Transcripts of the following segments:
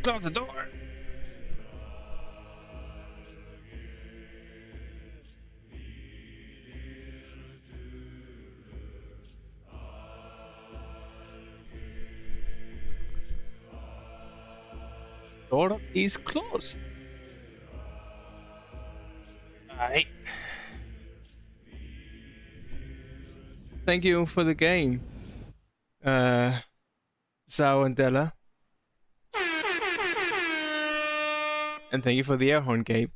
close the door. Door is closed. Aye. Thank you for the game, Zao and Della. And thank you for the air horn, Gabe.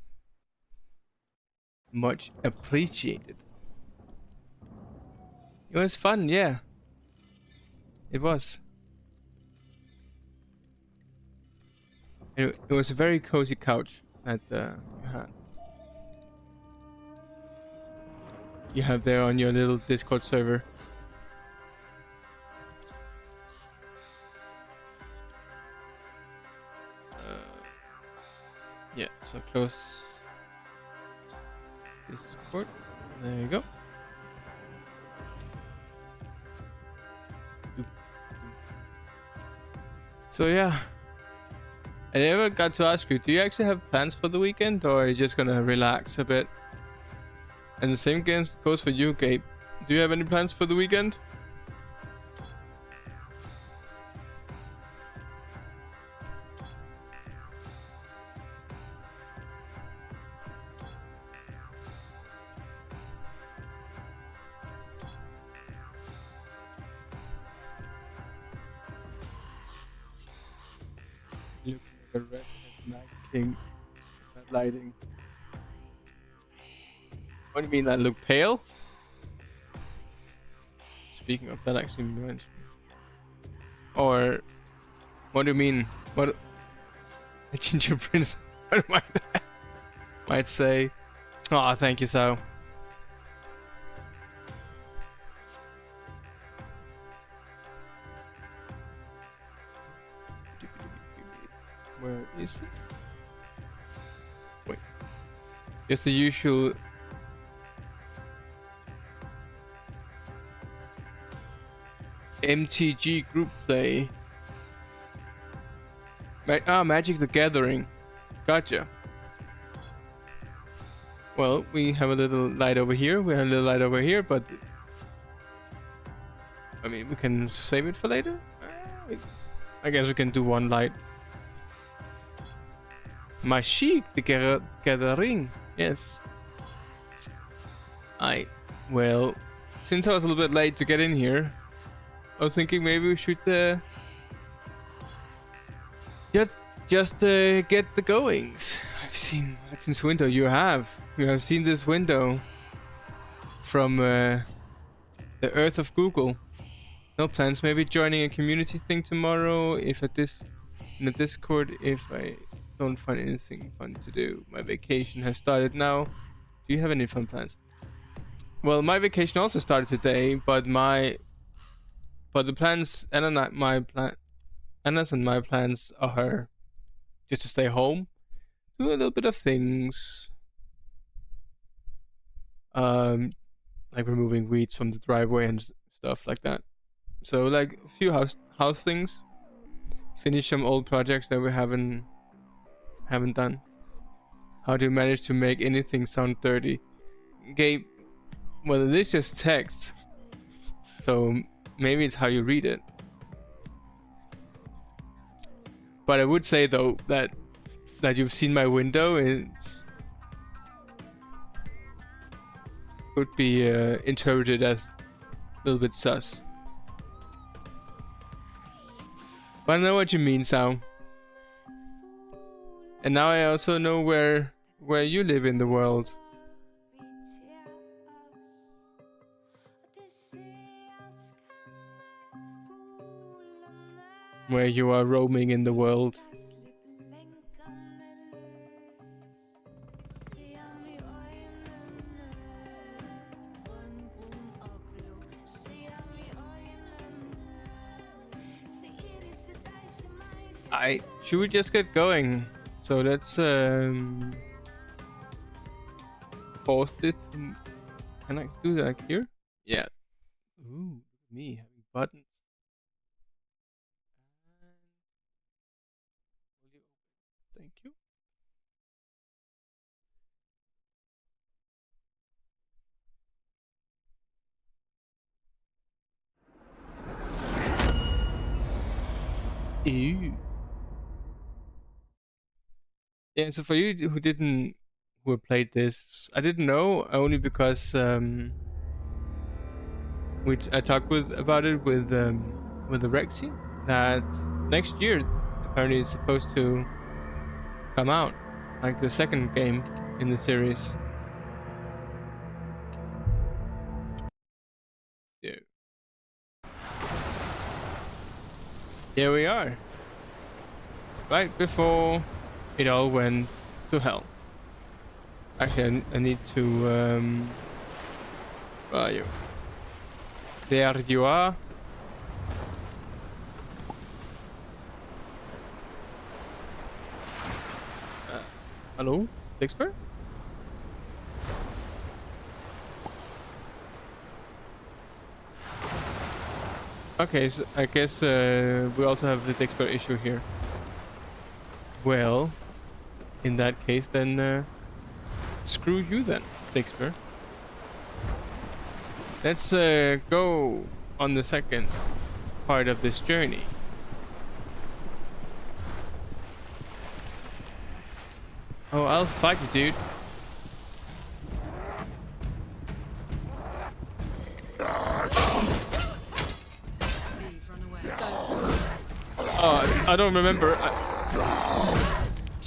Much appreciated. It was fun, yeah. It was. It was a very cozy couch that you have there on your little Discord server. Yeah, so close Discord. There you go. So yeah, I never got to ask you, do you actually have plans for the weekend, or are you just gonna relax a bit? And the same goes for you, Gabe. Do you have any plans for the weekend? Looking at the red lighting. That lighting. What do you mean, I look pale? Speaking of that, actually reminds me. Or what do you mean? What a ginger prince? What might say? Oh, thank you, so. Where is it? Wait. Just the usual. MTG group play. Magic the Gathering. Gotcha. Well, we have a little light over here. We have a little light over here, but I mean, we can save it for later. I guess we can do one light. Magic the Gathering. Yes. Well, since I was a little bit late to get in here, I was thinking maybe we should just get the goings. I've seen this window. You have seen this window from the Earth of Google. No plans. Maybe joining a community thing tomorrow. In the Discord, if I don't find anything fun to do. My vacation has started now. Do you have any fun plans? Well, my vacation also started today, but the plans Anna's and my plans are just to stay home, do a little bit of things, like removing weeds from the driveway and stuff like that. So like a few house things, finish some old projects that we haven't done. How do you manage to make anything sound dirty, Gabe? Well, it is just text, so maybe it's how you read it. But I would say though that you've seen my window, it's could be interpreted as a little bit sus. But I know what you mean, Sao. And now I also know where you live in the world. Where you are roaming in the world. Should we just get going? So let's pause this. Can I do that here? Yeah. Ooh, me having buttons. Ew. Yeah, so for you who have played this, I didn't know only because I talked about it with the Rexy that next year apparently is supposed to come out, like the second game in the series. Yeah. Here we are. Right before it all went to hell. Actually, I need to where are you? There you are. Hello, Dexter? Okay, so I guess we also have the Dexter issue here. Well, in that case, then screw you then, Dexter. Let's go on the second part of this journey. Oh, I'll fight you, dude. Oh, I don't remember.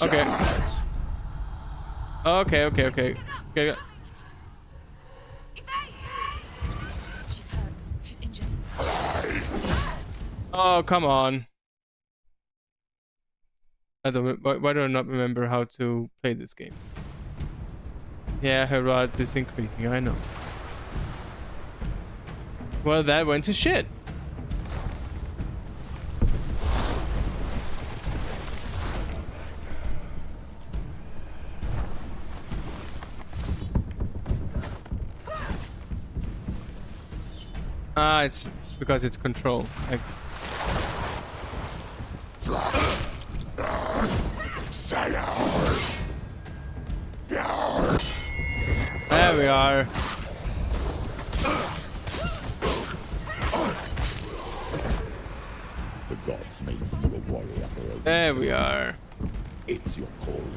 Okay. Okay. She's hurt. She's injured. Oh, come on. Why do I not remember how to play this game? Yeah, her rod is increasing, I know. Well, that went to shit. Ah, it's because it's control. Like... There we are. The gods made you a warrior for a There we are. It's your calling.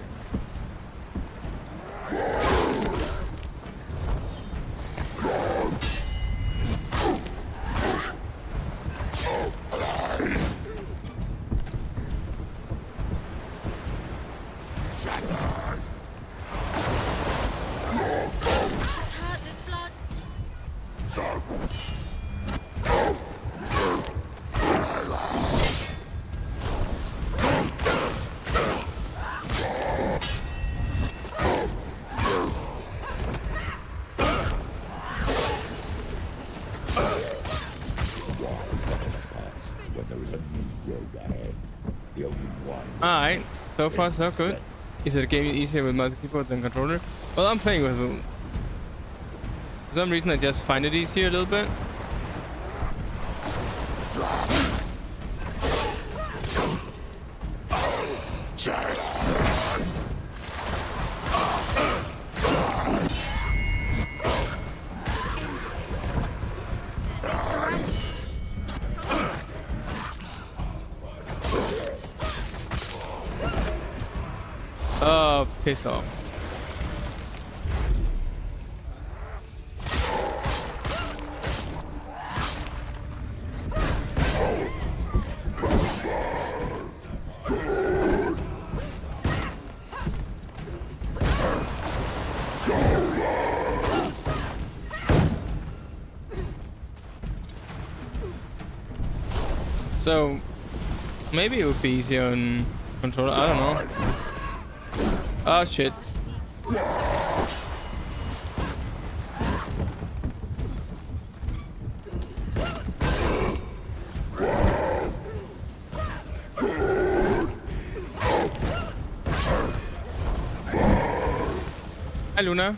Alright, so far so good. Is it a game easier with mouse and keyboard than controller? Well, I'm playing with them. For some reason I just find it easier a little bit. Oh, piss off. So, maybe it would be easier on controller, I don't know. Oh shit. Hi Luna,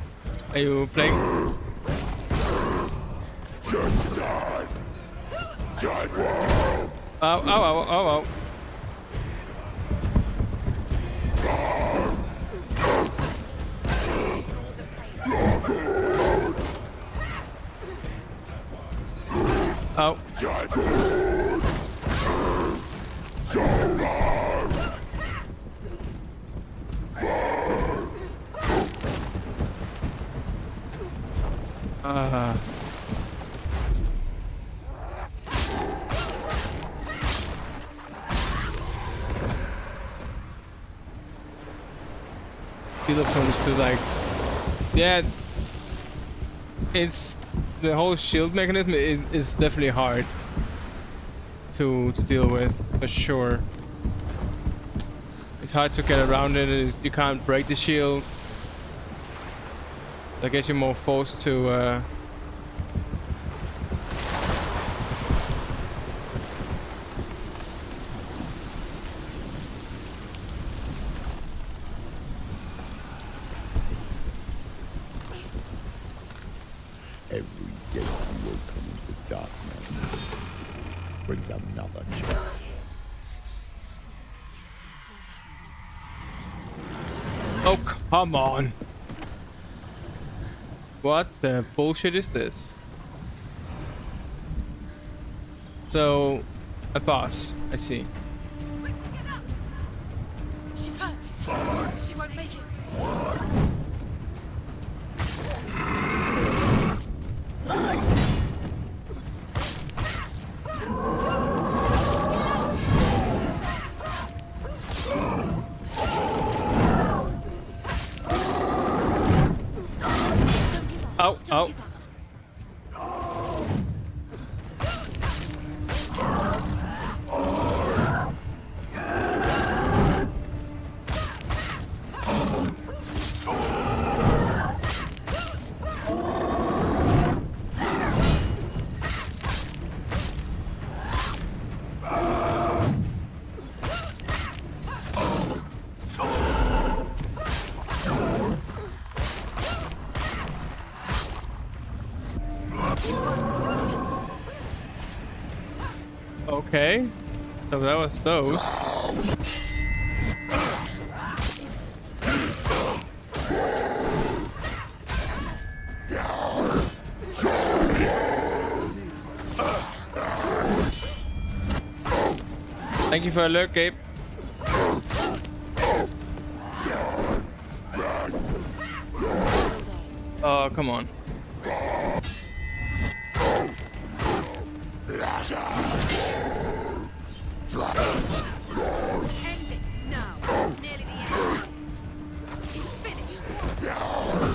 are you playing? Ow. Oh. Heal opponents feel like, yeah, it's the whole shield mechanism is definitely hard to deal with, for sure. It's hard to get around it. You can't break the shield. I guess you're more forced to Every gate you open into darkness brings another challenge. oh, come on. What the bullshit is this? So, a boss, I see. Quick, get up! She's hurt. She won't make it. Oh, oh. Okay, so that was those. Thank you for alert, Gabe. Oh, come on. End it now. It's nearly the end. It's finished. There are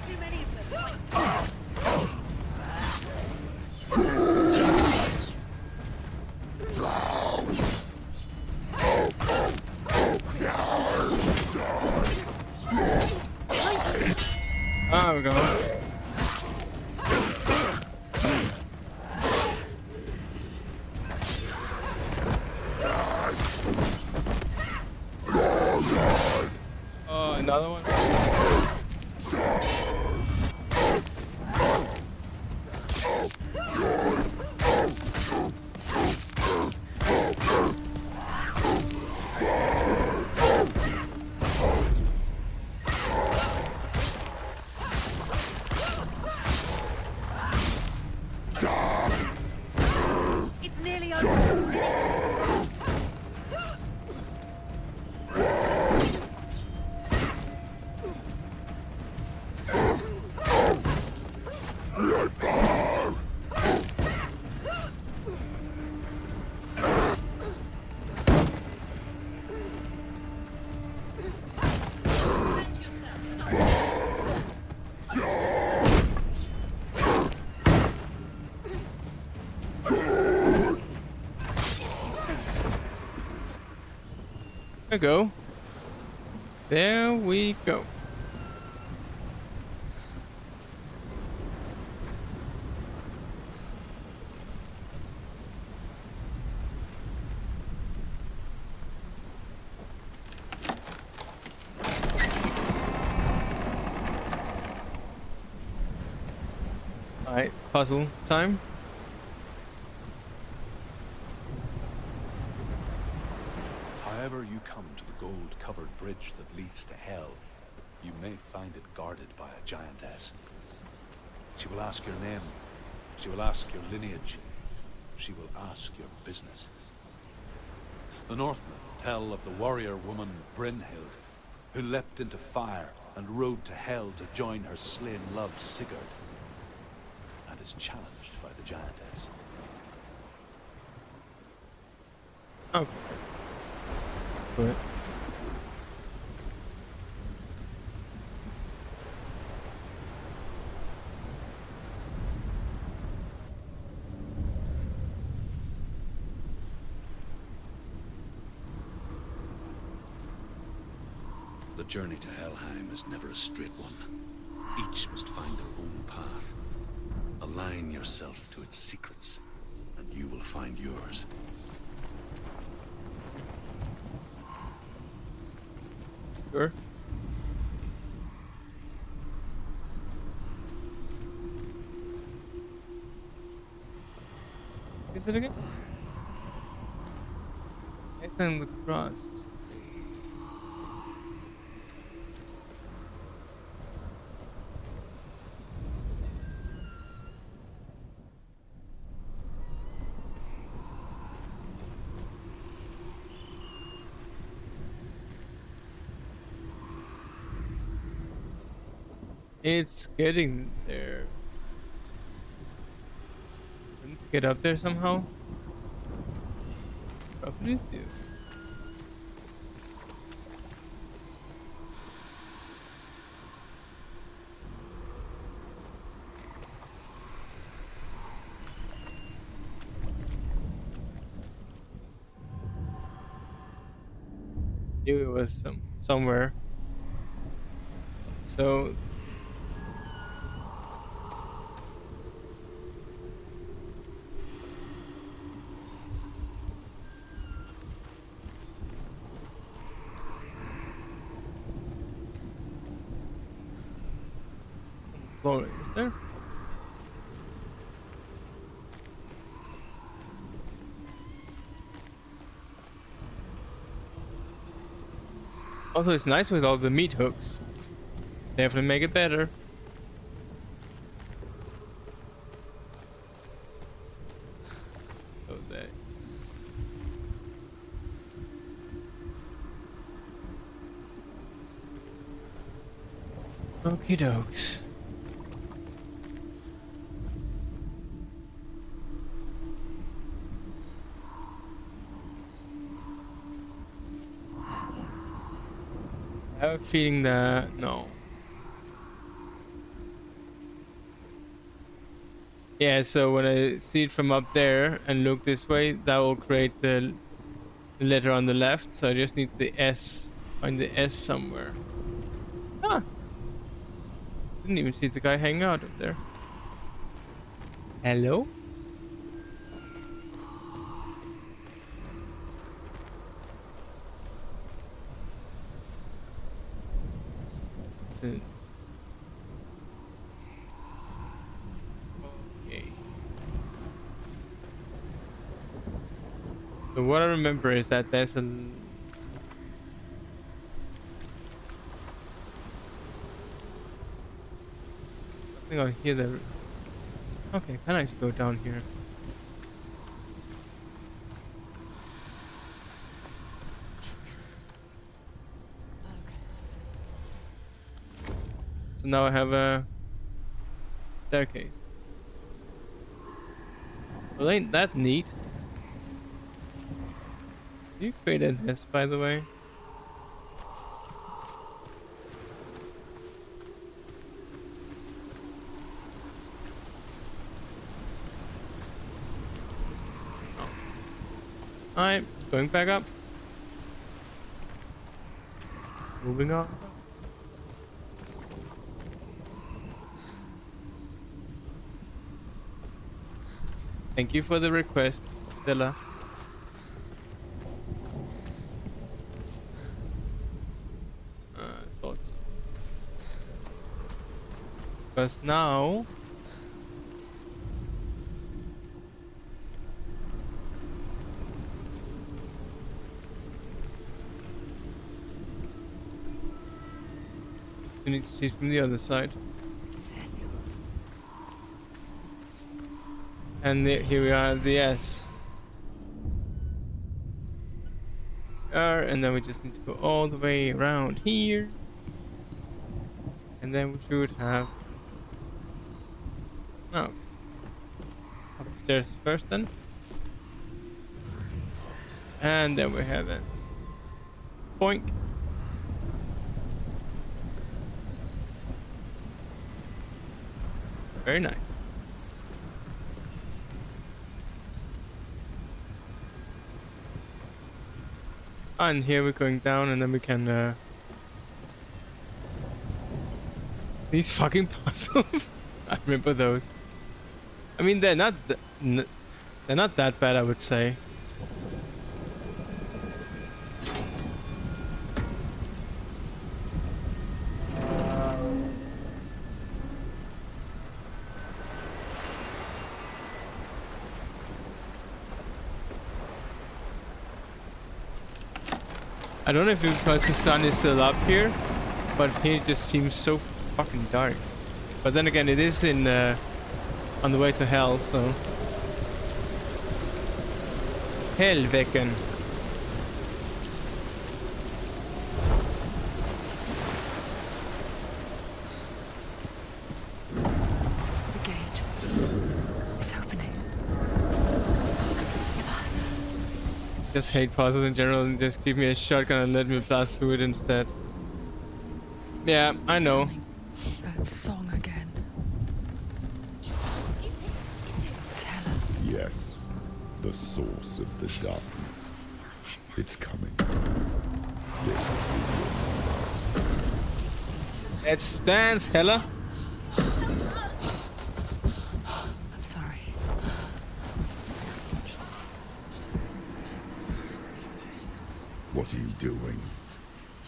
too many of them. Fights to Ah, we go. Oh, another one. It's nearly over. There we go. There we go. Alright, puzzle time. However you come to the gold-covered bridge that leads to hell, you may find it guarded by a giantess. She will ask your name. She will ask your lineage. She will ask your business. The Northmen tell of the warrior woman Brynhild, who leapt into fire and rode to Hell to join her slain love Sigurd, and is challenged by the giantess. Oh. Good. The journey to Helheim is never a straight one. Each must find their own path. Align yourself to its secrets, and you will find yours. Sure. Is it again? It's on the cross. It's getting there. Let's get up there somehow. Probably do. Knew it was somewhere. So floor is there? Also, it's nice with all the meat hooks. Definitely make it better. So that. Okie dokes. I have a feeling that no. Yeah, so when I see it from up there and look this way, that will create the letter on the left. So I just need the S. Find the S somewhere. Ah! Didn't even see the guy hanging out up there. Hello? Okay. So what I remember is that there's an something on here that okay, can I go down here? So now I have a staircase. Well, ain't that neat? You created this, by the way. Oh. I'm going back up. Moving on. Thank you for the request, Dilla. Thought so. Because now we need to see it from the other side. And here we are at the S. are, and then we just need to go all the way around here. And then we should have... Oh. Upstairs first then. And then we have a... Boink. Very nice. And here we're going down, and then we can these fucking puzzles. I remember those. I mean, they're not they're not that bad, I would say. I don't know if it's because the sun is still up here, but here it just seems so fucking dark. But then again, it is in on the way to hell, so... Helveken. The gate. It's opening. Just hate puzzles in general, and just give me a shotgun and let me blast through it instead. Yeah, I know. That song again. It's Helen. Yes, the source of the darkness. It's coming. This is your moment. Let's dance, Hella. I'm sorry. What are you doing?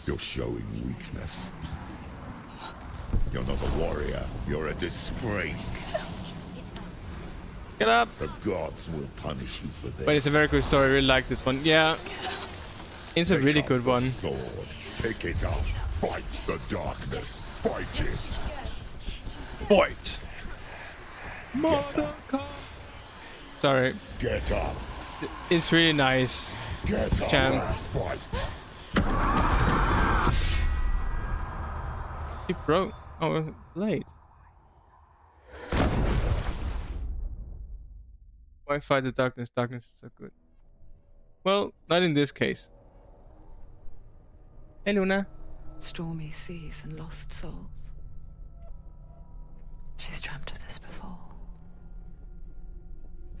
You're showing weakness. You're not a warrior. You're a disgrace. Get up. The gods will punish you for this. But it's a very good story. I really like this one. Yeah. It's a Pick really up good the one. Sword. Pick it up. Fight the darkness. Fight it. Fight. Get up. Sorry. Get up. It's really nice. Get up Jam. and fight. He broke. Oh, blade. Why fight the darkness? Darkness is so good. Well, not in this case. Hey, Luna. Stormy seas and lost souls. She's dreamt of this before.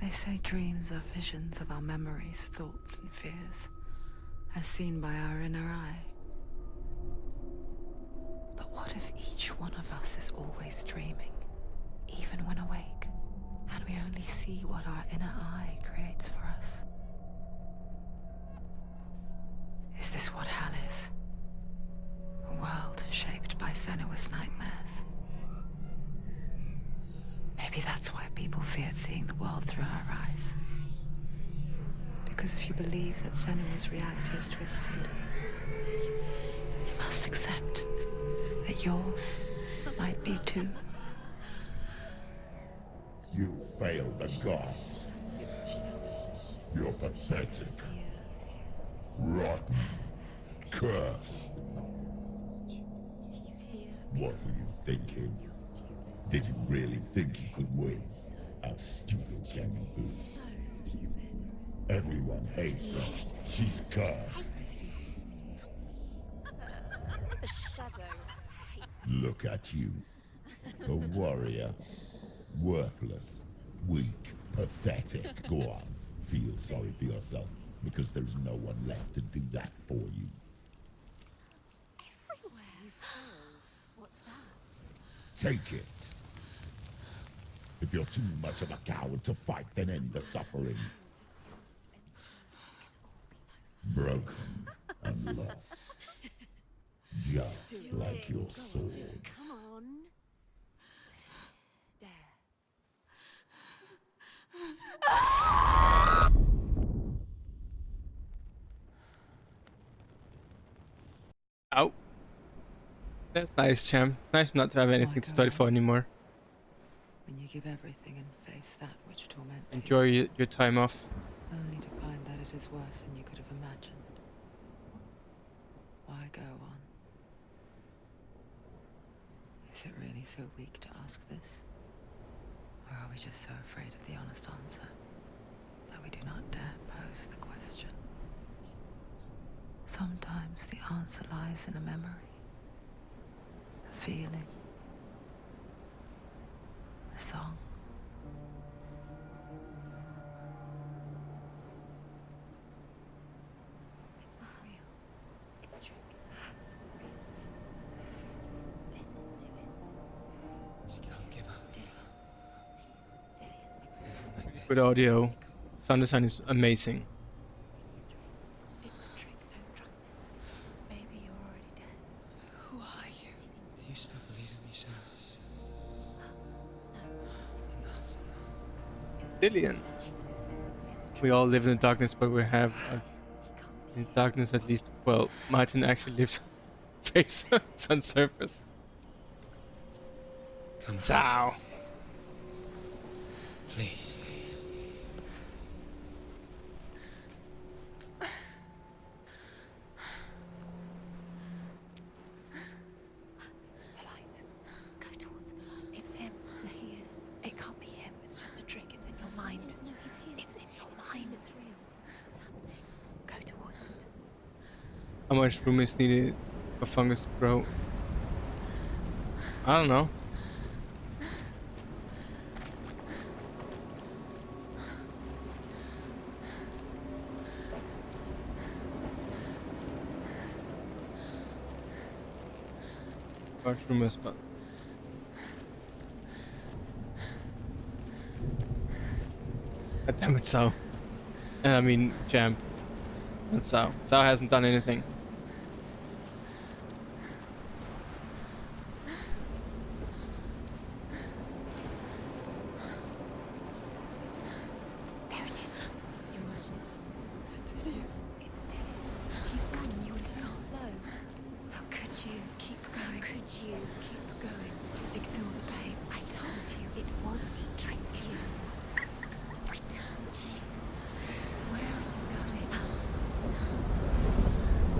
They say dreams are visions of our memories, thoughts, and fears, as seen by our inner eye. But what if each one of us is always dreaming, even when awake, and we only see what our inner eye creates for us? Is this what hell is? A world shaped by Senua's nightmares. Maybe that's why people feared seeing the world through her eyes. Because if you believe that Senua's reality is twisted, you must accept that yours might be too. You failed the gods. You're pathetic. Rotten. Cursed. What were you thinking? Did you really think you could win? How stupid can you be? So stupid. Everyone hates her. She's cursed. The shadow hates. Look at you. A warrior. Worthless. Weak. Pathetic. Go on. Feel sorry for yourself, because there's no one left to do that for you. Everywhere. You failed. What's that? Take it. If you're too much of a coward to fight, then end the suffering. Broken and lost. Just like your sword. Come on. There. Ow. That's nice, Cham. Nice not to have anything to study for anymore. When you give everything and face that which torments Enjoy your time off. you, only to find that it is worse than you could have imagined. Why go on? Is it really so weak to ask this? Or are we just so afraid of the honest answer that we do not dare pose the question? Sometimes the answer lies in a memory, a feeling, a song. It's not real. It's a trick. It's not real. Listen to it. Don't give up. Did it? Good audio. Sound design is amazing. It's a trick. Don't trust it. Maybe you're already dead. Who are you? Do you still believe in me, Senua? Dillian. We all live in the darkness, but we have in darkness at least. Well, Martin actually lives face on surface. Come Ciao. please. The light. Go towards the light. It's him. There he is. It can't be him. It's just a trick. It's in your mind. No, he's here. It's in your mind. It's real. What's happening? Go towards it. How much room is needed for fungus to grow? I don't know. Mushroom as well. God damn it, Sao. I mean, Champ. And Sao. Sao hasn't done anything. There it is. You're imagining it. It's dead. He's got you. It's so slow. How could you? Keep going. How could you? Keep going. Ignore the pain. I told you. It was to trick you. I told you. Where are you going?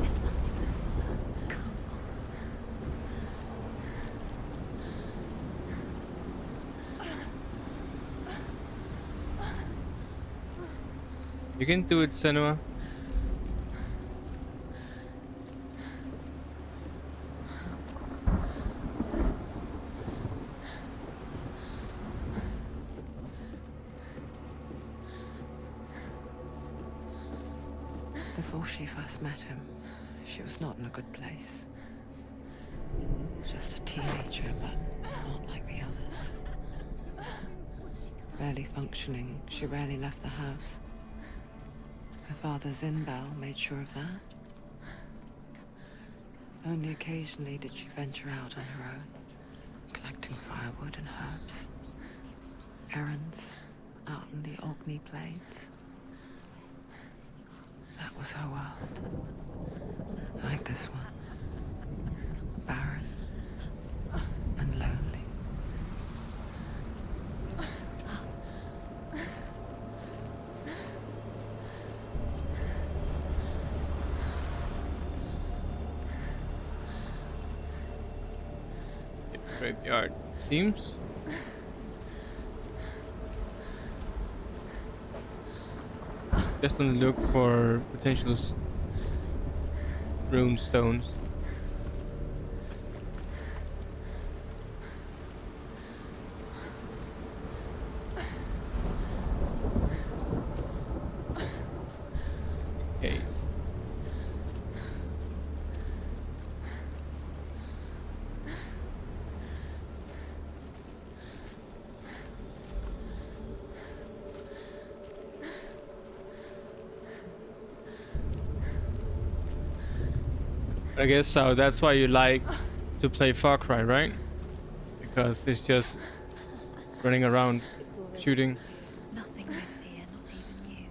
There's nothing to follow. Come on. You can do it, Senua. Before she first met him, she was not in a good place. Just a teenager, but not like the others. Barely functioning, she rarely left the house. Her father's in-bell made sure of that. Only occasionally did she venture out on her own, collecting firewood and herbs. Errands out in the Orkney Plains. That was her world. Like this one. Barren and lonely. Graveyard seems. Just on the look for potential rune stones. Case. I guess so. That's why you like to play Far Cry, right? Because it's just running around, shooting. Nothing lives here, not even you.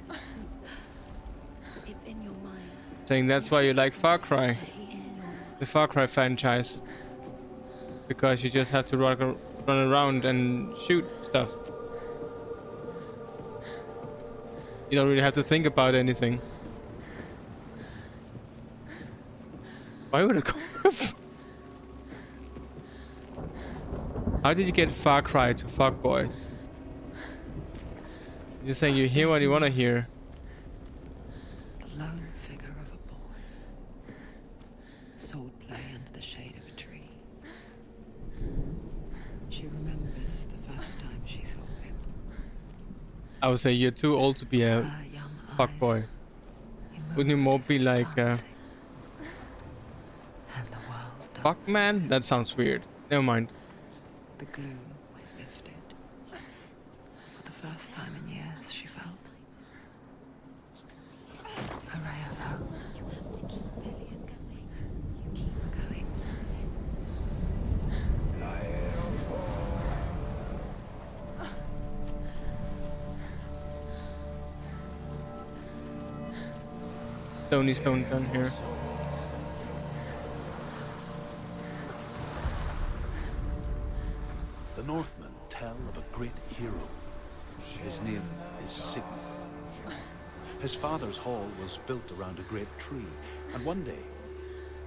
It's in your mind. Saying that's why you like Far Cry, It's in yours. the Far Cry franchise. Because you just have to run around and shoot stuff. You don't really have to think about anything. Why would I go? How did you get Far Cry to Fuckboy? You're saying you hear what you want to hear. The lone figure of a boy. Sword play under the shade of a tree. She remembers the first time she saw him. I would say you're too old to be a Her young fuckboy. eyes, he Wouldn't you moved more as be if like dancing. And the world fuck danced man? with him. That sounds weird. Never mind. The gloom lifted. For the first time in years, she felt a ray of hope. You have to keep Dillian, because wait, you keep going. Stony stone gun here. The Northmen tell of a great hero. His name is Sigmund. His father's hall was built around a great tree, and one day,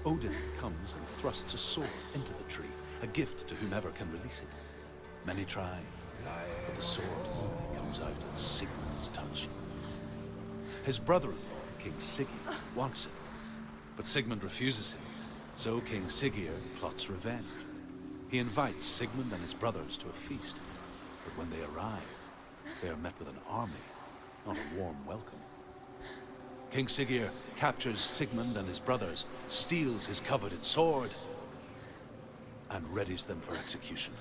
Odin comes and thrusts a sword into the tree, a gift to whomever can release it. Many try, but the sword only comes out at Sigmund's touch. His brother-in-law, King Sigurd, wants it, but Sigmund refuses him, so King Sigurd plots revenge. He invites Sigmund and his brothers to a feast, but when they arrive, they are met with an army, not a warm welcome. King Sigurd captures Sigmund and his brothers, steals his coveted sword, and readies them for execution.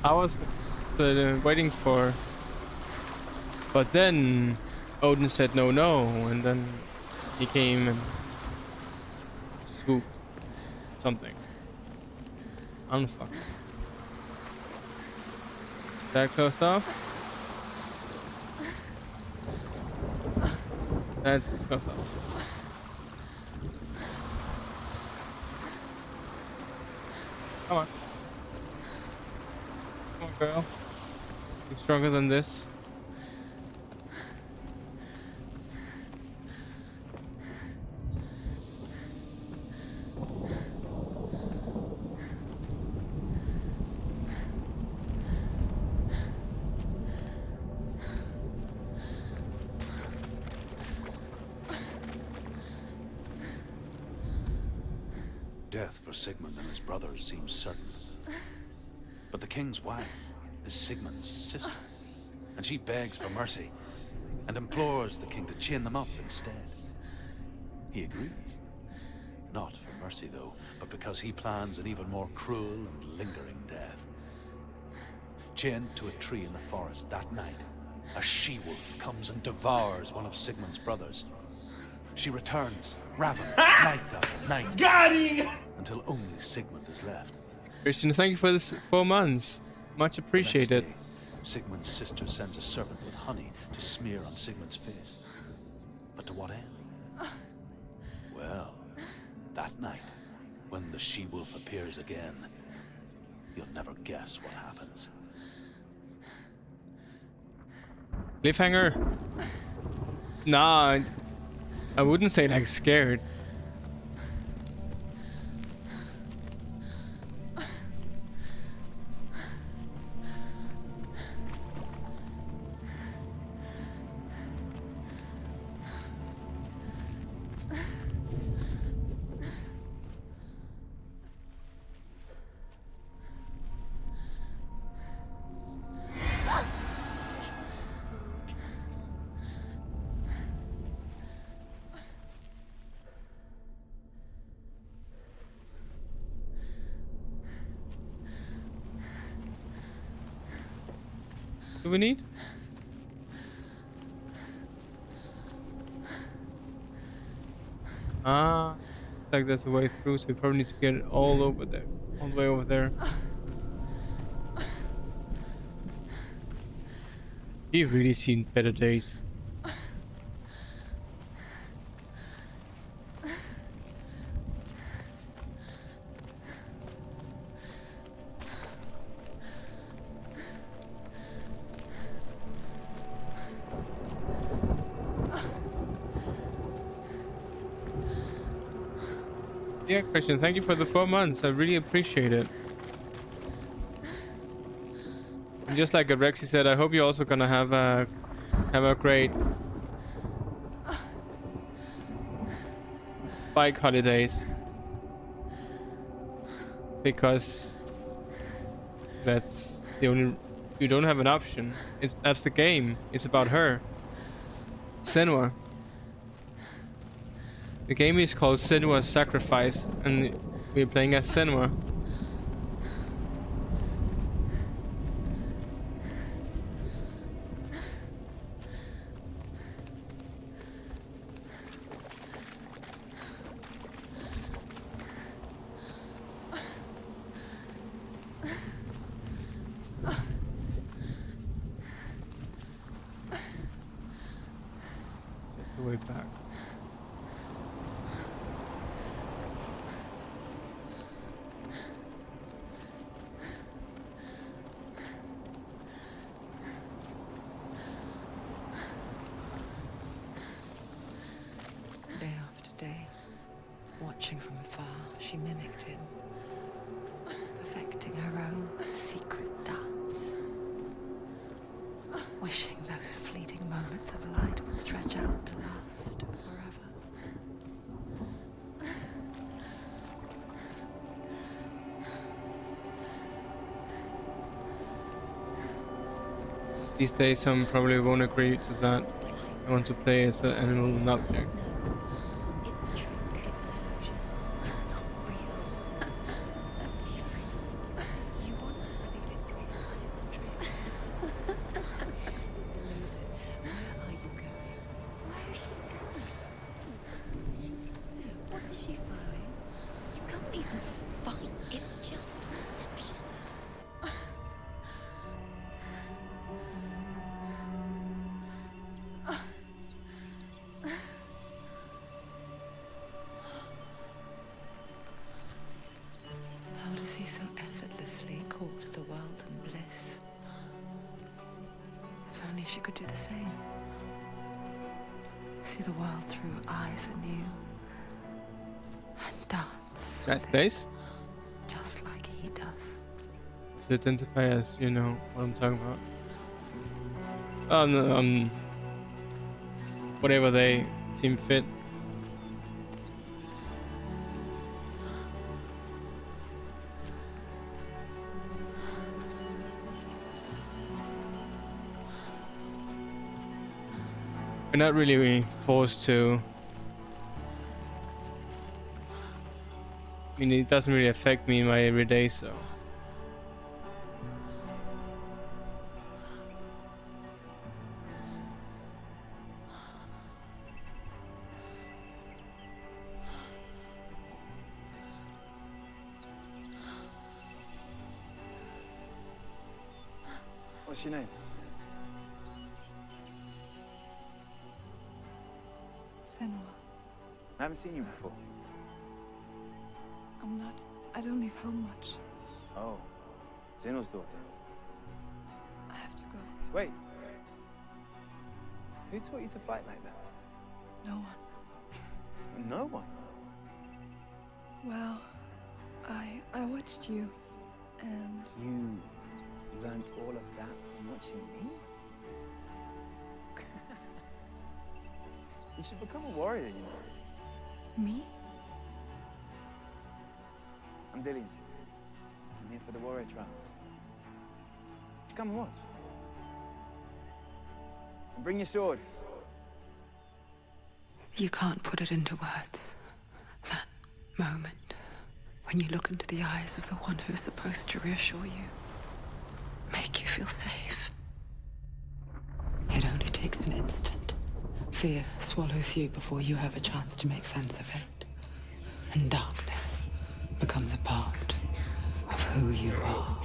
I was waiting for, but then Odin said no, and then he came and swooped something. I don't fuck. That closed off. That's closed off. Come on. Come on, girl. You're stronger than this. Death for Sigmund and his brothers seems certain. But the king's wife is Sigmund's sister, and she begs for mercy and implores the king to chain them up instead. He agrees. Not for mercy, though, but because he plans an even more cruel and lingering death. Chained to a tree in the forest that night, a she-wolf comes and devours one of Sigmund's brothers. She returns, ravenous, night after night. Got him! Until only Sigmund is left. Christian, thank you for this 4 months. Much The next appreciated. day, Sigmund's sister sends a servant with honey to smear on Sigmund's face. But to what end? Well, that night, when the she-wolf appears again, you'll never guess what happens. Cliffhanger. Nah, I wouldn't say like scared. Do we need? Ah, like there's a way through, so we probably need to get it all over there, all the way over there. You've really seen better days. Yeah, Christian, thank you for the 4 months. I really appreciate it. And just like Rexy said, I hope you're also gonna have a great bike holidays. Because that's the only, you don't have an option. That's the game. It's about her. Senua. The game is called Senua's Sacrifice, and we're playing as Senua. Just the way back. Day after day, watching from afar, she mimicked him, perfecting her own secret dance, wishing those fleeting moments of light would stretch out to last forever. These days, some probably won't agree to that. I want to play as an animal and object. It's a trick. It's an illusion. It's not real. It's different. You want to believe it's real, but it's a trick. Deluded. Where are you going? Where is she going? What is she following? You can't even fight. It's just deception. How does he so effortlessly court the world and bliss? If only she could do the same. See the world through eyes anew and dance That with it, place? just like he does. To identify as, you know, what I'm talking about. Whatever they seem fit. We're not really forced to. I mean, it doesn't really affect me in my everyday, so. What's your name? Senua. I haven't seen you before. I don't leave home much. Oh, Zenua's daughter. I have to go. Wait. Who taught you to fight like that? No one. No one. Well, I watched you, and You learnt all of that from watching me? You should become a warrior, you know. me? I'm Dillian. I'm here for the warrior trials. Just come and watch. And bring your sword. You can't put it into words. That moment when you look into the eyes of the one who is supposed to reassure you, make you feel safe. It only takes an instant. Fear swallows you before you have a chance to make sense of it. And darkness becomes a part of who you are.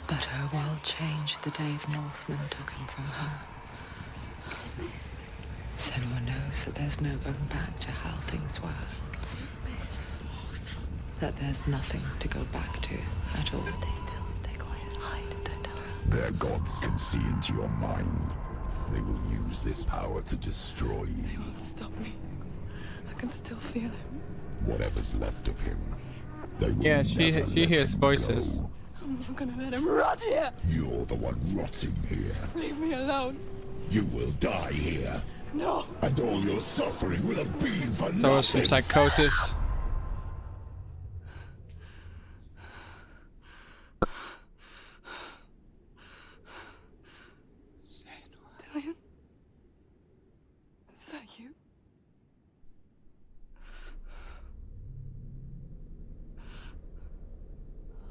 But her world changed the day the Northmen took him from her. Senua knows that there's no going back to how things were. That there's nothing to go back to at all. Stay still, stay quiet, hide, don't tell her. Their gods can see into your mind. They will use this power to destroy you. They won't stop me. I can still feel him. Whatever's left of him. They will Yeah, never she let hears him voices. go. I'm not gonna let him rot here. You're the one rotting here. Leave me alone. You will die here. No. And all your suffering will have been for There was some nothing. psychosis. Dillion? Is that you?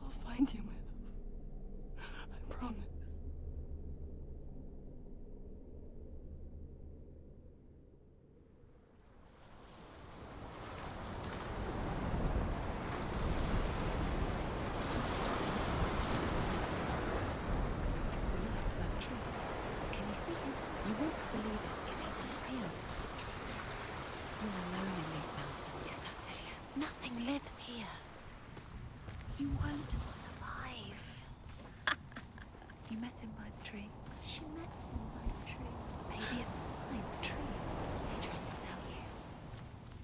I'll find you, my love. I promise. Can you see him? You want to believe it. Is he real? Is he real? You're alone in these mountains. Is that Delia? Nothing lives here. You won't survive. You met him by the tree. She met him by the tree. Maybe it's a sign. The tree. What's he trying to tell you?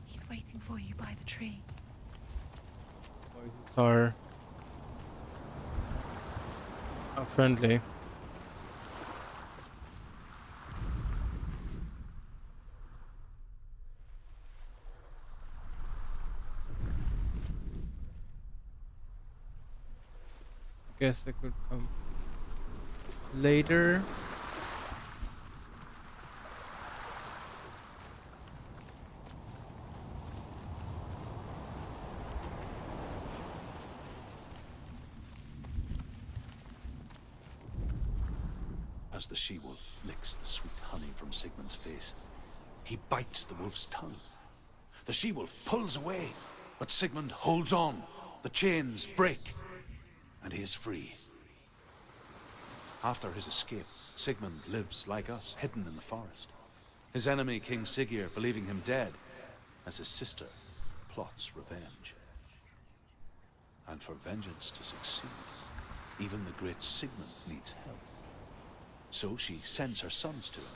He's waiting for you by the tree. Voices are friendly. Guess I could come later. As the she-wolf licks the sweet honey from Sigmund's face, he bites the wolf's tongue. The she-wolf pulls away, but Sigmund holds on. The chains break, and he is free. After his escape, Sigmund lives like us, hidden in the forest. His enemy, King Siggeir, believing him dead, as his sister plots revenge. And for vengeance to succeed, even the great Sigmund needs help. So she sends her sons to him.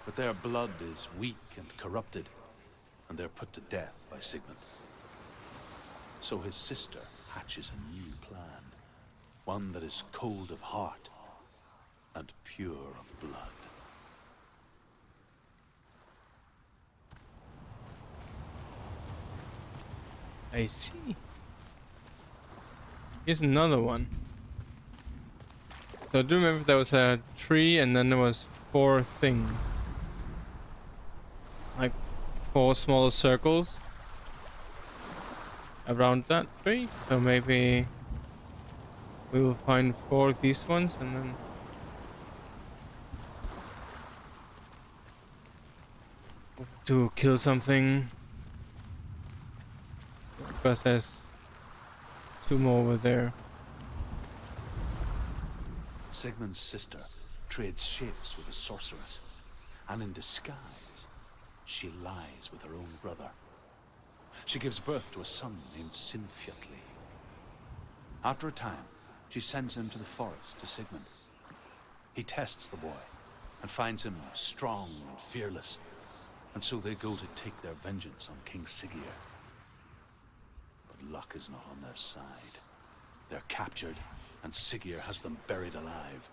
But their blood is weak and corrupted, and they're put to death by Sigmund. So his sister hatches a new plan, one that is cold of heart and pure of blood. I see. Here's another one. So I do remember there was a tree and then there was 4 things. Like 4 smaller circles around that tree. So maybe we will find 4 of these ones and then to kill something. Because there's 2 more over there. Sigmund's sister trades shapes with a sorceress, and in disguise, she lies with her own brother. She gives birth to a son named Sinfjotli. After a time, she sends him to the forest to Sigmund. He tests the boy and finds him strong and fearless, and so they go to take their vengeance on King Siggeir. But luck is not on their side. They're captured, and Siggeir has them buried alive.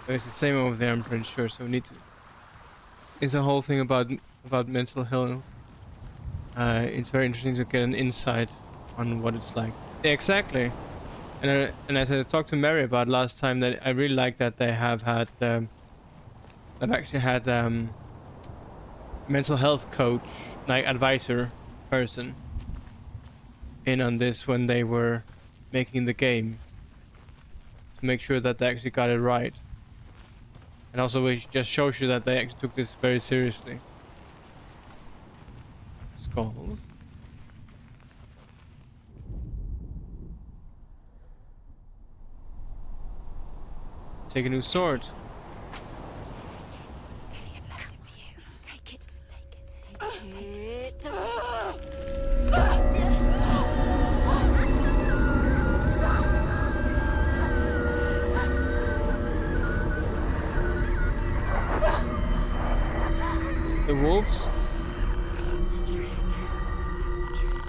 It's the same over there, I'm pretty sure. So we need to. It's a whole thing about mental health. It's very interesting to get an insight on what it's like. Yeah, exactly. And as I talked to Mary about last time, that I really like that they have had. They've actually had mental health coach, like advisor person, in on this when they were making the game, to make sure that they actually got it right. And also it just shows you that they actually took this very seriously. Skulls. Take a new sword. A sword. Take it. Dillion left it for you. Take it. Take it. walls. It's a trick. It's a trick.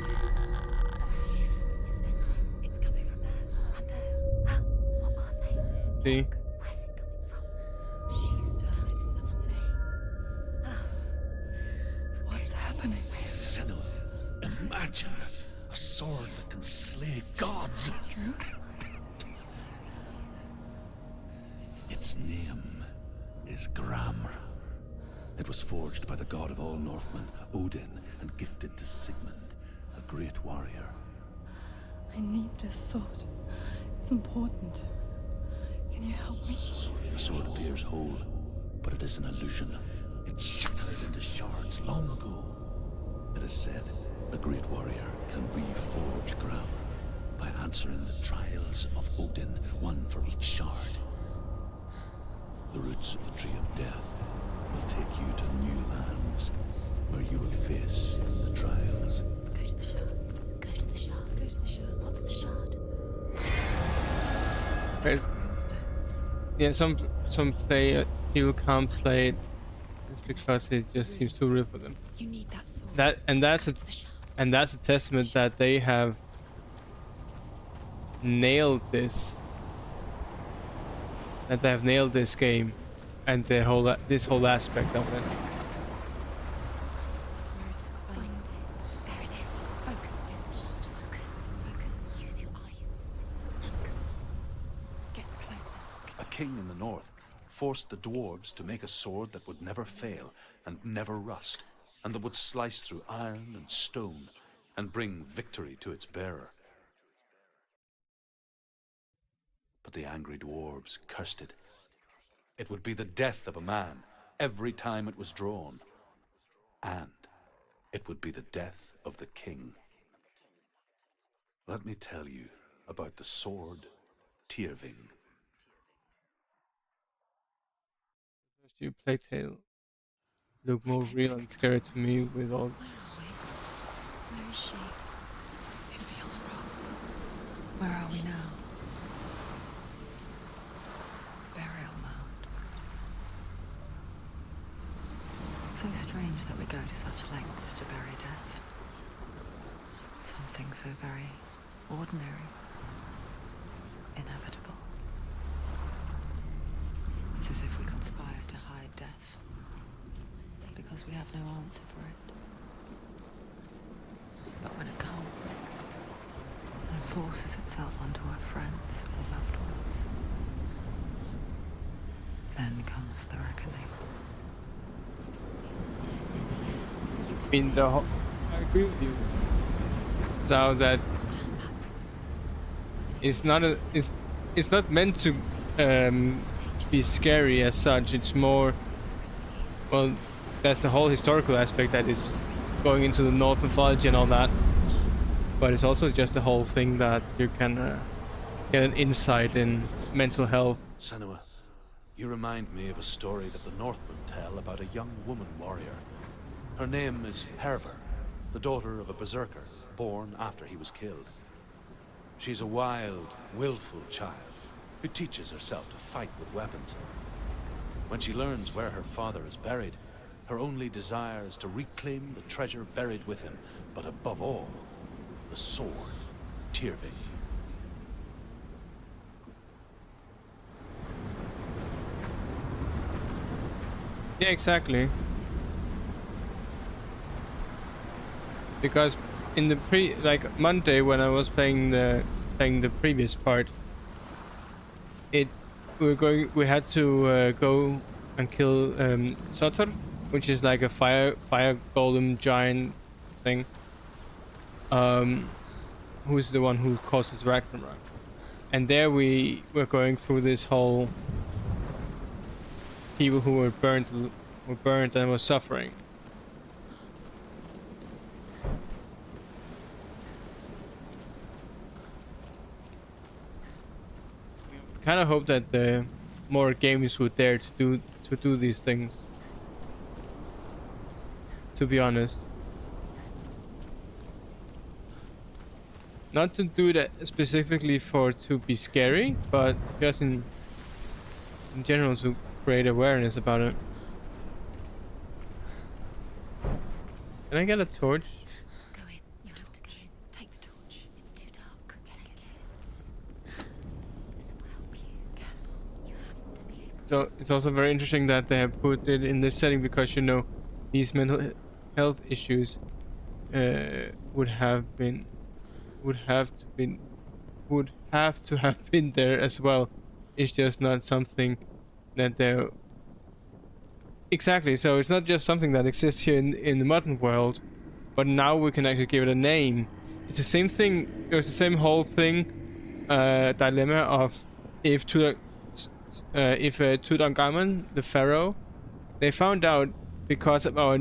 It's ending. It's coming from there and there. Oh, what are they? See? Where's it coming from? She started something. Oh. What's happening? Senua, imagine a sword that can slay gods. Its name is Gram. It was forged by the god of all Northmen, Odin, and gifted to Sigmund, a great warrior. I need this sword. It's important. Can you help me? The sword appears whole, but it is an illusion. It shattered into shards long ago. It is said a great warrior can reforge Gram by answering the trials of Odin, one for each shard. The roots of the Tree of Death will take you to new lands where you will face the trials. Go to the shards. Go to the shard. Go to the shards. What's the shard? Right. Yeah, some people can't play it just because it just seems too real for them. You need that sword. That's a testament that they have nailed this. That they have nailed this game and this whole aspect of it. Where is it? Find it. There it is. Focus. Here's the shard. Focus. Focus. Use your eyes. Look. Get closer. A king in the north forced the dwarves to make a sword that would never fail and never rust, and that would slice through iron and stone and bring victory to its bearer. But the angry dwarves cursed it. It would be the death of a man every time it was drawn. And it would be the death of the king. Let me tell you about the sword Tyrving. First you play Tale look more real and scary to me with all. Where is she? It feels wrong. Where are we now? Burial mound. So strange that we go to such lengths to bury death. Something so very ordinary, inevitable. It's as if we conspire to hide death because we have no answer for it. But when it comes and forces itself onto our friends or loved ones, then comes the reckoning. I mean, I agree with you. So that it's not meant to be scary as such. It's more, well, that's the whole historical aspect that is going into the North mythology and all that. But it's also just the whole thing that you can get an insight in mental health. Senua, you remind me of a story that the Northmen tell about a young woman warrior. Her name is Hervor, the daughter of a berserker born after he was killed. She's a wild, willful child who teaches herself to fight with weapons. When she learns where her father is buried, her only desire is to reclaim the treasure buried with him, but above all, the sword, Tyrving. Yeah, exactly. Because in the Monday when I was playing the previous part, we had to go and kill Sotor, which is like a fire golem giant thing. Who's the one who causes Ragnarok? And there we were going through this whole people who were burnt and were suffering. Kind of hope that the more games would dare to do these things. To be honest, not to do that specifically to be scary, but just in general to create awareness about it. Can I get a torch? Go in. You have to go in. Take the torch. It's too dark. Take it. This will help you. Careful. You have to be able So to see. it's also very interesting that they have put it in this setting because you know these mental health issues would have to have been there as well. It's just not something that they're exactly. So it's not just something that exists here in the modern world, but now we can actually give it a name. It's the same thing. It was the same whole thing, dilemma of if Tutankhamun, the pharaoh, they found out because of our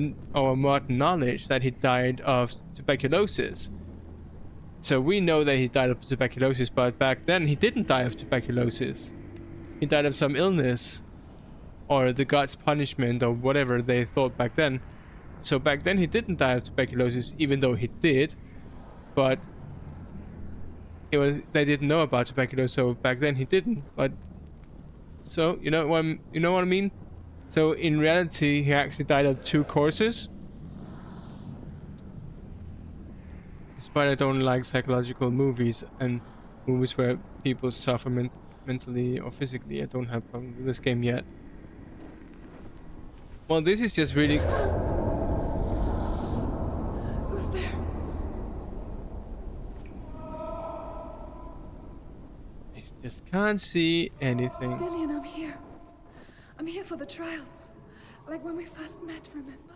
modern knowledge that he died of tuberculosis. So we know that he died of tuberculosis, but back then he didn't die of tuberculosis. He died of some illness, or the god's punishment, or whatever they thought back then. So back then he didn't die of tuberculosis, even though he did, but they didn't know about tuberculosis, so back then he didn't. But so you know what I mean? So in reality, he actually died of 2 causes. Despite I don't like psychological movies and movies where people suffer mentally or physically, I don't have a problem with this game yet. Well, this is just really... Who's there? I just can't see anything. Lillian, I'm here. I'm here for the trials. Like when we first met, remember?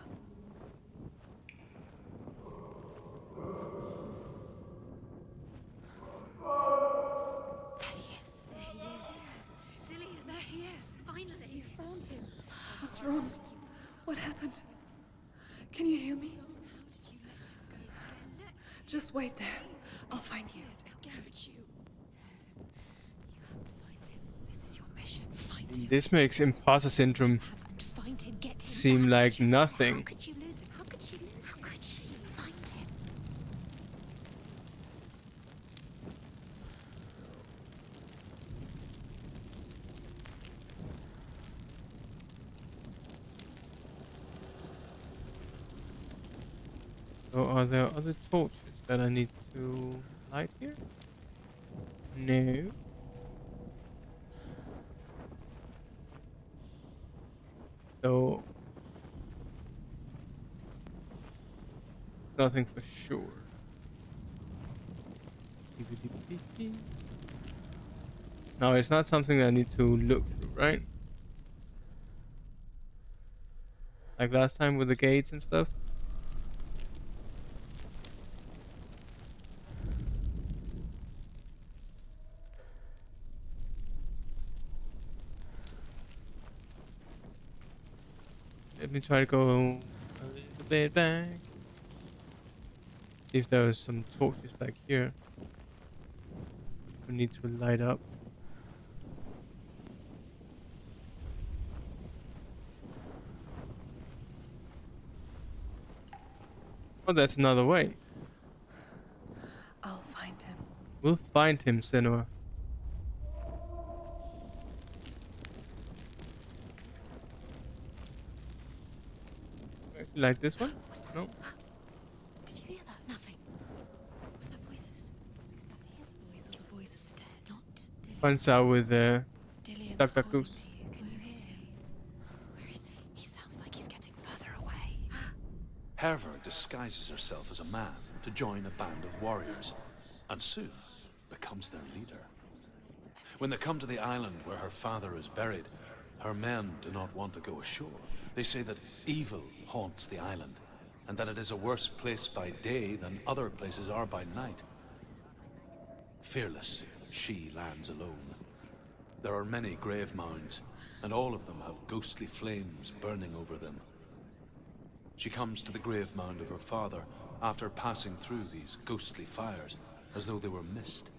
There he is. There he is. Dillian, there he is. Finally. You found him. What's wrong? What happened? Can you hear me? Just wait there. I'll find you. You have to find him. This is your mission. Find him. This makes imposter syndrome And find him. Get him. seem back. like How nothing. could you lose him? How could you lose him? How could you find him? So are there other torches that I need to light here? No. So nothing for sure. No, it's not something that I need to look through, right? Like last time with the gates and stuff. Let me try to go a little bit back. See if there was some torches back here. We need to light up. Oh, that's another way. I'll find him. We'll find him, Senua. Like this one? No. Did you hear that? Nothing. Was that voices? Is that his voice or the voice of the dead? Not Dillian. Finds out with Dillian's Dr. calling Goose. to you. Can you Where hear is him? he? Where is he? He sounds like he's getting further away. Hervor disguises herself as a man to join a band of warriors, and soon becomes their leader. When they come to the island where her father is buried, her men do not want to go ashore. They say that evil haunts the island, and that it is a worse place by day than other places are by night. Fearless, she lands alone. There are many grave mounds, and all of them have ghostly flames burning over them. She comes to the grave mound of her father after passing through these ghostly fires, as though they were mist.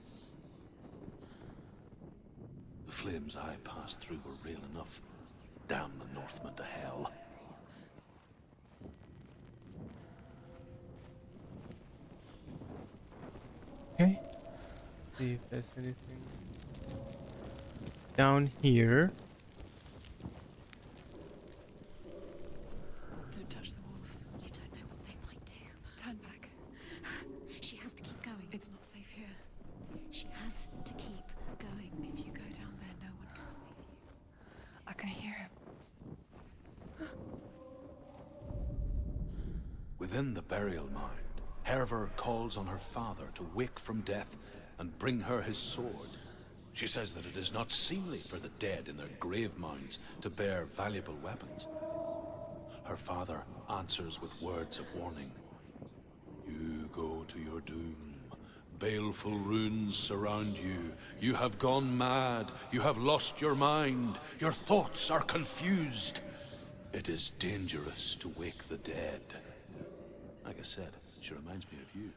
The flames I passed through were real enough. Damn the Northmen to hell. Okay. See if there's anything down here. Don't touch the walls. You don't know what they might Within the burial mound, Herver calls on her father to wake from death and bring her his sword. She says that it is not seemly for the dead in their grave mounds to bear valuable weapons. Her father answers with words of warning. You go to your doom. Baleful runes surround you. You have gone mad. You have lost your mind. Your thoughts are confused. It is dangerous to wake the dead. Like I said, she reminds me of you.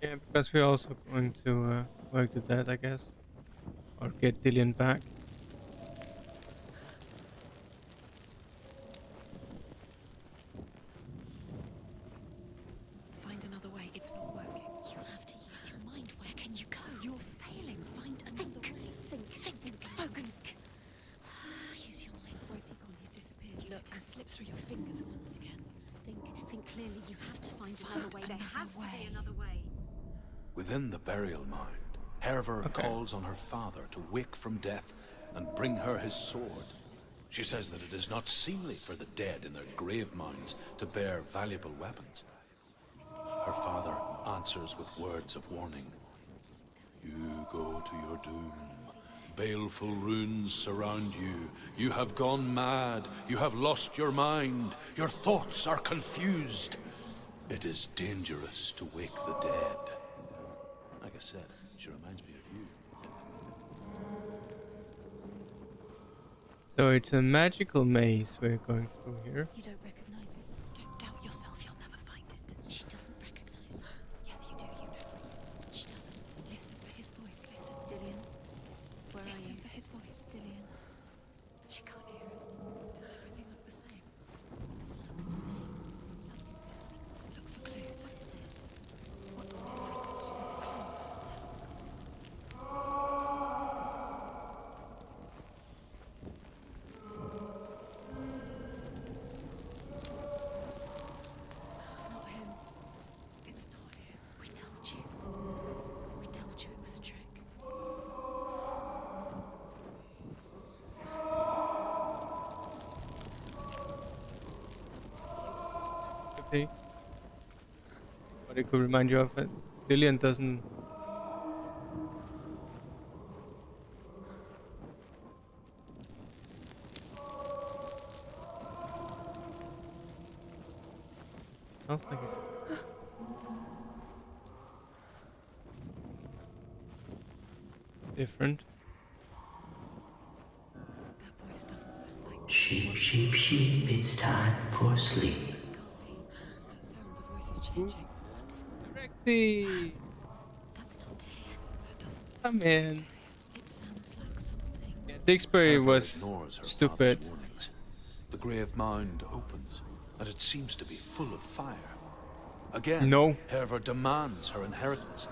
Yeah, because we're also going to work the dead, I guess. Or get Dillian back. Find another way. It's not working. You have to use your mind. Where can you go? You're failing. Find another way. Think. Focus. Use your mind. Where's he gone? He's disappeared. Look, to slip through your fingers once again. Think clearly. You have to find another way. There has to be another way. Within the burial mound, Herver calls on her father to wake from death and bring her his sword. She says that it is not seemly for the dead in their grave mounds to bear valuable weapons. Her father answers with words of warning. You go to your doom. Baleful runes surround you. You have gone mad. You have lost your mind. Your thoughts are confused. It is dangerous to wake the dead. Like I said, she reminds me of you. So it's a magical maze we're going through here. You don't recognize it. Don't doubt yourself. You'll never find it. She doesn't recognize it. Yes, you do. You know. She doesn't. Listen for his voice. Listen. Dillian, where are you? Listen for his voice. Dillian. She can't hear it. Does everything look the same? Looks the same. Something's different. Look for clues. What is it? What's different? There's a clue. It's not him. It's not him. We told you. We told you it was a trick. Okay. But it could remind you of it. Dillian doesn't. Sounds like he's different. That voice doesn't sound like. Sheep, sheep, sheep, it's time for sleep. It can't be. What's that sound? The voice is changing. What? Rexy! That's not Dillian. That doesn't sound Come in. It sounds like something. Yeah, Dixbury Herver was ignores her stupid. father's warnings. The grave mound opens, and it seems to be full of fire. Again, No. Herver demands her inheritance,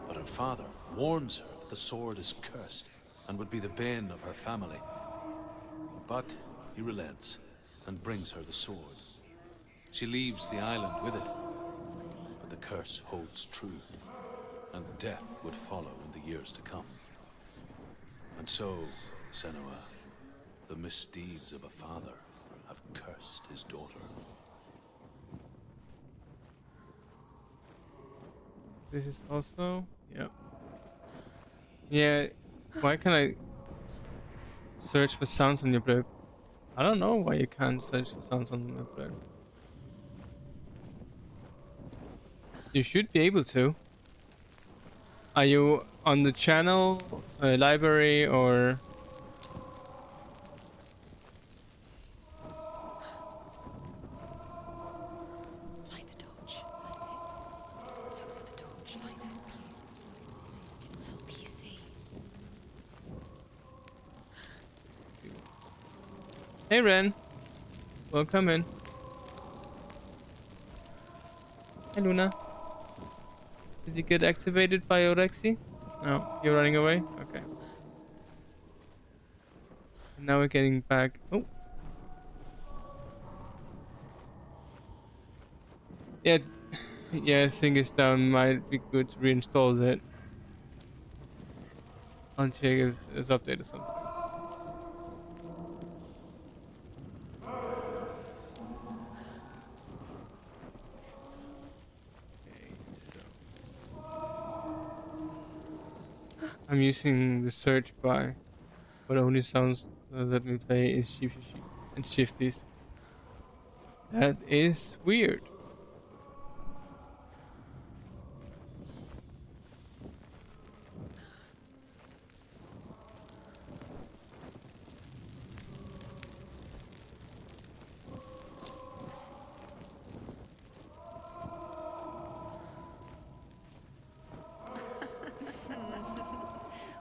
but her father warns her that the sword is cursed and would be the bane of her family. But he relents and brings her the sword. She leaves the island with it, but the curse holds true, and death would follow in the years to come. And so, Senua, the misdeeds of a father have cursed his daughter. This is also. Yep. Yeah. Why can't I search for sounds on your blurb? I don't know why you can't search for sounds on the blurb. You should be able to. Are you on the channel, library, or? Light the torch. Light it. Look for the torch. Light it. It'll help you see. Hey Ren, welcome in. Hey Luna. Did you get activated by Orexy? No, you're running away? Okay. And now we're getting back. Oh. Yeah, yeah, Thing is down. Might be good to reinstall it. I'll check if it's updated or something. I'm using the search bar, but only sounds that we play is sheep and shifties. That is weird.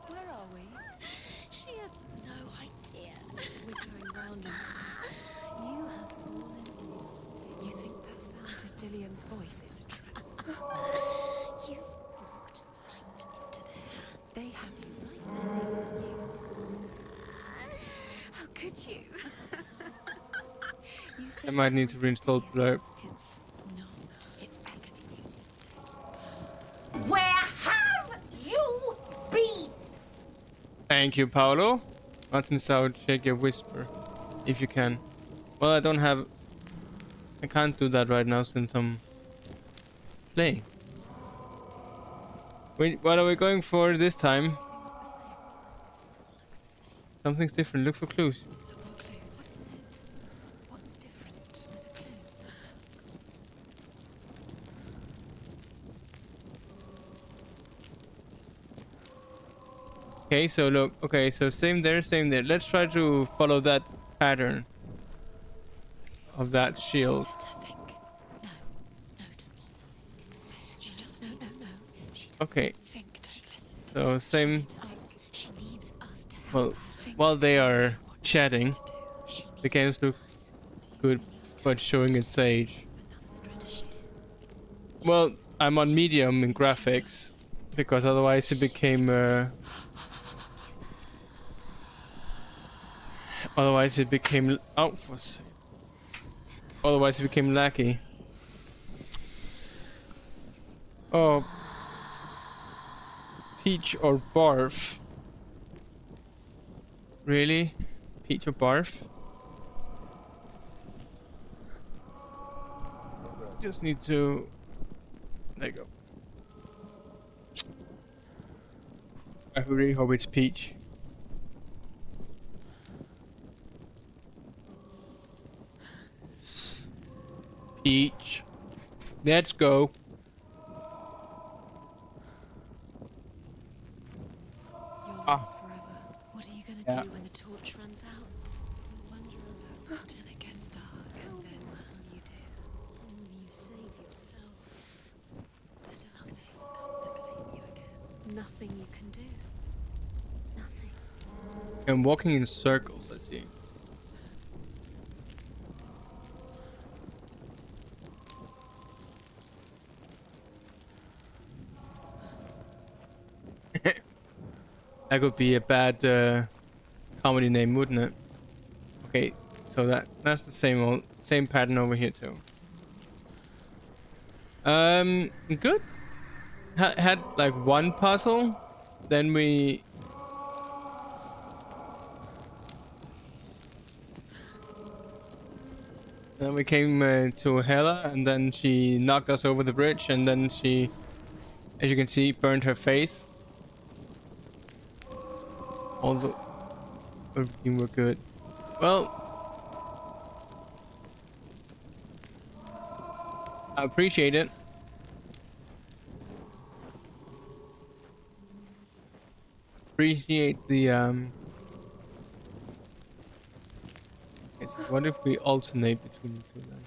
Where are we? She has no idea. We're going round in circles. You have fallen in. You think that sound is Dillian's voice? It's a trap. You walked right into their hand. They have you right now. How could you? You I think might need that to voice is reinstall Blurb. Dillian's? It's not. It's beckoning you to. Where have you been? Thank you, Paolo. Martin Sound, shake your whisper, if you can. Well, I can't do that right now since I'm playing. Wait, what are we going for this time? Something's different. Look for clues. Look for clues. What is it? What's different? There's a clue. Okay, so look. Okay, so same there, same there. Let's try to follow that pattern of that shield. Let her think. No. No, don't. Space. She just no. She doesn't Okay, think. Don't listen. so same. She needs us to help Well, her think while they are what chatting, to do. She the needs games look us. good, but showing its age. Another strategy. Well, I'm on medium in graphics because otherwise it became oh, for sake. Otherwise it became laggy. Oh, peach or barf? Really? Peach or barf? Just need to. There you go. I really hope it's peach. Peach. Let's go. You're Ah. yours forever. What are you gonna Yeah. do when the torch runs out? You wander alone until it gets dark, and then what will you do? You save yourself. There's nothing will come to claim you again. Nothing you can do. Nothing. I'm walking in circles, I see. That could be a bad comedy name, wouldn't it? Okay, so that's the same pattern over here too. Good. Had like one puzzle, then we came to Hela, and then she knocked us over the bridge, and then she, as you can see, burned her face. Although everything were good. Well, I appreciate it. Appreciate the okay, so what if we alternate between the two then?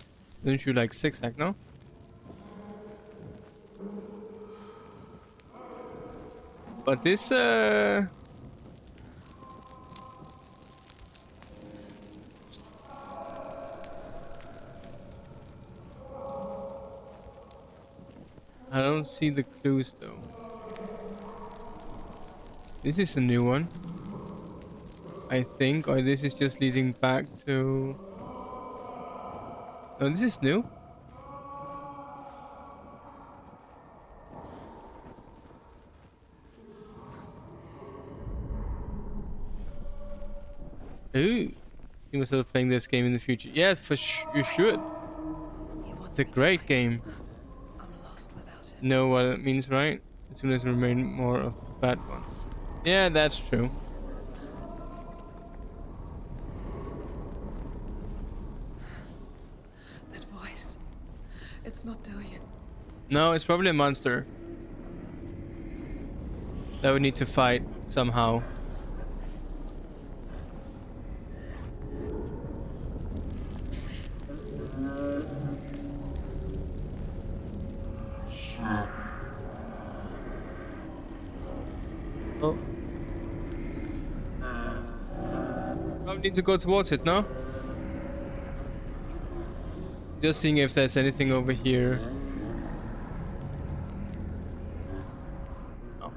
Don't you like zigzag, no? But this I don't see the clues though. This is a new one, I think, or this is just leading back to. No, this is new. Ooh, you must start playing this game in the future. Yeah, you should. It's a great game. I'm lost without him. Know what it means, right? As soon as remain more of the bad ones. Yeah, that's true. That voice. It's not Dillian. No, it's probably a monster that we need to fight somehow. Oh. I need to go towards it, no? Just seeing if there's anything over here. Oh.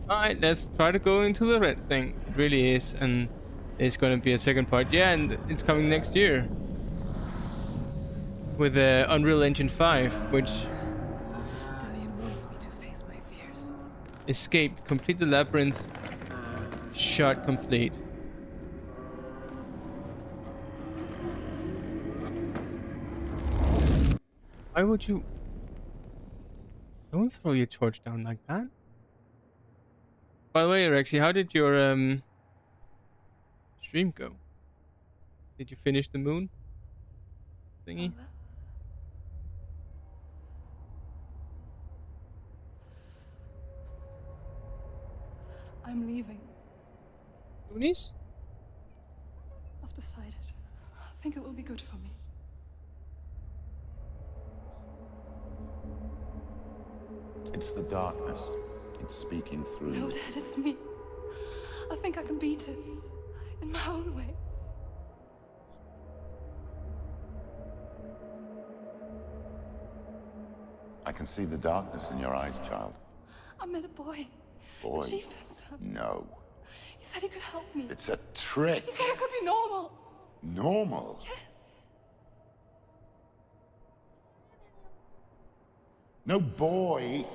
Alright, let's try to go into the red thing. It really is, and it's gonna be a second part. Yeah, and it's coming next year. With Unreal Engine 5, which Dillian wants me to face my fears. escaped, complete the labyrinth, shot complete. Why would you? Don't throw your torch down like that. By the way, Rexy, how did your stream go? Did you finish the moon thingy? Mother? I'm leaving. Goonies? I've decided. I think it will be good for me. It's the darkness. It's speaking through No, you. Dad, it's me. I think I can beat it. In my own way. I can see the darkness in your eyes, child. I met a boy. Boy. The chieftain's son. No. He said he could help me. It's a trick. He said I could be normal. Normal? Yes. No boy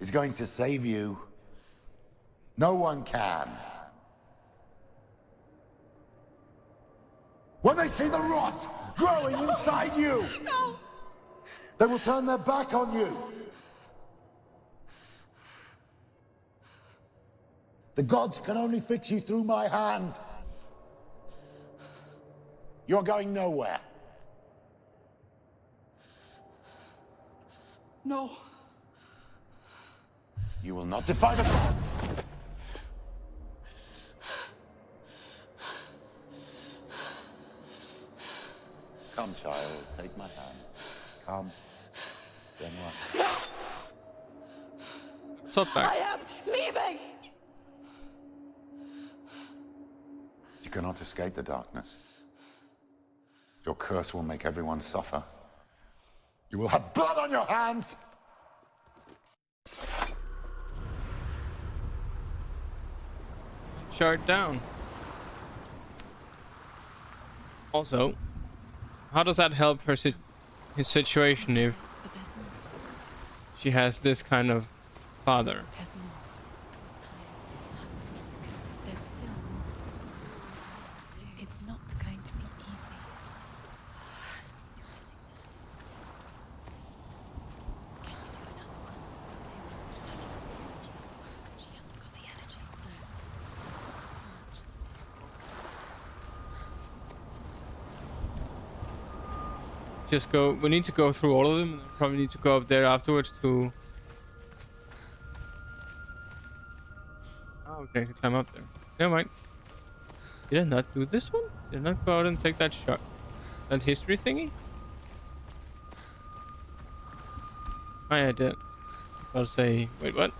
is going to save you. No one can. When they see the rot growing inside you, No! they will turn their back on you. The gods can only fix you through my hand. You're going nowhere. No. You will not defy the gods. Come, child, take my hand. Come. Senua. Stop back. I am leaving! You cannot escape the darkness. Your curse will make everyone suffer. You will have blood on your hands! Shard down. Also, how does that help her his situation if But there's more. she has this kind of father? There's more. Time. There's still more. There's always more to do. It's not going to be easy. Can you do another one? It's too much. She hasn't got the energy. No. Much to do. Just go. We need to go through all of them. And probably need to go up there afterwards to. Oh, okay, to climb up there. Never mind. Did I not do this one? Did I not go out and take that shot? That history thingy? Oh, yeah, I did. I'll say. Wait, what?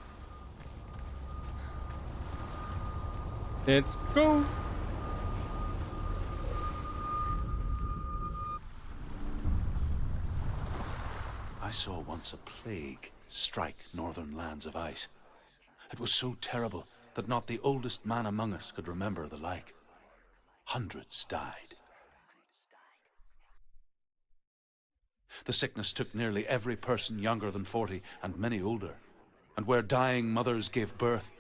Let's go. I saw once a plague strike northern lands of ice. It was so terrible that not the oldest man among us could remember the like. Hundreds died. The sickness took nearly every person younger than 40 and many older. And where dying mothers gave birth,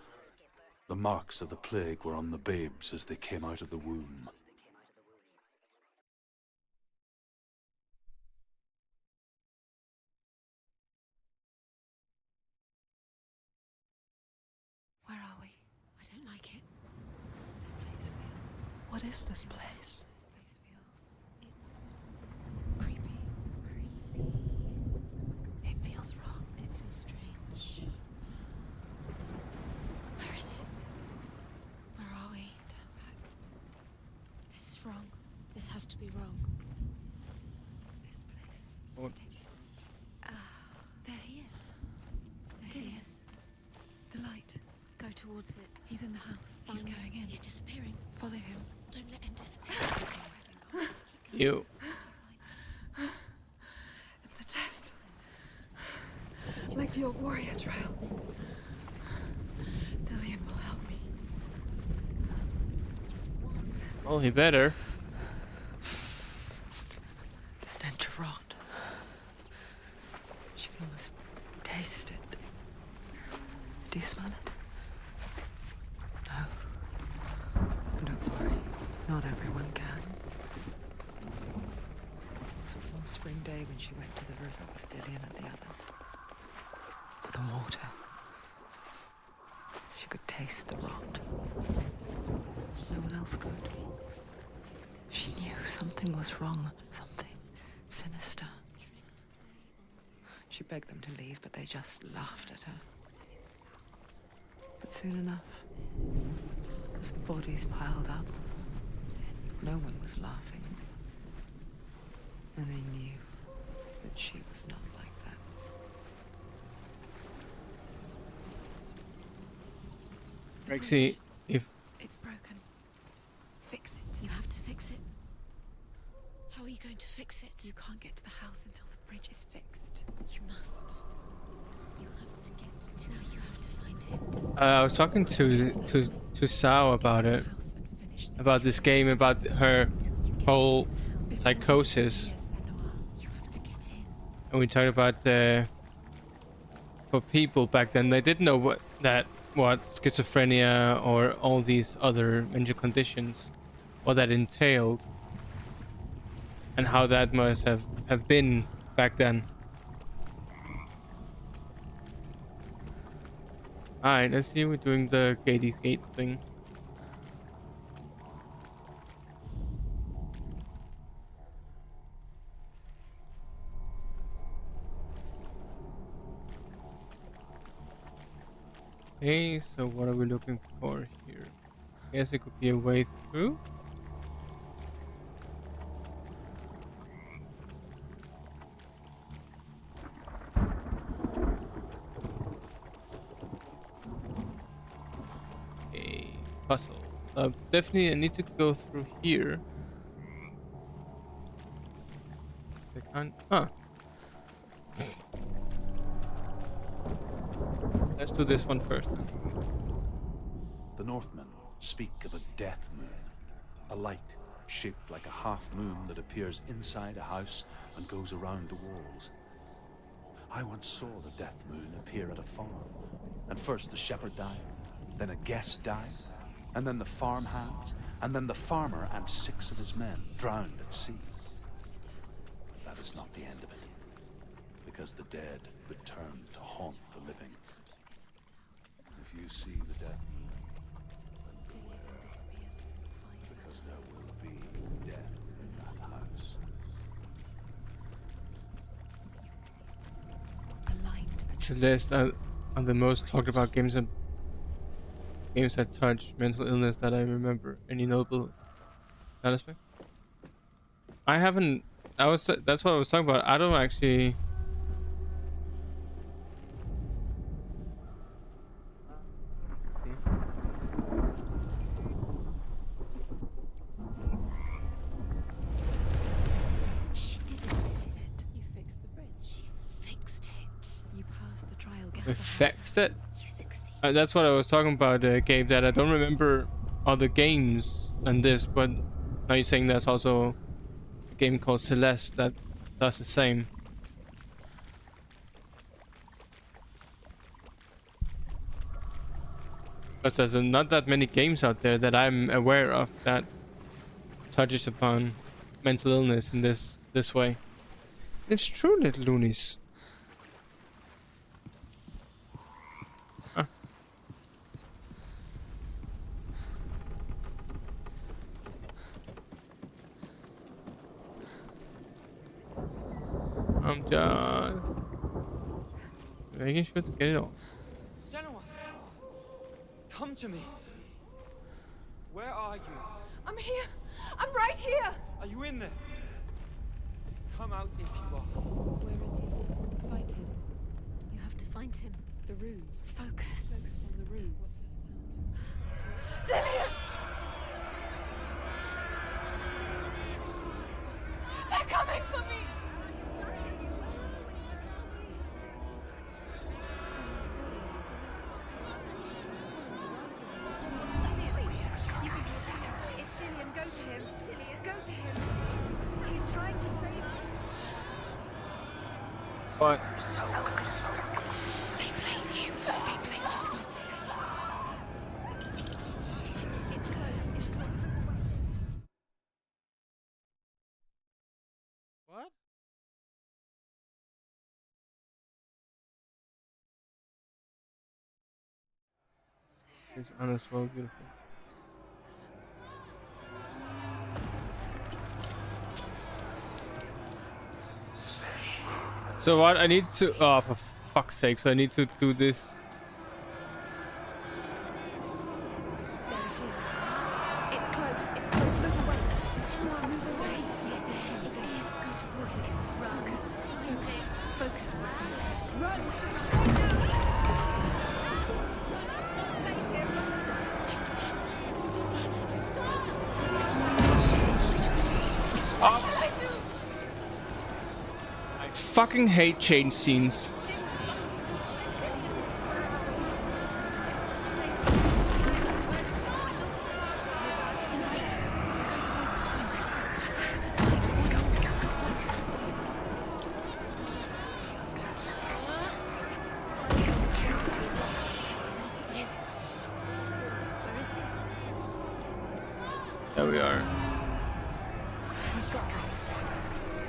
the marks of the plague were on the babes as they came out of the womb. Where are we? don't like it. This place feels... What is this place? This place feels... It's... creepy. It feels wrong. It feels strange. Where is it? Where are we? Turn back. This is wrong. This has to be wrong. This place stinks. There he is. There he is. The light. Go towards it. He's in the house. He's going in. He's disappearing. Follow him. Don't let him disappear. You. It's a test. Like the old warrior trials. Dillian will help me. Well, he better. The stench of rot. She can almost taste it. Do you smell it? No. Don't worry. Not everyone can. It was a warm spring day when she went to the river with Dillian and the others. For the water. She could taste the rot. No one else could. She knew something was wrong. Something sinister. She begged them to leave, but they just laughed at her. But soon enough, as the bodies piled up, no one was laughing. And they knew that she was not like that. Rexy, if It's broken. Fix it. You have to fix it. How are you going to fix it? You can't get to the house until the bridge is fixed. You must. You have to get to. Now you have to find him. I was talking to Sao about it, about this game, about her whole psychosis, and we talked about for people back then, they didn't know what schizophrenia or all these other mental conditions, what that entailed, and how that must have been back then. Alright, let's see, we're doing the gate thing. Okay, so what are we looking for here? I guess it could be a way through. A puzzle. Definitely I need to go through here. I can't. Huh. Let's do this one first then. The Northmen speak of a death moon, a light shaped like a half moon that appears inside a house and goes around the walls. I once saw the death moon appear at a farm, and first the shepherd died, then a guest died, and then the farmhand, and then the farmer and 6 of his men drowned at sea. That is not the end of it, because the dead return to haunt the living. If you see the death moon, because there will be death in that house. Celeste are the most talked about games that touch mental illness that I remember. Any notable aspect? I haven't. That's what I was talking about. I don't actually. She did it. You fixed the bridge. She fixed it. You passed the trial. We fixed it. That's what I was talking about, Gabe, that I don't remember other games than this, but now you're saying there's also a game called Celeste that does the same. Because there's not that many games out there that I'm aware of that touches upon mental illness in this way. It's true, little loonies. I'm just making sure to get it on. Senua! Come to me. Where are you? I'm here. I'm right here. Are you in there? Come out if you are. Where is he? Find him. You have to find him. The runes. Focus on the runes. Dillian! They're coming for me! Someone's calling you. Someone's calling you. It's Dillian. Go to him. Go to him. He's trying to save you. What? They blame you. They blame you because they hate you. It's close. It's close. What? This Anna is so beautiful. So what? I need to. Oh, for fuck's sake! So I need to do this. There it is. It's close. It's close. Move away. Senua, move away. It is. Got it. Focus. Focus. Focus. Focus. Run. I fucking hate change scenes. There we are.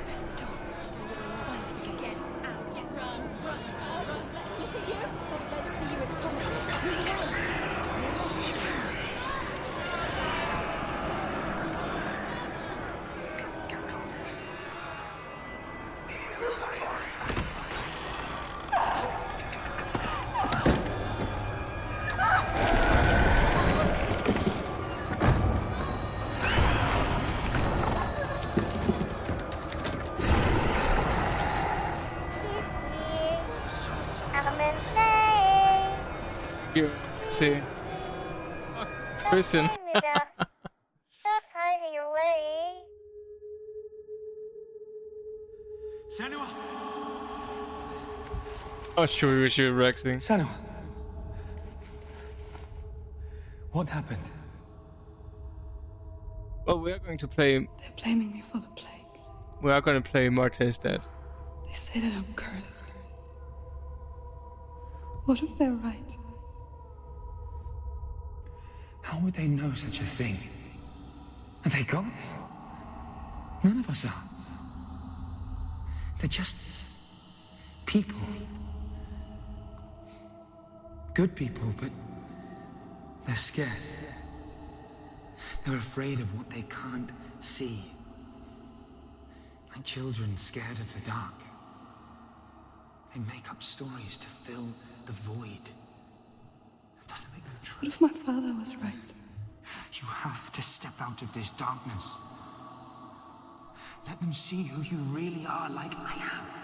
Where's the door? Find it again. Get out. Run. Look at you. Don't let it see you. It's coming. Move away. You're lost again. Here, let's see. Oh, it's Kristen. Senua! Oh, sure, we should Rexing. Senua! What happened? Well, we are going to play. They're blaming me for the plague. We are going to play Marta is dead. They say that I'm cursed. What if they're right? How would they know such a thing? Are they gods? None of us are. They're just people. Good people, but they're scared. They're afraid of what they can't see. Like children scared of the dark. They make up stories to fill the void. That doesn't make them true. What if my father was right? You have to step out of this darkness. Let them see who you really are, like I have.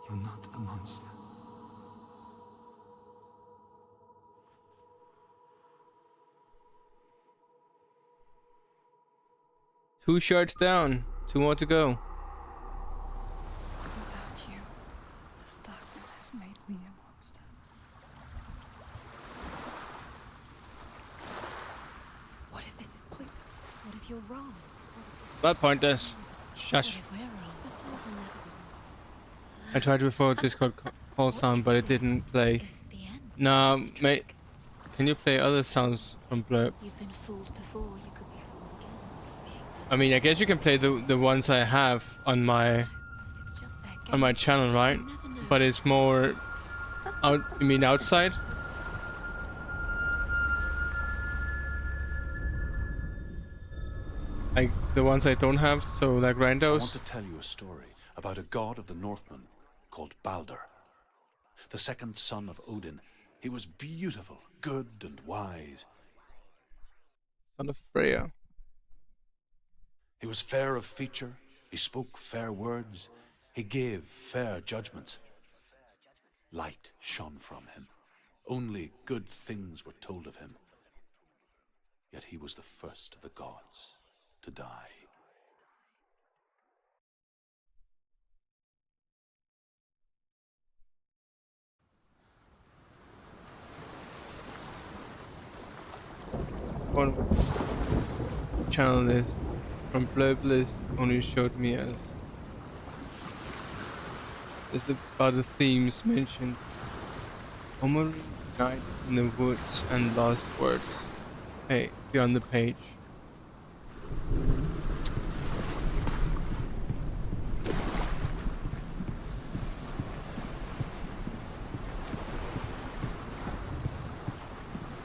You're not a monster. Two shards down. Two more to go. Without you, this darkness has made me a monster. What if this is pointless? What if you're wrong? Not pointless. Shush. We're wrong. The soul will never be I tried before Discord call sound, but it didn't play. Is the end. No, It's just a mate. trick. Can you play other sounds from Blurb? You've been fooled before. You could be fooled again. I mean, I guess you can play the ones I have on my It's just their game. on my channel, right? You never know. But it's more out. You mean outside? Like the ones I don't have, so like I want randos. to tell you a story about a god of the Northmen called Balder. The second son of Odin. He was beautiful, good, and wise. Son of Freya. He was fair of feature, he spoke fair words, he gave fair judgments. Light shone from him. Only good things were told of him. Yet he was the first of the gods to die. One of this channel list from Blurb list only showed me as it's about the themes mentioned. Omori, Night in the Woods, and Lost Words. Hey, beyond the page.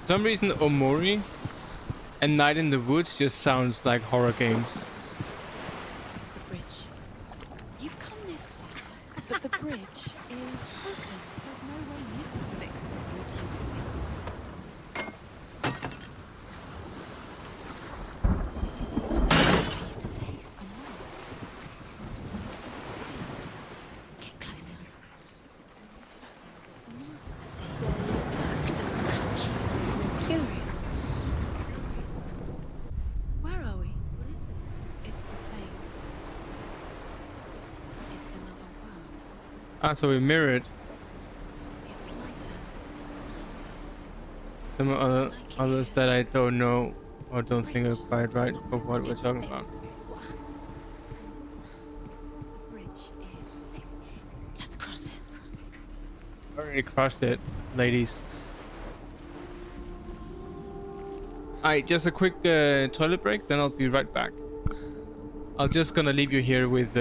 For some reason, Omori and Night in the Woods just sounds like horror games. The bridge. You've come this far, but the bridge is broken. There's no way you can fix it. What do you do else? Face. What is it? Does it see? Get closer. Mask says back, don't touch it. Mercury. Where are we? What is this? It's the same. It's another world. Ah, so we mirrored It's lighter. It's nicer. some other others that I don't know or don't think are quite right for what we're talking about. The bridge is fixed. Let's cross it. Already crossed it, ladies. Alright, just a quick toilet break, then I'll be right back. I'm just gonna leave you here with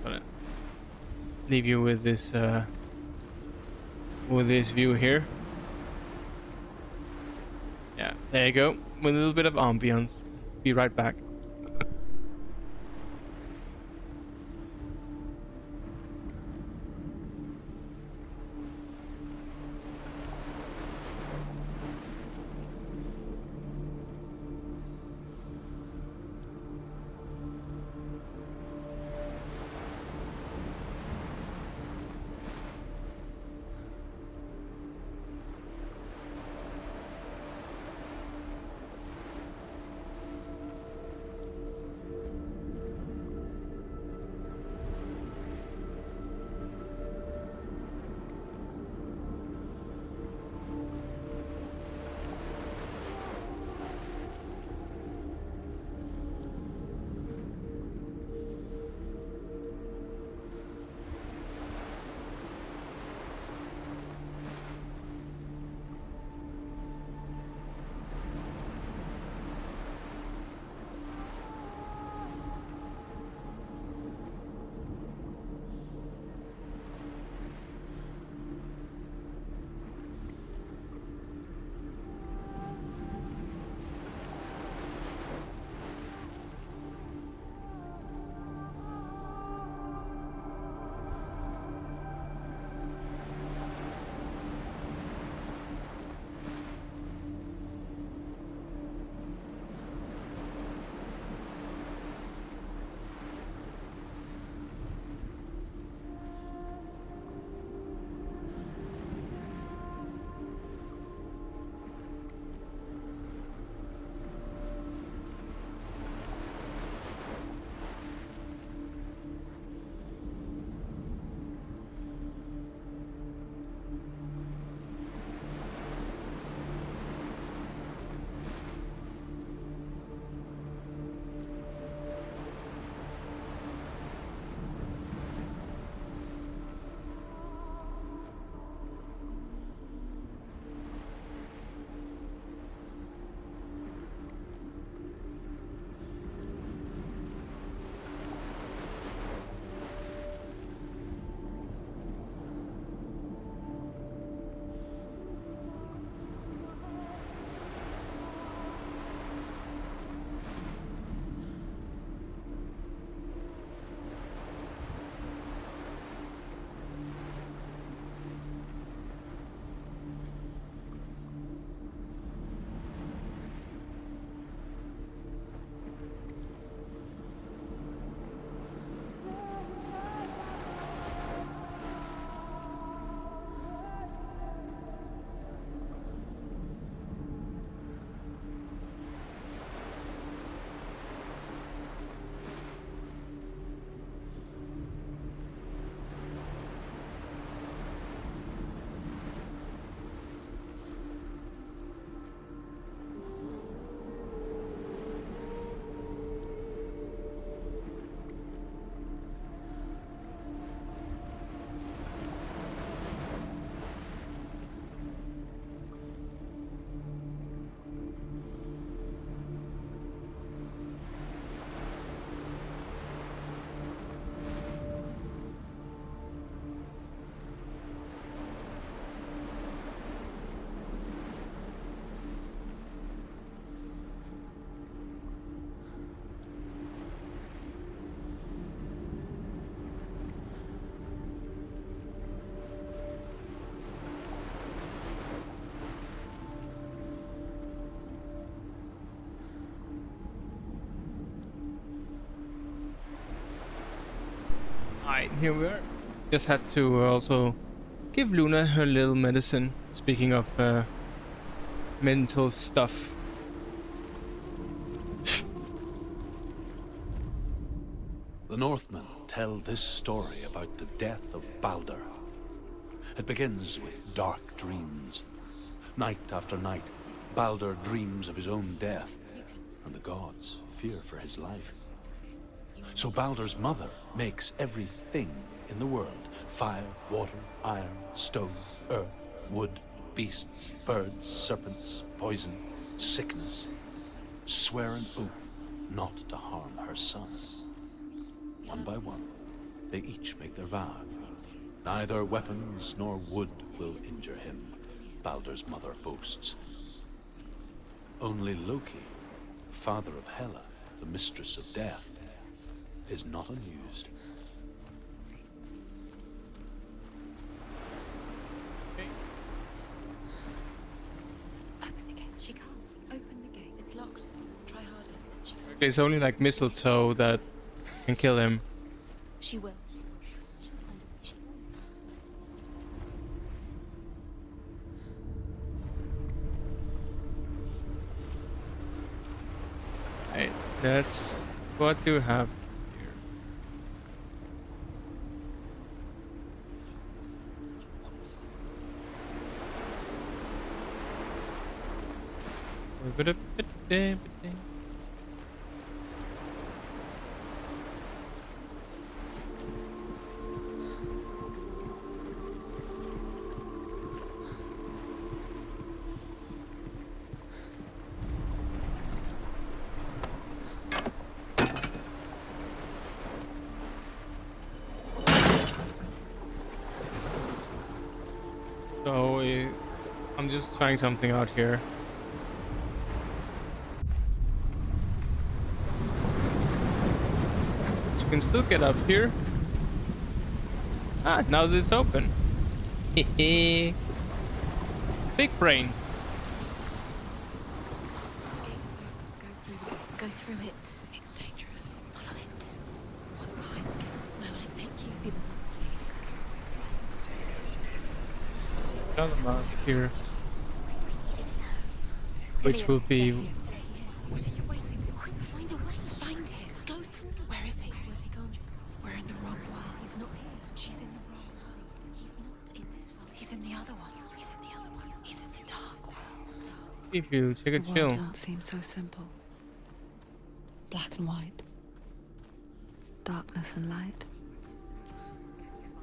gonna leave you with this view here. Yeah, there you go. With a little bit of ambience. Be right back. here we are. Just had to also give Luna her little medicine. Speaking of mental stuff. The Northmen tell this story about the death of Baldur. It begins with dark dreams. Night after night, Baldur dreams of his own death, and the gods fear for his life. So Baldur's mother makes everything in the world: fire, water, iron, stone, earth, wood, beasts, birds, serpents, poison, sickness, swear an oath not to harm her son. One by one, they each make their vow. Neither weapons nor wood will injure him, Baldur's mother boasts. Only Loki, father of Hela, the mistress of death, is not amused. Open the gate. She can't. Open the gate. It's locked. Try harder. She can't. There's only like mistletoe that can kill him. She will. She'll find a way. She always finds a way. Right, that's what you have here. So, I'm just trying something out here. You can still get up here. Ah, now that it's open. Hehe. Big brain. The gate is open. Go through the gate. Go through it. It's dangerous. Follow it. What's behind the gate? Where will it take you? It's not safe. Another mask here. Which will be... There he is. What are you waiting for? Quick, find a way. Find him. Go through. Where is he? Where's he gone? We're in the wrong world. He's not here. She's in the wrong world. He's not in this world. He's in the other one. He's in the other one. He's in the dark world. If you take a The chill. world don't seem so simple. Black and white. Darkness and light.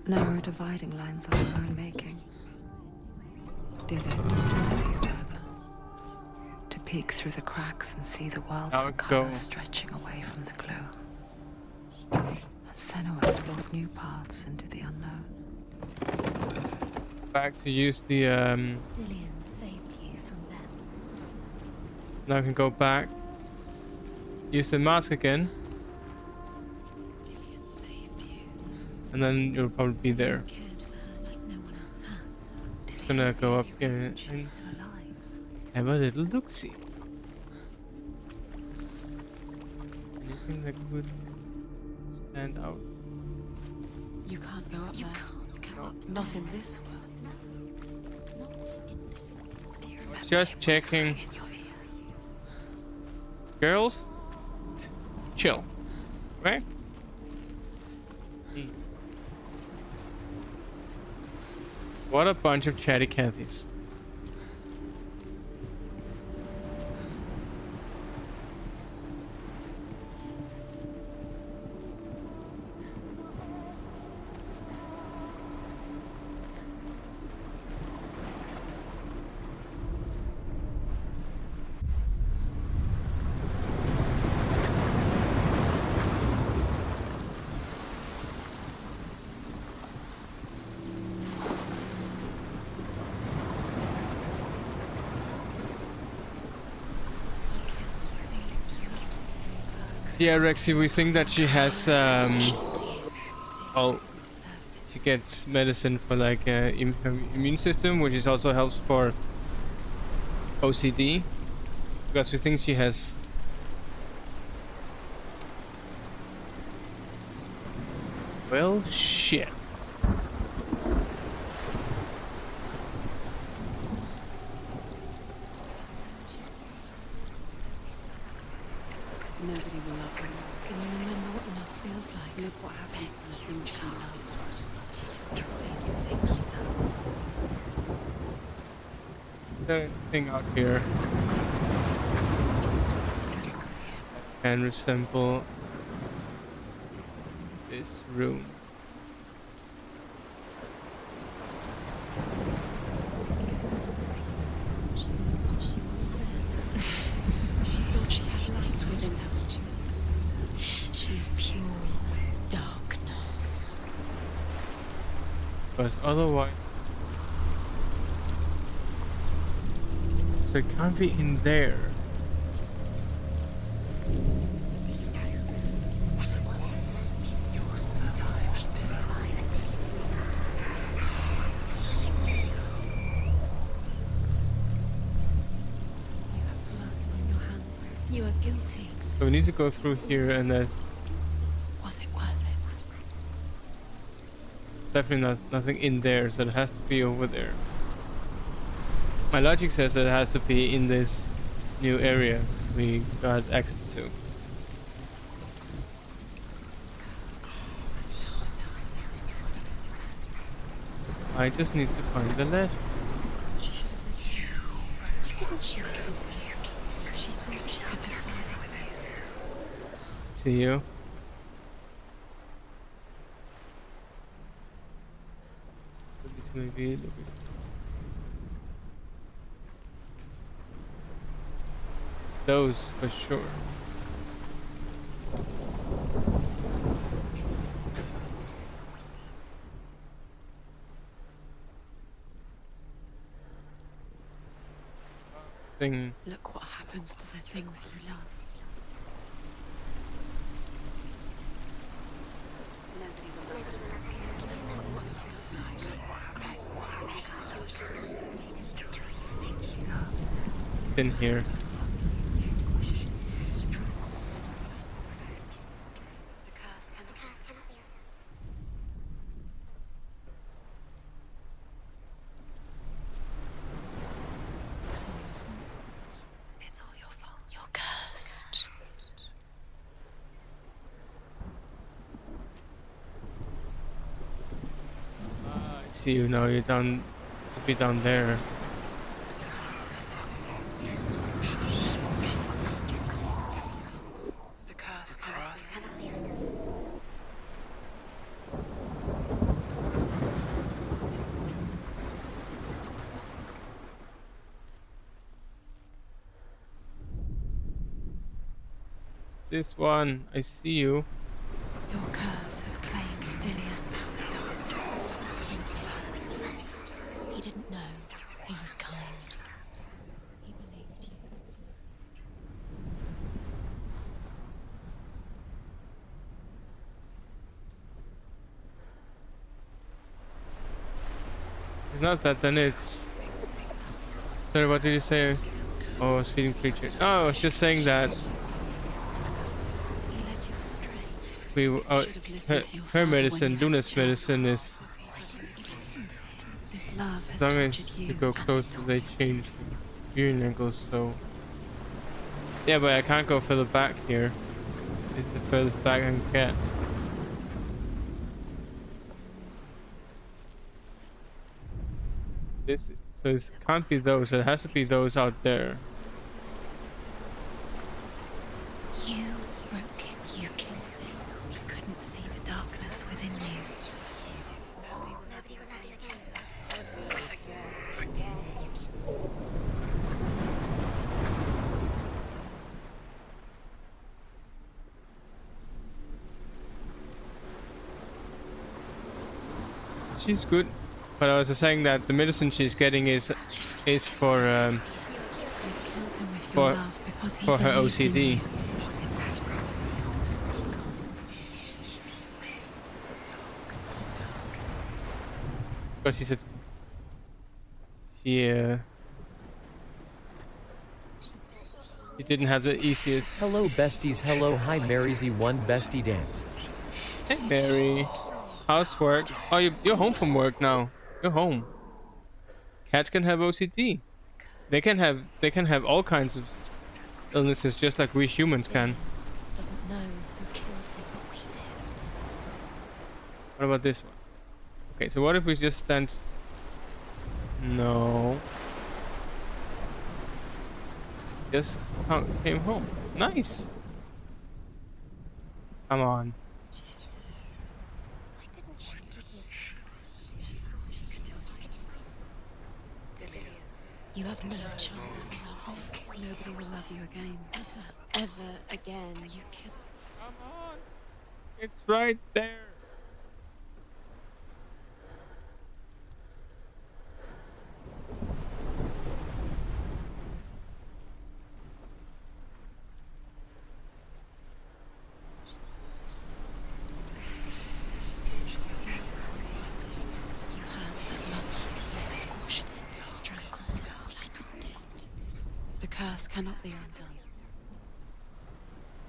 Narrow dividing lines of our own making. Did it to see further. To peek through the cracks and see the worlds Now of go. color stretching away from the glue. And Senua explored new paths into the unknown. Back to use the Dillian saved you from them. now I can go back. Use the mask again. Dillian saved you. And then you'll probably be there. Cared for her like no one else has. Gonna go up here Reason and she's still alive. have a little look-see. Anything that would stand out? You can't go up You there. can't go up. Not in this world. No, not in this world. Do you remember Just him checking. whispering in your ear? Girls, chill. Okay? What a bunch of chatty Cathys. Yeah, Rexy, we think that she has, well, she gets medicine for like her immune system, which is also helps for OCD, because we think she has Well, shit. Nobody will love her. Can you remember what love feels like? Look what happens to the things she loves. She destroys the things she loves. The thing out here can resemble this room. She thought she had light within her. She is pure darkness. Because otherwise... So it can't be in there. You are guilty. So we need to go through here, and there's Was it worth it? definitely nothing in there, so it has to be over there. My logic says that it has to be in this new area we got access to. I just need to find the letter. She should have listened. Why didn't she listen to me? She thought she could define it. See you. Maybe those for sure. Thing. Look what happens to the things you love. It's in here. It's all your fault. You're cursed. I see you now. You're down. You'll be down there. This one, I see you. Your curse has claimed Dillian. He didn't know. He was kind. He believed you. It's not that, then it's... Sorry, what did you say? Oh, I was feeding creature. Oh, I was just saying that He led you astray. we You should have listened to your her father medicine, when you had Luna's the medicine chance. is Why didn't you listen to him? This love as has long as tortured you you go and closer it they tortures change the viewing angles, so yeah, but I can't go further back here. It's the furthest back I can get. This so it can't be those, it has to be those out there. You broke him. You killed him. He couldn't see the darkness within you. She's good, but I was just saying that the medicine she's getting is for You killed him with your love because he for her believed in OCD. you. Because she said she didn't have the easiest. Hello besties, hello, hi Mary Z1 bestie dance. Hey Mary. Housework. Oh, you're home from work now. You're home. Cats can have OCD. They can have all kinds of illnesses, just like we humans can. Doesn't know who killed him, but we do. What about this one? Okay, so what if we just stand? No. Just came home. Nice. Come on. You have no chance for love. Nobody will love you again. Ever again. You can. Come on. It's right there. Cannot be undone.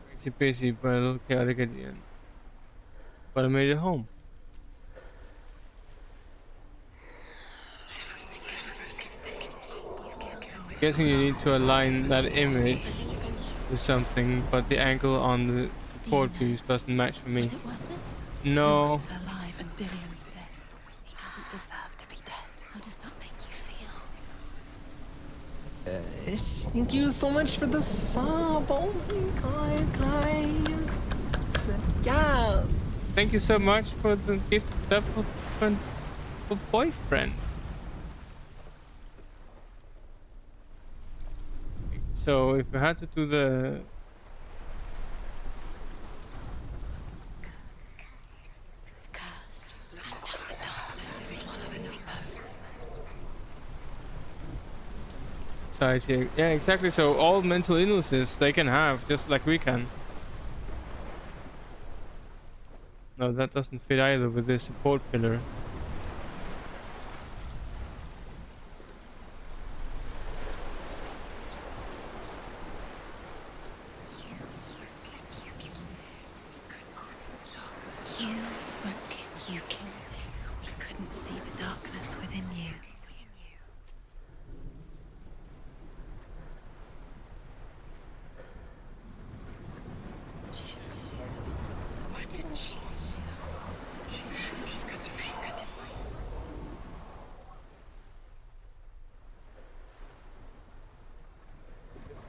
Crazy busy, but a little chaotic at the end. But I made it home. Guessing you need to align that image with something, but the angle on the support views doesn't match for me. Is it worth it? No. You're still alive and Dillian's dead. He doesn't deserve to be dead. How does that make you feel? Thank you so much for the sub. Oh my god, guys. Yes. Thank you so much for the gift for boyfriend. So if I had to do the curse, the darkness is swallowing them both. anxiety. Yeah, exactly. So all mental illnesses they can have, just like we can. No, that doesn't fit either with this support pillar. You broke him. You killed him. He couldn't see the darkness within you.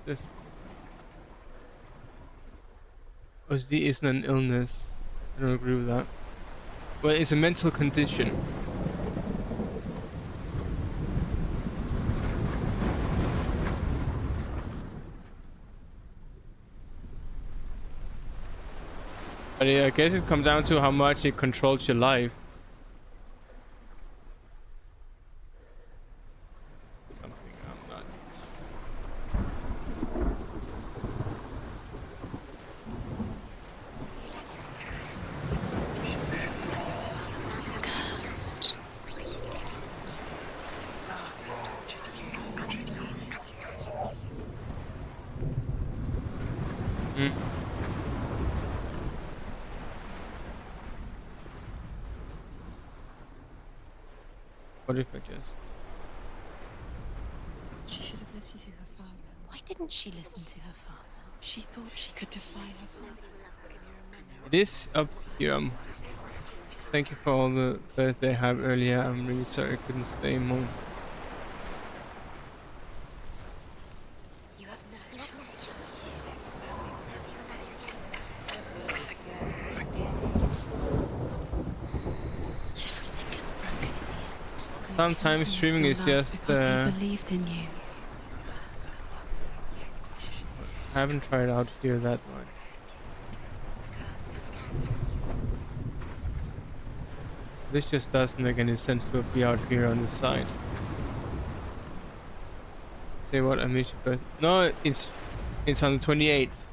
This OCD isn't an illness. I don't agree with that. Well, it's a mental condition. But yeah, I guess it comes down to how much it controls your life. Something I'm not. Cursed. What if I just... She should have listened to her father. Why didn't she listen to her father? She thought she could defy her father. It is up here. Thank you for all the birthday hype earlier. I'm really sorry I couldn't stay more. Sometimes streaming is just because he believed in you. I haven't tried out here that much. This just doesn't make any sense to be out here on the side. Say what, I missed your birthday. No, it's on the 28th.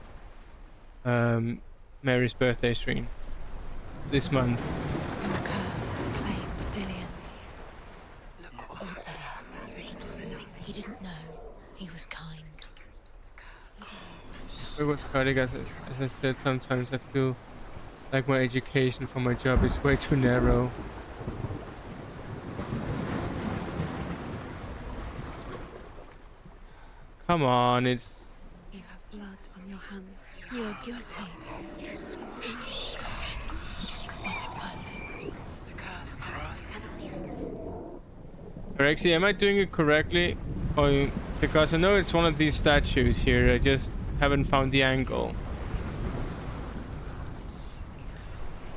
Mary's birthday stream. This month. Your curse has claimed Dillian. Poor Dillian. He didn't know. He was kind. What's cardiac, as I said, sometimes I feel Like my education for my job is way too narrow. Come on, it's... You have blood on your hands. You are guilty. Was it worth it? Alexi, am I doing it correctly? Or, because I know it's one of these statues here, I just haven't found the angle.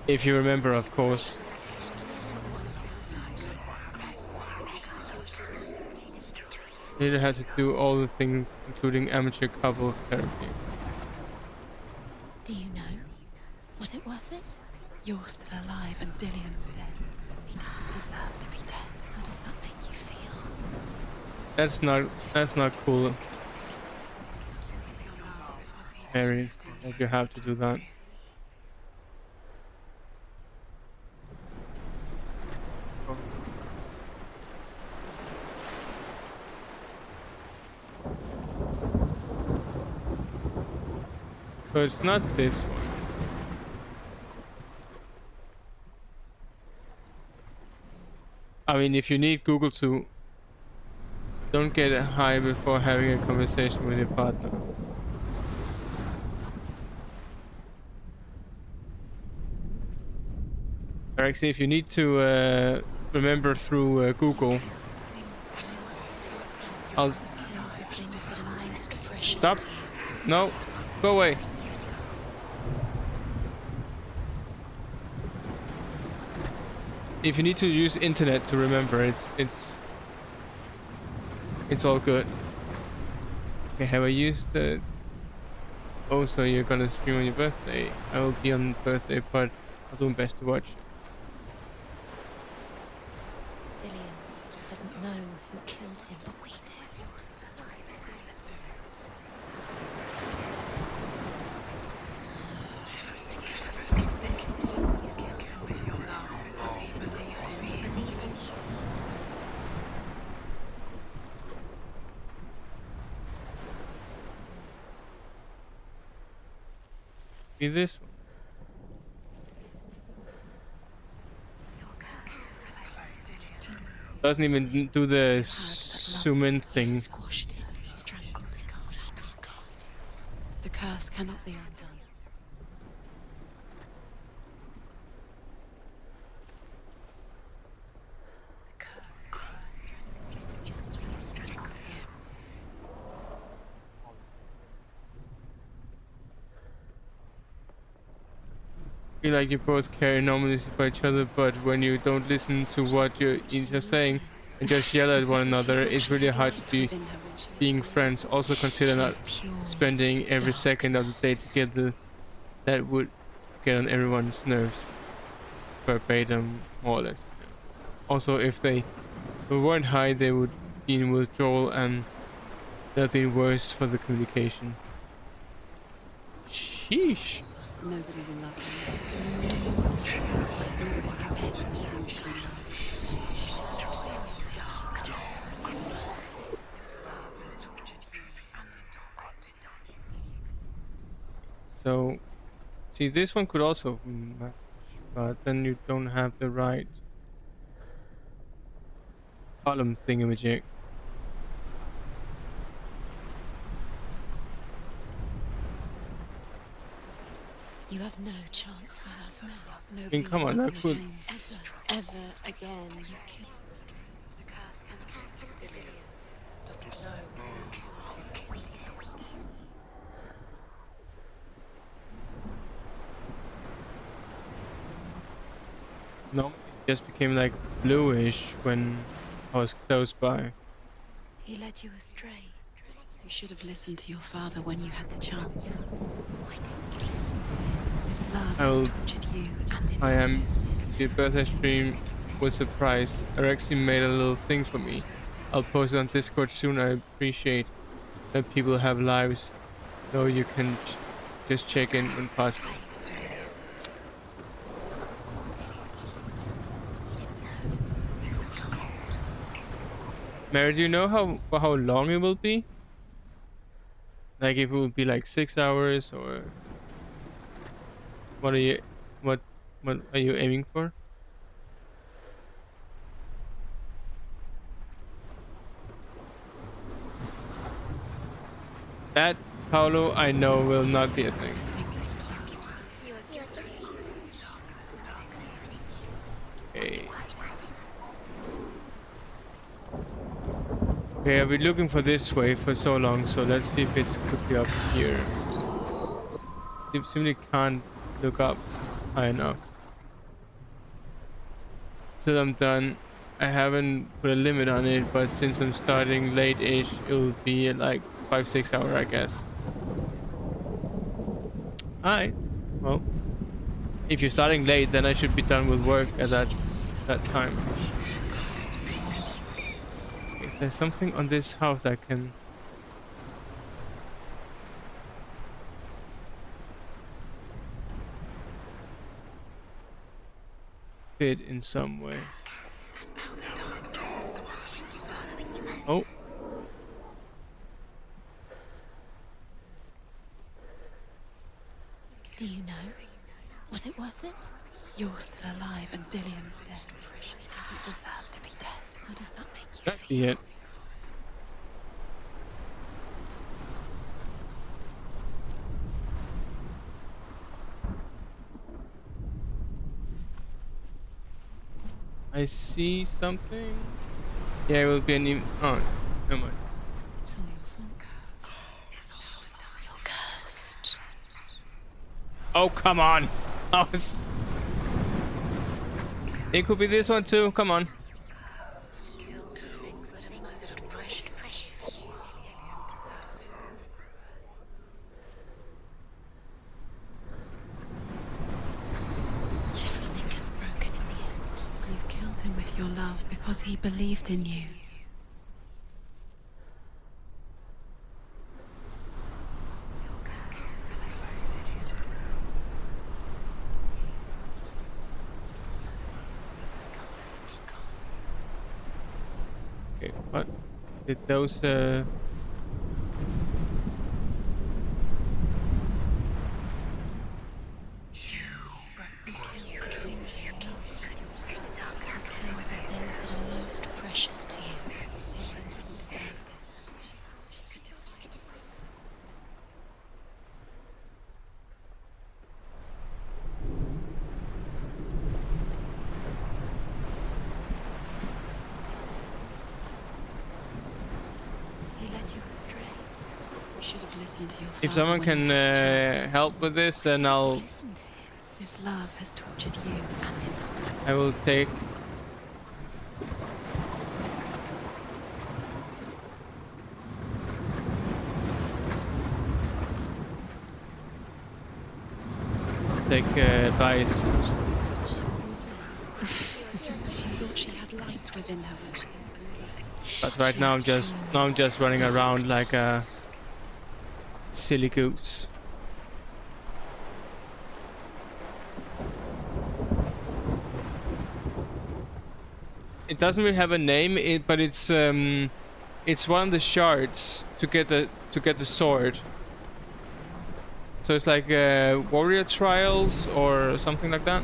If you remember, of course. You had to do all the things, including amateur couple therapy. Do you know? Was it worth it? You're still alive and Dillian's dead. He doesn't deserve to be dead. How does that make you feel? That's not cool. Mary, that you have to do that. So it's not this one. I mean, if you need Google to... Don't get high before having a conversation with your partner. Or actually, if you need to remember through Google... I'll... Stop! No! Go away! If you need to use internet to remember, it's all good. Okay, have I used the... Oh, so you're gonna stream on your birthday. I will be on birthday, but I'll do my best to watch. Dillian doesn't know who killed him, but we do. Be this one. Doesn't even do the zoom in thing. Squashed it, strangled him. The curse cannot be undone. Feel like you both care enormously for each other, but when you don't listen to what you're each are saying and just yell at one another, it's really hard to be being friends. Also consider not spending every second of the day together. That would get on everyone's nerves. Verbatim, more or less. Also, if they weren't high, they would be in withdrawal, and that would be worse for the communication. Sheesh. Nobody will love him. It feels like no one has the thing she loves. She destroys the thing she loves. So, see, this one could also match, but then you don't have the right column thingamajig. You have no chance for love now. I mean, come on, that could... Ever again. No, it just became like bluish when I was close by. He led you astray. You should have listened to your father when you had the chance. Why didn't you listen to him? His love has tortured you and it I am... tortures me. The birthday stream was a surprise. Alexi made a little thing for me. I'll post it on Discord soon. I appreciate that people have lives, though you can just check in when possible. Mary, do you know for how long it will be? Like if it will be like 6 hours or... What are you What are you aiming for? That, Paolo, I know will not be a thing. Okay. Okay, I've been looking for this way for so long, so let's see if it's quickly up here. You simply can't look up high enough. Till I'm done. I haven't put a limit on it, but since I'm starting late-ish, it'll be at like 5-6 hours, I guess. Alright. Well, if you're starting late, then I should be done with work at that time. Is there something on this house I can... fit in some way? Oh. Do you know? Was it worth it? You're still alive and Dillian's dead. He doesn't deserve to be dead. How does that make you That'd feel? be it. I see something. Yeah, it will be an even... Oh, never mind. It's all your fault. It's all your fault. You're cursed. Oh, come on. It could be this one too. Come on. Everything gets broken in the end. You killed him with your love because he believed in you. Okay, what did those Kill the things that are most precious to you. Dylan didn't deserve this. He led you astray. You should have listened to your if father someone when can you had the chance. help with this, then I'll Listen to him. This love has tortured you and it tortures I will take advice. She thought she had light within her. But right now I'm just running around like a silly goose. It doesn't really have a name, but it's one of the shards to get the sword. So it's like warrior trials or something like that.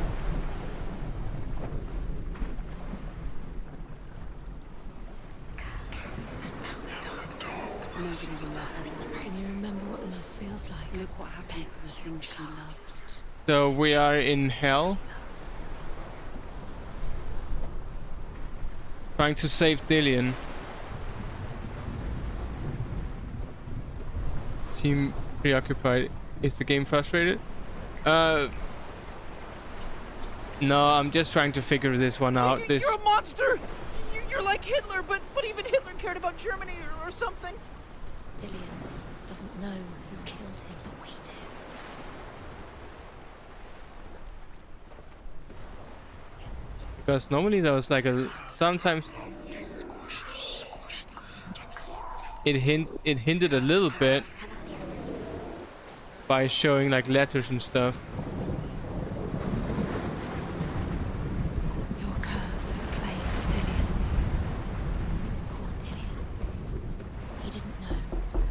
Nobody will love her. Can you remember what love feels like? Look what happens to the things she loves. So we are in hell, trying to save Dillian. Seem preoccupied. Is the game frustrated? No, I'm just trying to figure this one out. You're a monster! You're like Hitler, but even Hitler cared about Germany or something. Dillian doesn't know who killed him, but we do. Because normally there was like sometimes it hinted a little bit by showing like letters and stuff. Your curse has claimed Dillian. Poor Dillian. He didn't know.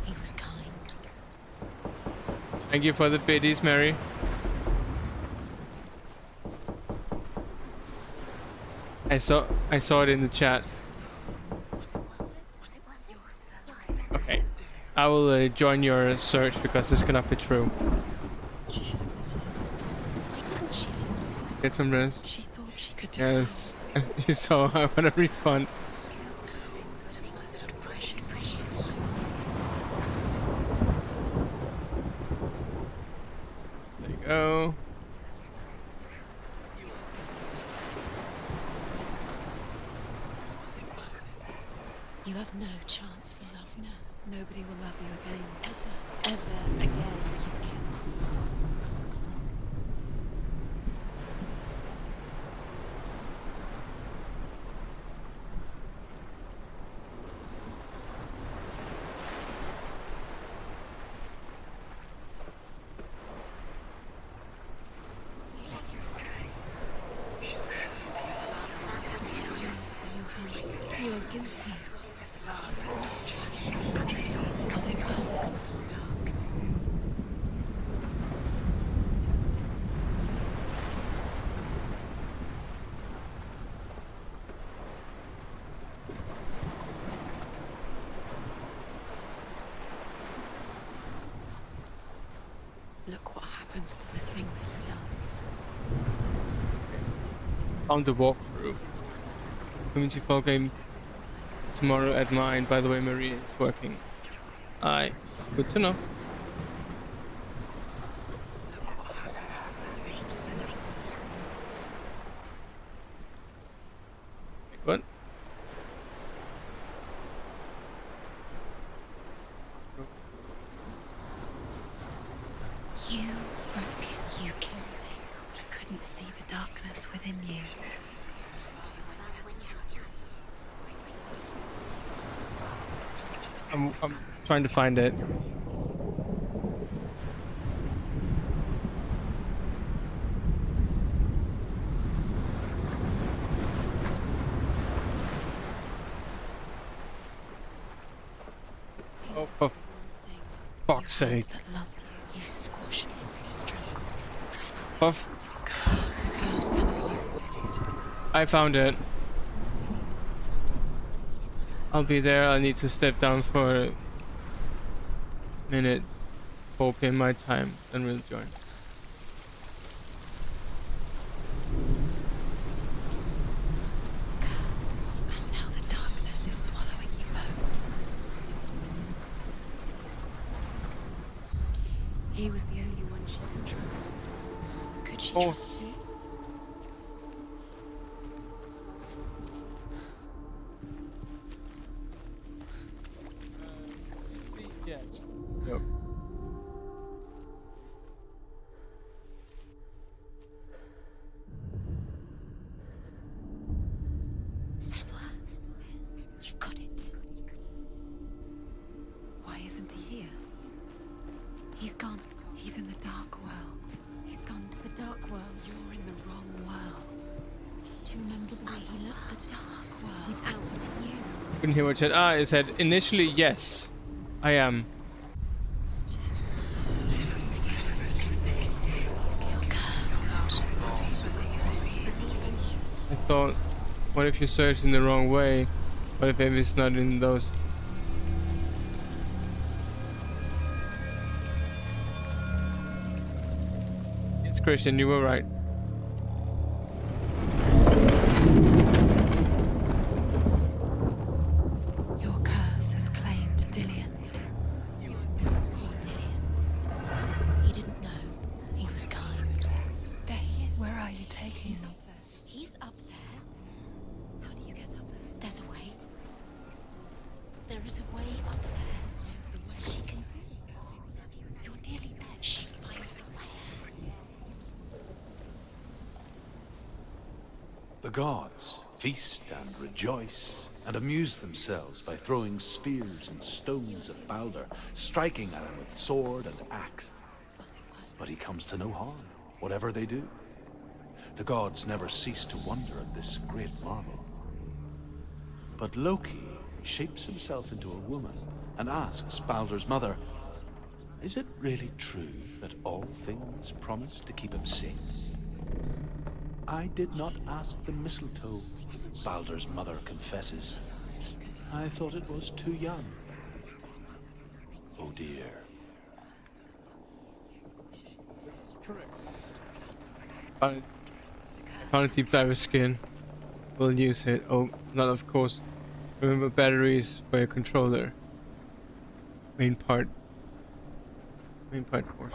He was kind. Thank you for the biddies, Mary. I saw it in the chat. Okay. I will join your search because this cannot be true. She should have listened. Why didn't she listen to her? Get some rest. She thought she could do Yes, as you saw, I want a refund. There you go. You have no chance for love now. Nobody will love you again. Ever again. You are guilty. Was it worth it? Look what happens to the things you love. Found the walkthrough. Community fall game tomorrow at 9. By the way, Maria is working. Aye, good to know. What? You broke him. You killed him. You couldn't see the darkness within you. I'm trying to find it. Oh, for fuck's sake. That loved you. You squashed it, strangled it. Puff. The curse cannot be. I found it. I'll be there. I need to step down for a minute. 4 p.m. my time, then we'll join. Curse. And now the darkness is swallowing you both. He was the only one she could trust. Could she trust him? Yes. Yep. Senua, you've got it. Why isn't he here? He's gone. He's in the dark world. He's gone to the dark world. You're in the wrong world. Do you remember the way he looked at the dark world without you? Couldn't hear what it said. Ah, it said initially yes, I am. You're cursed. I thought, what if you search in the wrong way? What if maybe it's not in those? Yes, Christian, you were right. Your curse has claimed Dillian. Poor Dillian. He didn't know. He was kind. There he is. Where are you taking him? He's up there. How do you get up there? There's a way. There is a way up there. Find the way. She can do it. You're nearly there. She'll find the way. The gods feast and rejoice and amuse themselves by throwing spears and stones at Balder, striking at him with sword and axe. But he comes to no harm, whatever they do. The gods never cease to wonder at this great marvel. But Loki shapes himself into a woman and asks Balder's mother, is it really true that all things promise to keep him safe? I did not ask the mistletoe, Baldur's mother confesses. I thought it was too young. Oh dear. I found a deep diver skin. We'll use it. Oh, not of course. Remember batteries for your controller. Main part course.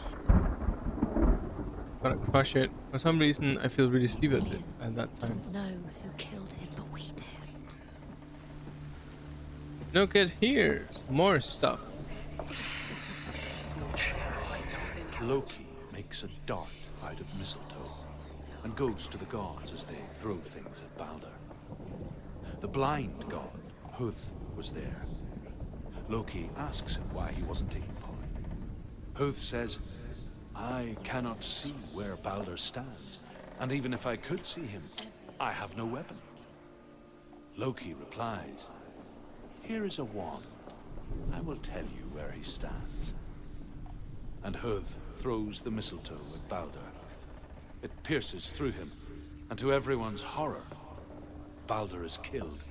Gotta crush it. For some reason, I feel really sleepy at that time. Doesn't know who killed him, but we do. Look at here, more stuff. Loki makes a dart out of mistletoe and goes to the gods as they throw things at Baldur. The blind god, Huth, was there. Loki asks him why he wasn't taking part. Huth says, I cannot see where Baldur stands, and even if I could see him, I have no weapon. Loki replies, here is a wand. I will tell you where he stands. And Huth throws the mistletoe at Baldur. It pierces through him, and to everyone's horror, Baldur is killed.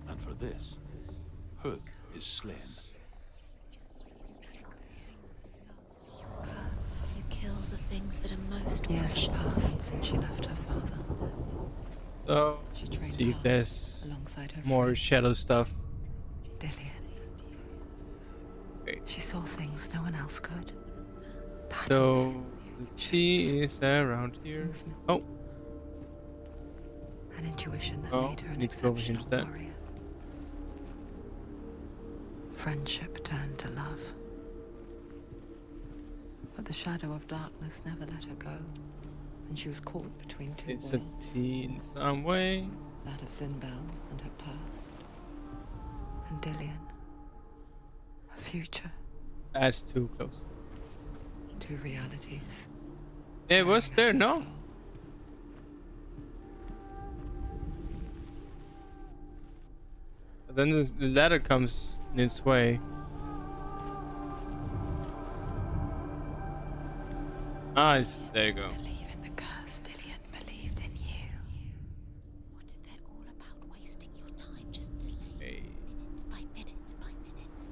And for this, Huth is slain. You kill the things that are most Years precious. have passed since she left her father. So, She trained see if hard there's alongside her more friend, shadow stuff. Dillian. Okay. She saw things no one else could. So, she is around here. Oh, An intuition that oh, made her an need to go over here exceptional instead. warrior. Friendship turned to love. But the shadow of darkness never let her go, and she was caught between two It's a worlds. T in some way. That of Zinbel and her past, and Dillian, her future. That's too close. Two realities. It was there, no? But then the ladder comes in its way. Ah, there you go. Believe in the curse, Dillian believed in you. What if they're all about wasting your time, just delaying minute by minute by minute?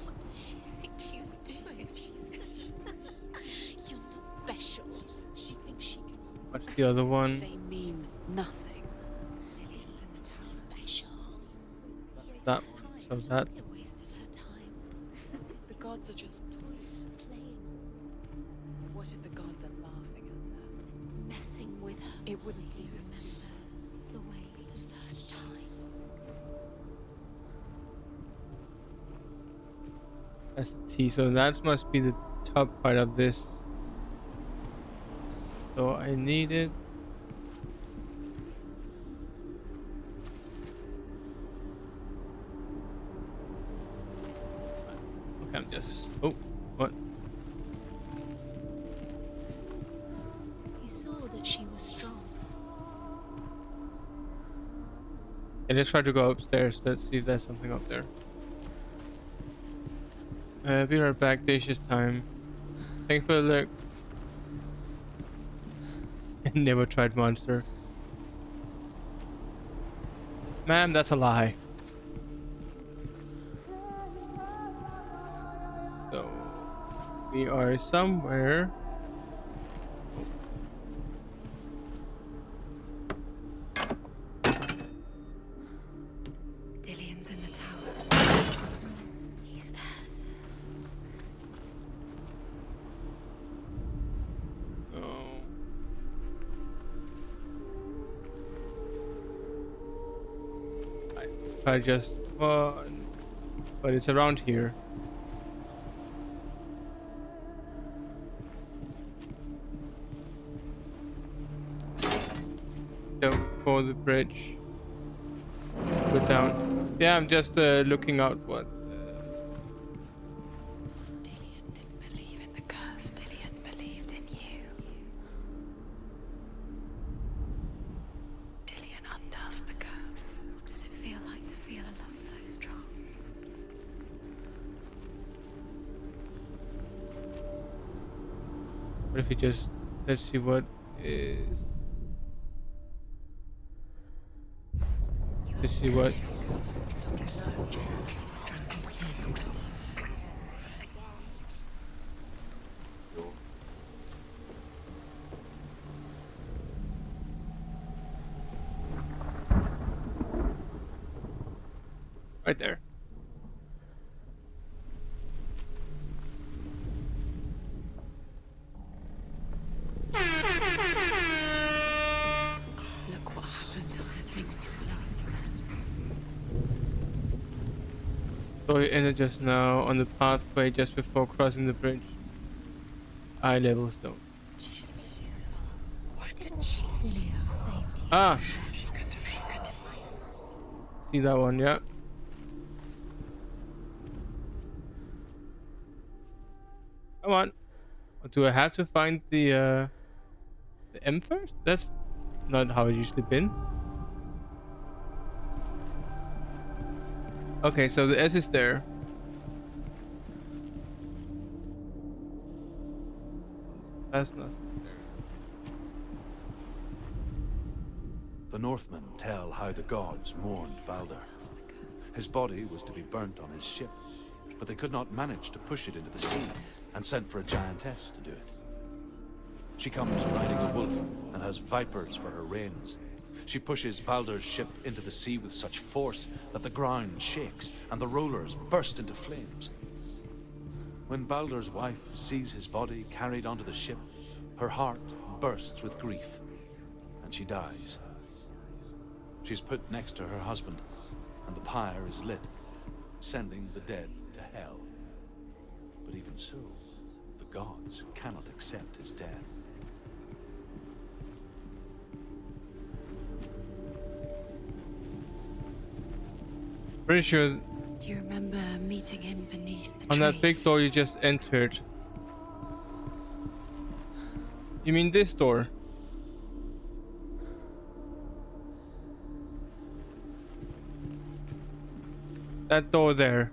What does she think she's doing? You're special. She thinks she can. What's the other one? They mean nothing. Dillian's in the town. Special. That's that one. So that. A waste of her time. What if the gods are just playing? What if the gods are laughing at her? Messing with her. It wouldn't even matter. The way the first time. That's the T. So that must be the top part of this. So I need it. Okay, I'm just. Oh, what? He saw that she was strong. Okay, let's try to go upstairs. Let's see if there's something up there. Be right back. Dacia's time. Thanks for the look. Never tried monster. Ma'am, that's a lie. So we are somewhere. Dillian's in the tower. He's there. I just one, but it's around here. Don't for the bridge. Put down. Yeah, I'm just looking out what. Dillian didn't believe in the curse. Dillian believed in you. Dillian undoes the curse. What does it feel like to feel a love so strong? What if we just Let's see what is. Let's see what. Right there. Look what happens to the things you love. So you entered just now on the pathway just before crossing the bridge. Eye level stone. Delia saved you. Ah! See that one, yeah. Come on. Do I have to find the M first? That's not how it usually been. Okay, so the S is there. That's nothing there. The Northmen tell how the gods mourned Balder. His body was to be burnt on his ship, but they could not manage to push it into the sea and sent for a giantess to do it. She comes riding a wolf and has vipers for her reins. She pushes Balder's ship into the sea with such force that the ground shakes and the rollers burst into flames. When Balder's wife sees his body carried onto the ship, her heart bursts with grief, and she dies. She's put next to her husband, and the pyre is lit, sending the dead to hell. But even so, the gods cannot accept his death. Pretty sure Do you remember meeting him beneath the on tree? that big door you just entered. You mean this door? That door there.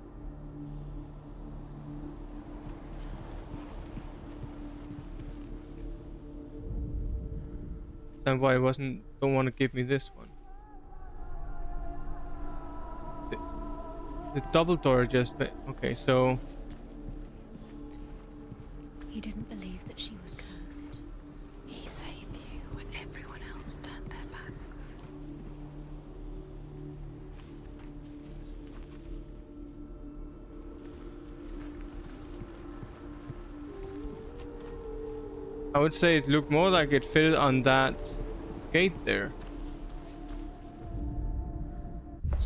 Then why don't want to give me this one? The double door just okay, so He didn't believe that she was cursed. He saved you when everyone else turned their backs. I would say it looked more like it fitted on that gate there.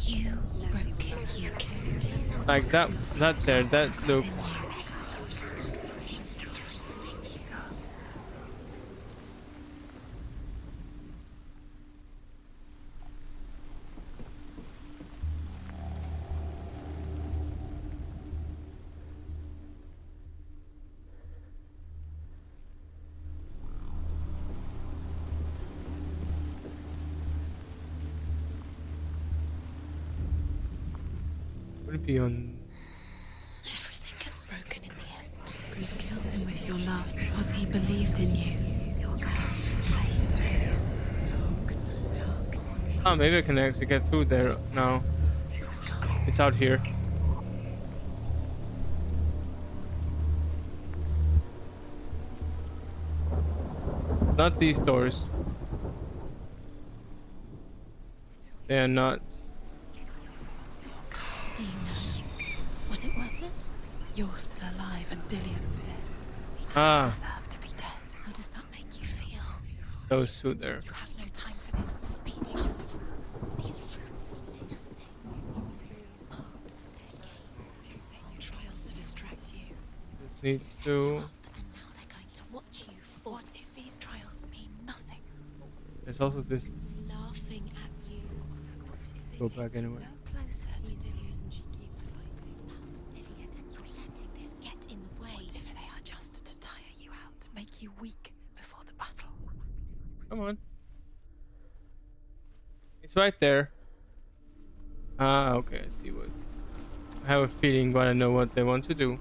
You broke him. You killed him. Like that there, that looked. Would it be on? Everything gets broken in the end. You killed him with your love because he believed in you. Oh, maybe I can actually get through there now. It's out here. Not these doors. They are not. Do you know? Was it worth it? You're still alive and Dillian's dead. He doesn't Ah. deserve to be dead. How does that make you feel? Those two there. You have no time for this. Speed. These rooms will mean nothing. It's all part of their game. They set you trials to distract you. This needs Set to. you up, and now they're going to watch you fall. What if these trials mean nothing? There's also this. It's laughing at you. Go back anyway. Closer to Dillian, and she keeps fighting. About Dillian, and you're letting this get in the way. What if they are just to tire you out, make you weak before the battle? Come on. It's right there. Ah, okay. I see what. I have a feeling, but I know what they want to do.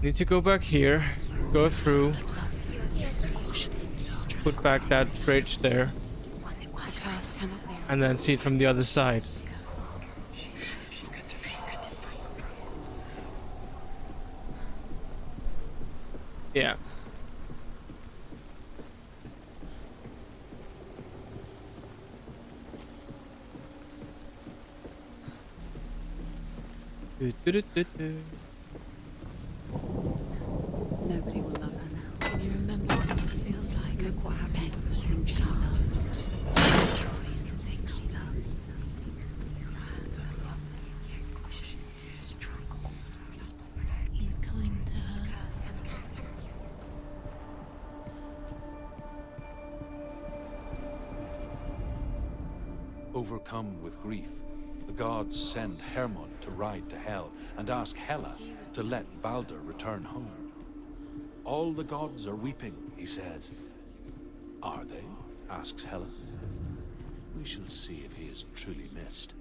Need to go back here. go through, You squashed it to struggle. put back that bridge there, The curse cannot be. and then see it from the other side. Yeah. Nobody will love her now. Can you remember what love feels like? Look what happens to the thing she loves. Destroys the thing she loves. He was kind to her. Overcome with grief, the gods send Hermod to ride to Hell and ask Hela to let Balder return home. All the gods are weeping, he says. Are they? Asks Hela. We shall see if he is truly missed.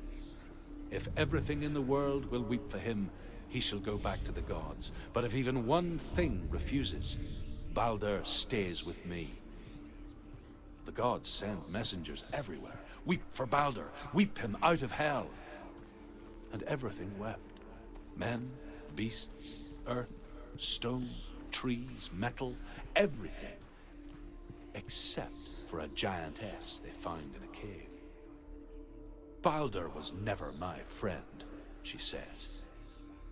If everything in the world will weep for him, he shall go back to the gods. But if even one thing refuses, Balder stays with me. The gods send messengers everywhere. Weep for Balder, weep him out of Hell. And everything wept. Men, beasts, earth, stone, trees, metal, everything. Except for a giantess they find in a cave. Balder was never my friend, she says.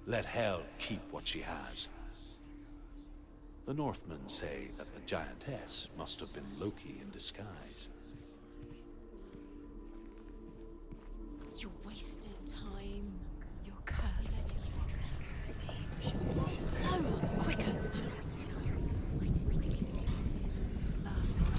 Let Hel keep what she has. The Northmen say that the giantess must have been Loki in disguise. You wasted time. You're cursed. Slower, quicker. Why didn't we listen to him? His love is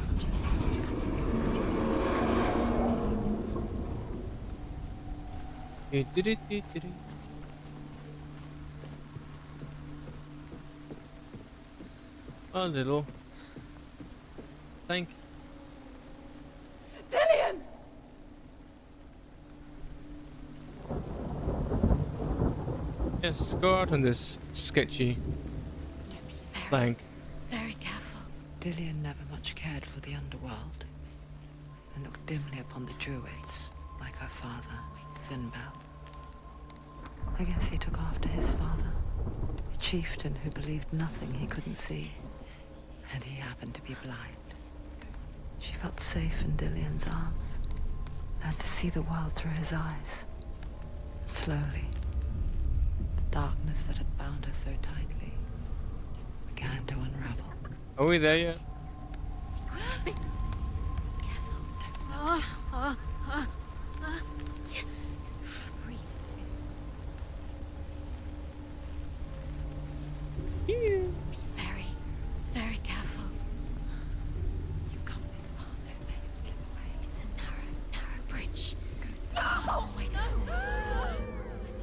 A little. Thank you. Dillian! Yes, go out on this sketchy plank. very careful. Dillian never much cared for the underworld and looked dimly upon the druids, like her father, Zinbal. I guess he took after his father, a chieftain who believed nothing he couldn't see, and he happened to be blind. She felt safe in Dillian's arms, learned to see the world through his eyes. Slowly, the darkness that had bound her so tightly began to unravel. Are we there yet? Be very, very careful. You've come this far, don't let him slip away. It's a narrow bridge. There's no way to fall. It's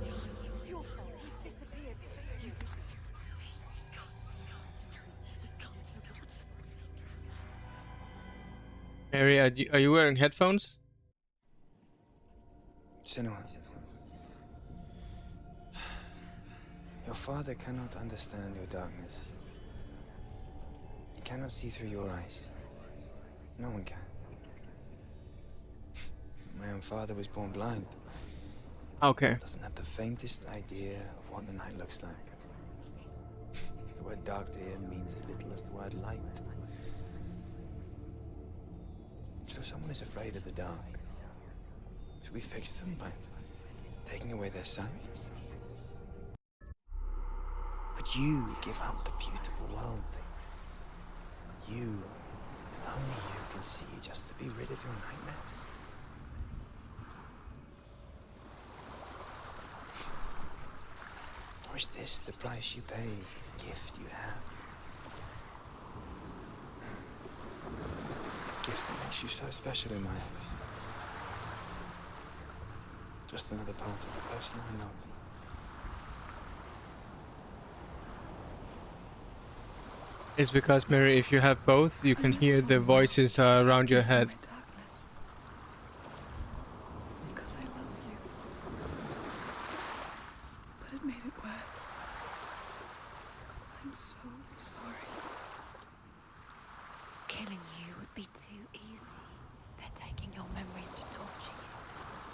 your fault. He's disappeared. You've lost him to the sea. He's gone. You've lost him to He's gone to the water. He's drowned. Mary, are you wearing headphones? Senua. Your father cannot understand your darkness. He cannot see through your eyes. No one can. My own father was born blind. Okay. Doesn't have the faintest idea of what the night looks like. The word dark to him means as little as the word light. So someone is afraid of the dark. Should we fix them by taking away their sight? Would you give up the beautiful world? You, only you can see, just to be rid of your nightmares. Or is this the price you pay for the gift you have? A gift that makes you so special in my eyes. Just another part of the person I love. It's because, Mary, if you have both, you can hear the voices around your head. Because I love you. But it made it worse. I'm so sorry. Killing you would be too easy. They're taking your memories to torture you.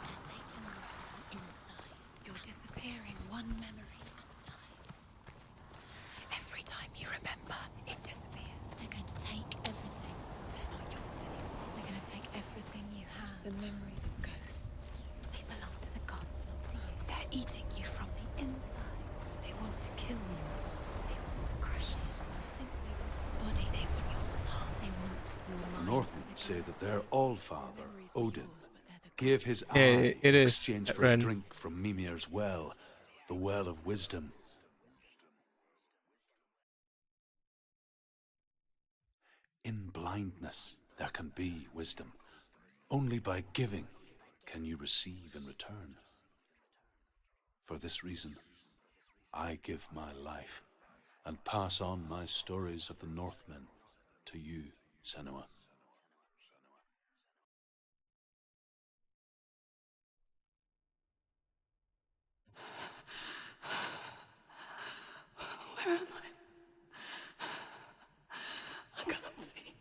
They're taking you from the inside. You're disappearing one memory at a time. Every time you remember, it disappears. They're going to take everything. They're not yours anymore. They're going to take everything you have. The memories of ghosts. They belong to the gods, not to you. They're eating you from the inside. They want to kill your soul. They want to crush it. They want your body. They want your soul. They want your mind. Northmen say that their all-father, Odin, gave his Yeah, eye it in is, exchange for Ren. a drink from Mimir's well, the well of wisdom. In blindness, there can be wisdom. Only by giving can you receive in return. For this reason, I give my life and pass on my stories of the Northmen to you, Senua. Where am I? I can't see.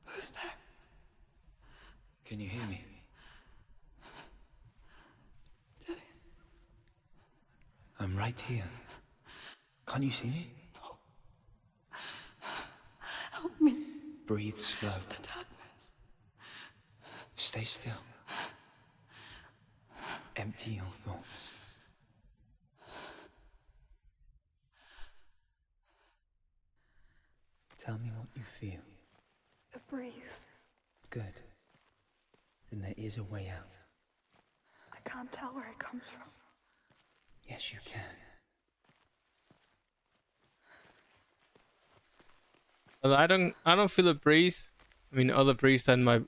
Who's there? Can you hear me? I'm right here. Can't you see me? Help me. Breathe slow. It's the darkness. Stay still. Empty your thoughts. Tell me what you feel. A breeze. Good. Then there is a way out. I can't tell where it comes from. Yes, you can. Well, I don't feel a breeze. I mean, other breeze than my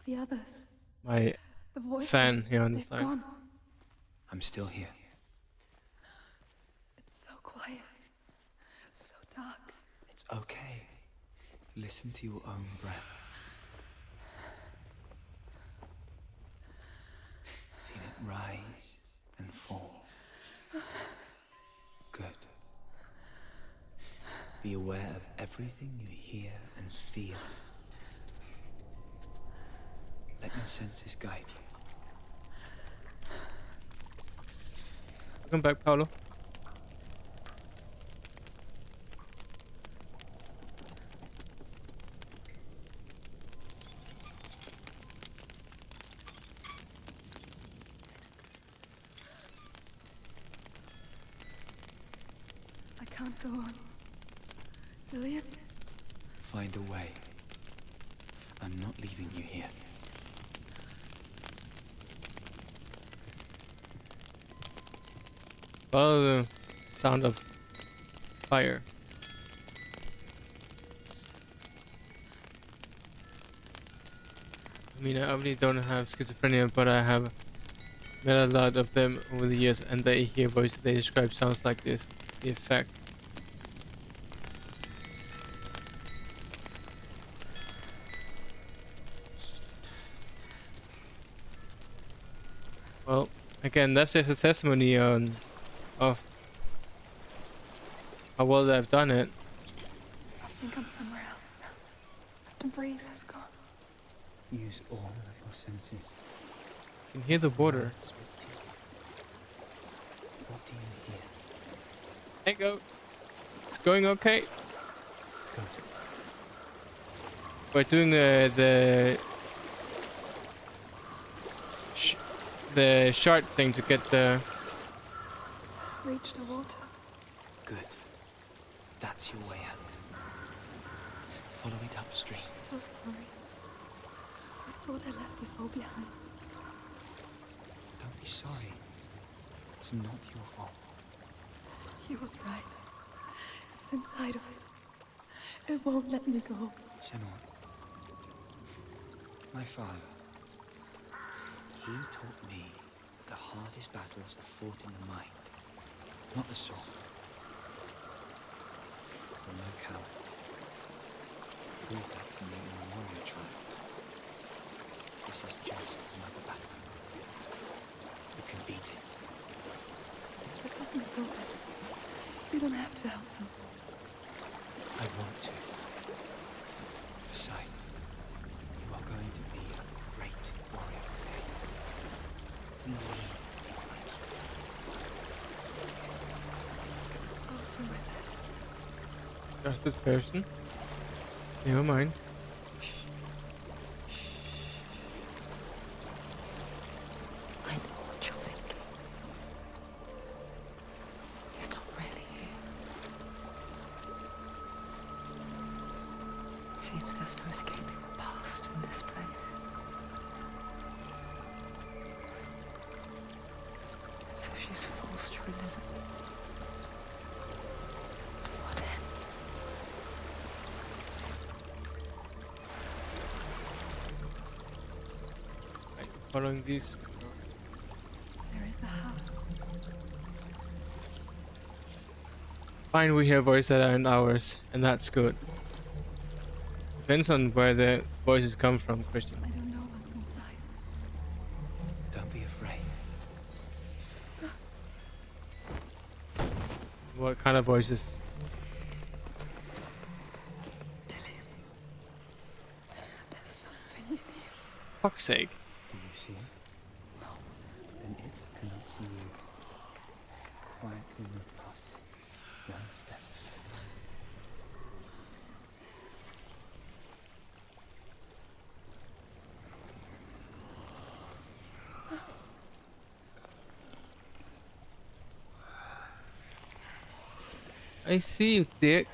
The others. my The voices. fan here on the They've side. gone. I'm still here. It's so quiet. So dark. It's okay. Listen to your own breath. Feel it rise and fall. Good. Be aware of everything you hear and feel. Let your senses guide you. Welcome back, Paolo. I can't go on. Lillian? Find a way. I'm not leaving you here. Follow the sound of fire. I mean, I really don't have schizophrenia, but I have met a lot of them over the years, and they hear voices they describe sounds like this. The effect. Well, again, that's just a testimony of how well I've done it. I think I'm somewhere else now. The breeze has gone. Use all of your senses. You can hear the water. Speak to you. What do you hear? Hey, go. It's going okay. Go to We're doing the shard thing to get the. I've reached the water. Good. That's your way out. Follow it upstream. So sorry. I thought I left this all behind. Don't be sorry. It's not your fault. He was right. It's inside of it. It won't let me go. Senua. My father. He taught me that the hardest battles are fought in the mind, not the sword. I'm no coward. Prove that from the warrior tribe. This is just another battle. You can beat it. mustn't feel bad. You don't have to help them. I want to. Besides, you are going to be a great warrior. We need I'll do my best. Just this person. Never mind. I know what you're thinking. He's not really here. It seems there's no escaping the past in this place. And so she's forced to relive it. What end? Following these. There is a house. Fine, we hear voices that aren't ours, and that's good. Depends on where the voices come from, Christian. I don't know what's inside. Don't be afraid. What kind of voices? There's something in here. Fuck's sake. Do you see it? No. Then it cannot see you. Quietly move past it. You understand? I see you, dick.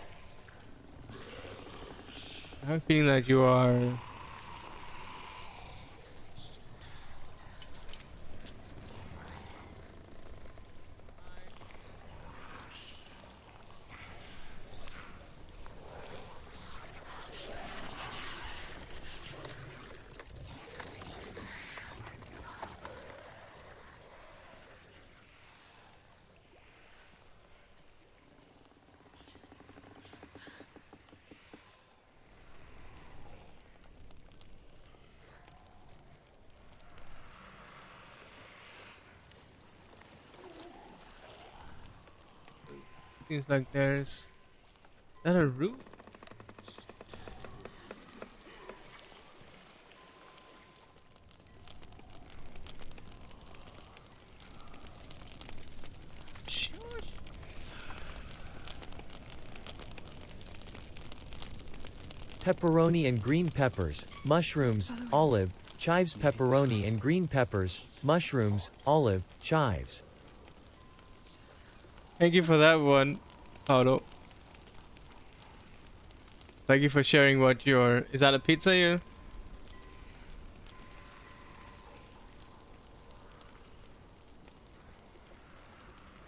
I have a feeling that you are. Seems like there's. Is that a roof? Pepperoni and green peppers, mushrooms, olive, chives. Pepperoni and green peppers, mushrooms, olive, chives. Thank you for that one, Paulo. Thank you for sharing what your. Is that a pizza you?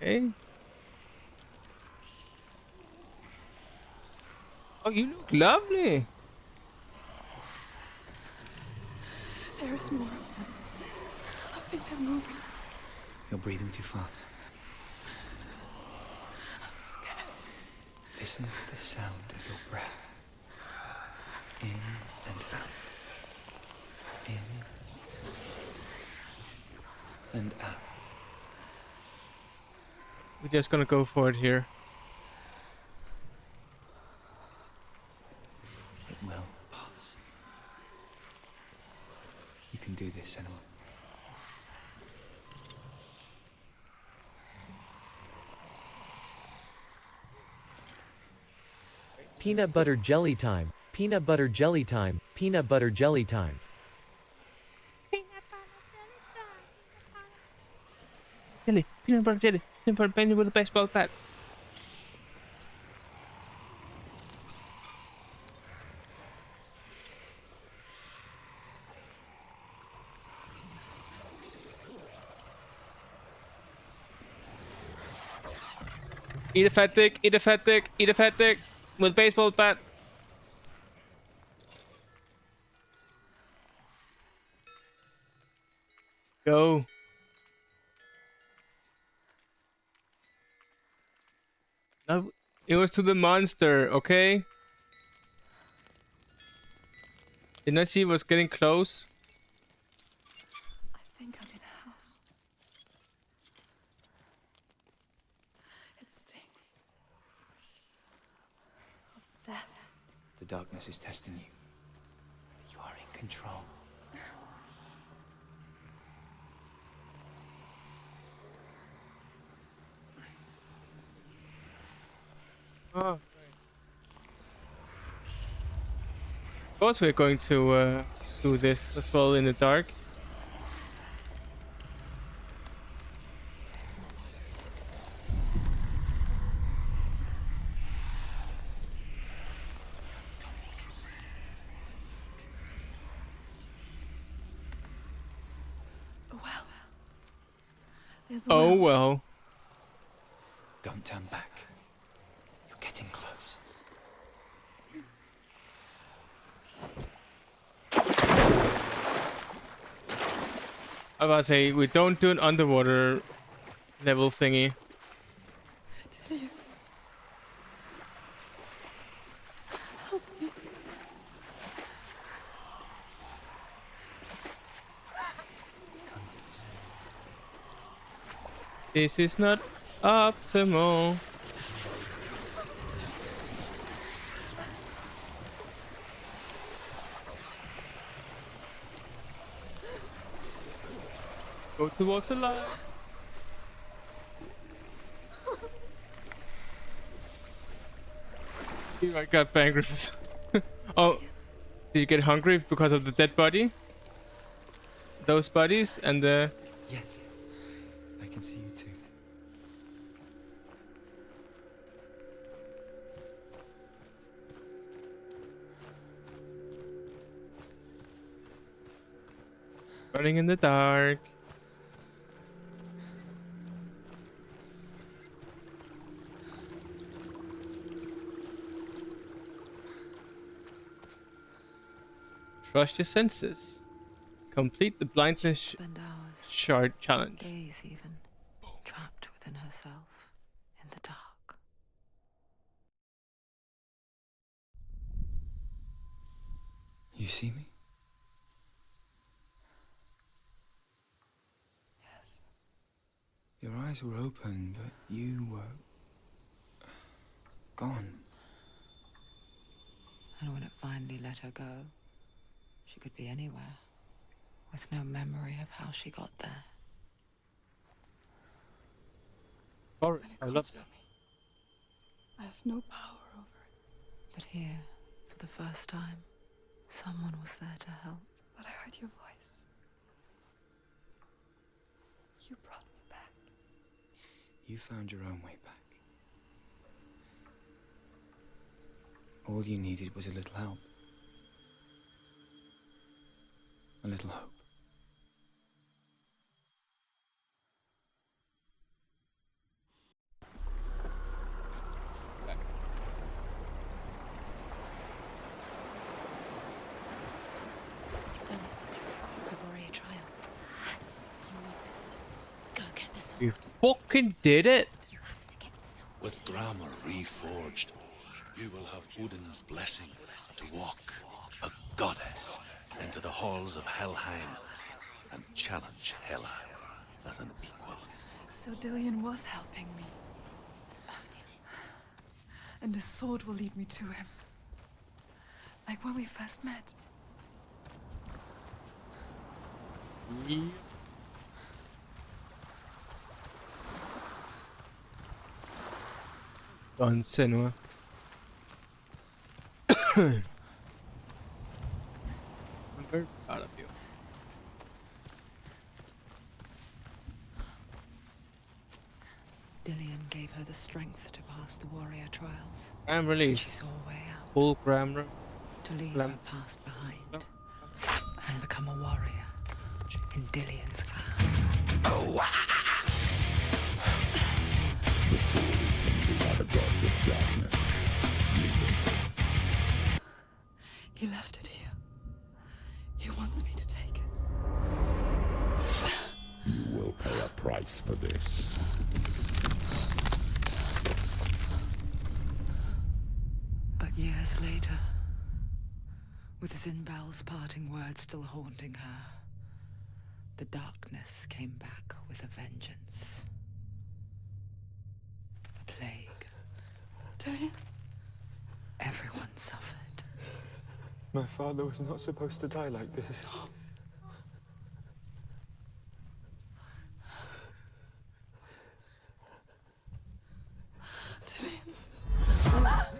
Hey. Oh, you look lovely. There's more. I think they're moving. You're breathing too fast. I'm scared. Listen to the sound of your breath. In and out. In and out. We're just gonna go for it here. It will pass. You can do this, Senua. Peanut butter jelly time, peanut butter jelly time, peanut butter jelly time. Jelly, peanut butter jelly, peanut butter jelly with a baseball bat. Eat a fat dick, eat a fat dick, eat a fat dick with baseball bat. Go. No, it was to the monster, okay? Didn't I see it was getting close? I think I'm in a house. darkness is testing you. You are in control. Oh, of course we're going to do this as well in the dark. Oh well. Don't turn back. You're getting close. I was about to say, we don't do an underwater level thingy. Dillion. Help me. This is not optimal. Go towards the light. I got angry for some. Oh, did you get hungry because of the dead body? Those bodies and the... Yes, I can see you too. Running in the dark. Trust your senses. Complete the blindness shard challenge. Days even, trapped within herself, in the dark. You see me? Yes. Your eyes were open, but you were gone. And when it finally let her go, she could be anywhere, with no memory of how she got there. Sorry, I love that. I have no power over it. But here, for the first time, someone was there to help. But I heard your voice. You brought me back. You found your own way back. All you needed was a little help. A little hope. You've done it. The warrior trials. Go get the sword. You fucking did it! You have to get the sword. With grammar reforged, you will have Odin's blessing to walk, a goddess, into the halls of Helheim and challenge Hela as an equal. So Dillion was helping me. And the sword will lead me to him. Like when we first met. On Senua. I'm very proud of you. Dillion gave her the strength to pass the warrior trials. I'm released. She saw a way out. Full grammar. To leave her past behind. And become a warrior in Dillion's clan. The sword is tainted by the gods of darkness. Leave it. He left it here. He wants me to take it. You will pay a price for this. But years later, with Zinbel's parting words still haunting her, the darkness came back with a vengeance. A plague. Dillion? Everyone suffered. My father was not supposed to die like this.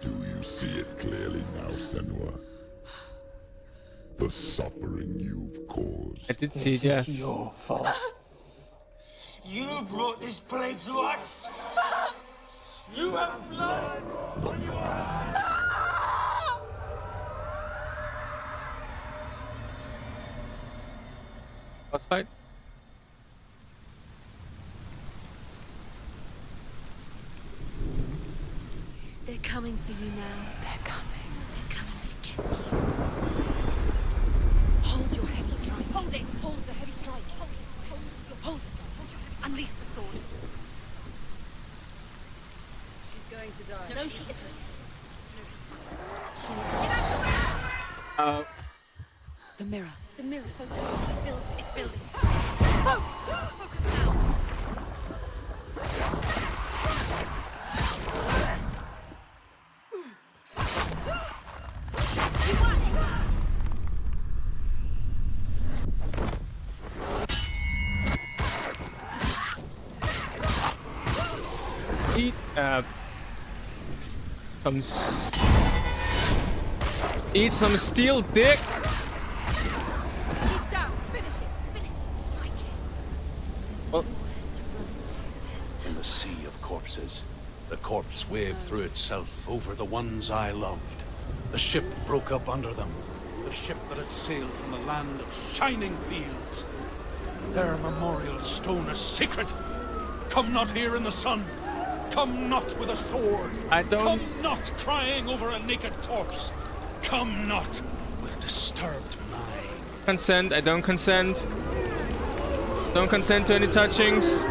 Do you see it clearly now, Senua? The suffering you've caused. I did see it, yes. Your fault. You brought this plague to us. You have blood on your hands. Boss fight. They're coming for you now. They're coming. They're coming to get you. Hold your heavy strike. Hold it. Hold the heavy strike. Hold it. Hold it. Hold your heavy strike. Unleash the sword. She's going to die. No, she isn't. The mirror. The mirror. Focus. It's building. It's building. Focus now. Eat eat some steel dick. He's down. Finish it. Finish it. Strike it. Oh. In the sea of corpses, the corpse waved through itself over the ones I loved. The ship broke up under them. The ship that had sailed from the land of shining fields. Their memorial stone is sacred. Come not here in the sun. Come not with a sword. I don't... Come not crying over a naked corpse. Come not with disturbed mind. Consent. I don't consent. Don't consent to any touchings.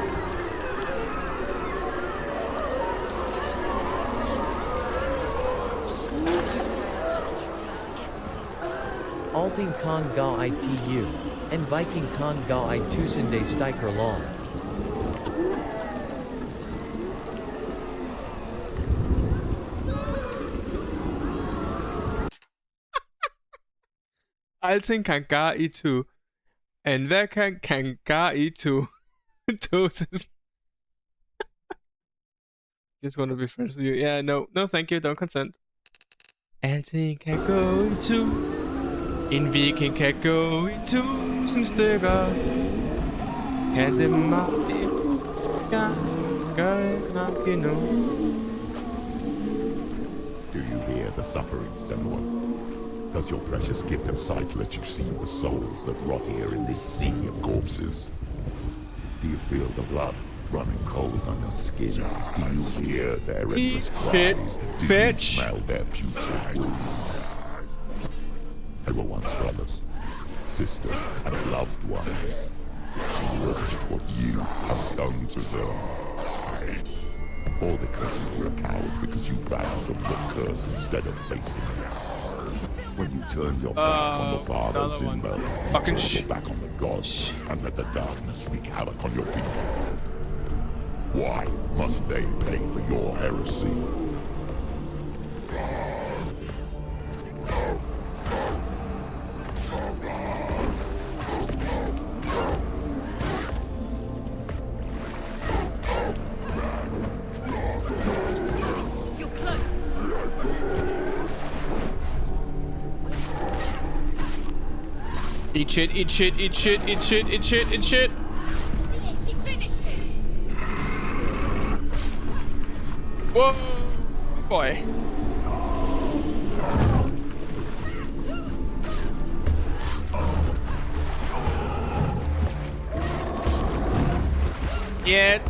Alting kan ga itu, and Viking kan ga I tusende stiker long. Alting kan ga itu, and hvad kan ga itu doses. Just want to be friends with you. Yeah, no, thank you. Don't consent. Alting kan gå itu. En viking kan gå i 1000 stykker. Kan det mig gør ikke nok endnu. Do you hear the suffering, Senua? Does your precious gift of sight let you see the souls that rot here in this sea of corpses? Do you feel the blood running cold on your skin? Do you hear their endless cries? Do you smell their putrid wounds? They were once brothers, sisters, and loved ones. Look at what you have done to them. All because you were a coward, because you ran from the curse instead of facing it. When you turned your back on the fathers in Mel, turn your back on the gods, and let the darkness wreak havoc on your people. Why must they pay for your heresy? Eat shit, eat shit, eat shit, eat shit, eat shit, eat shit. She finished him. Whoa, boy. Yeah.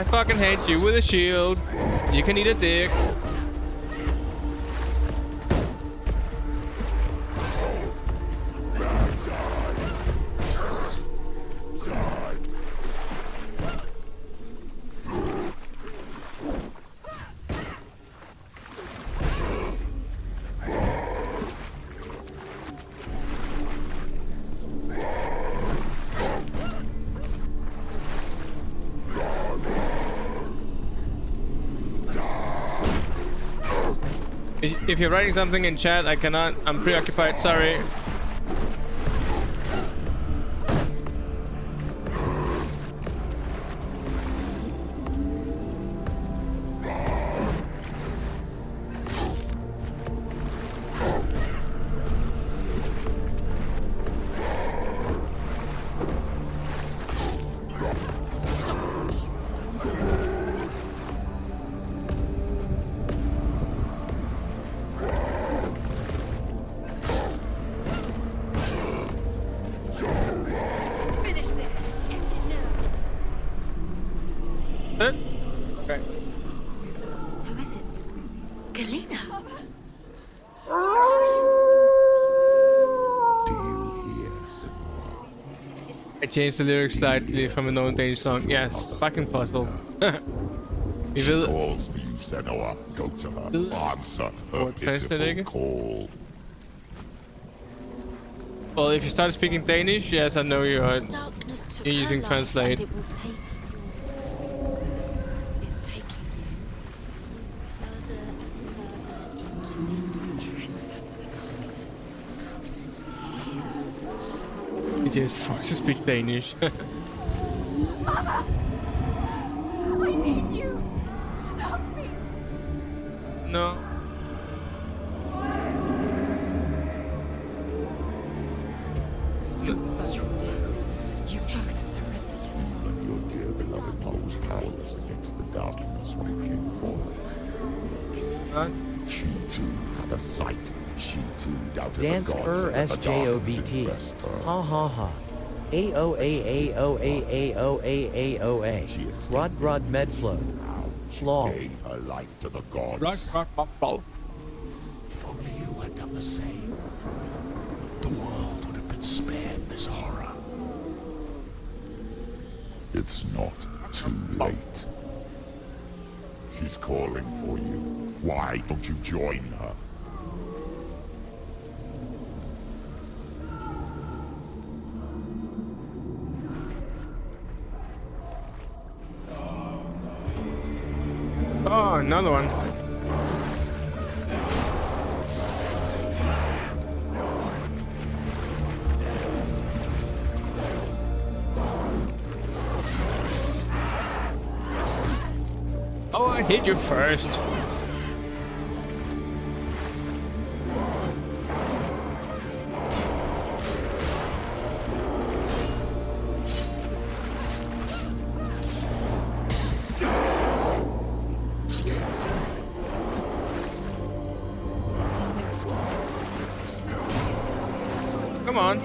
fucking hate you with a shield. You can eat a dick. If you're writing something in chat, I cannot. I'm preoccupied. Sorry. Change the lyrics slightly from an old Danish song. Yes, fucking puzzle. We She will. calls for you, Senua. Go to her. Answer her pitiful call. Well, if you start speaking Danish, yes, I know you're using life, translate. and it will take yours. It's taking you further and further into it. Surrender to the darkness. Darkness is here. It is forced to speak Danish. Mother! I need you! Help me! No. You're both dead. You both surrendered to the But your dear beloved mother was powerless against the darkness when it came forth. She too had a sight. She too doubted Dance the gods. SJOBT. Ha ha ha. AOA. Rod Medflow. Law. Gave her life to the gods. If only you had done the same, the world would have been spared this horror. It's not too late. She's calling for you. Why don't you join her? Oh, another one. Oh, I hit you first. Come on.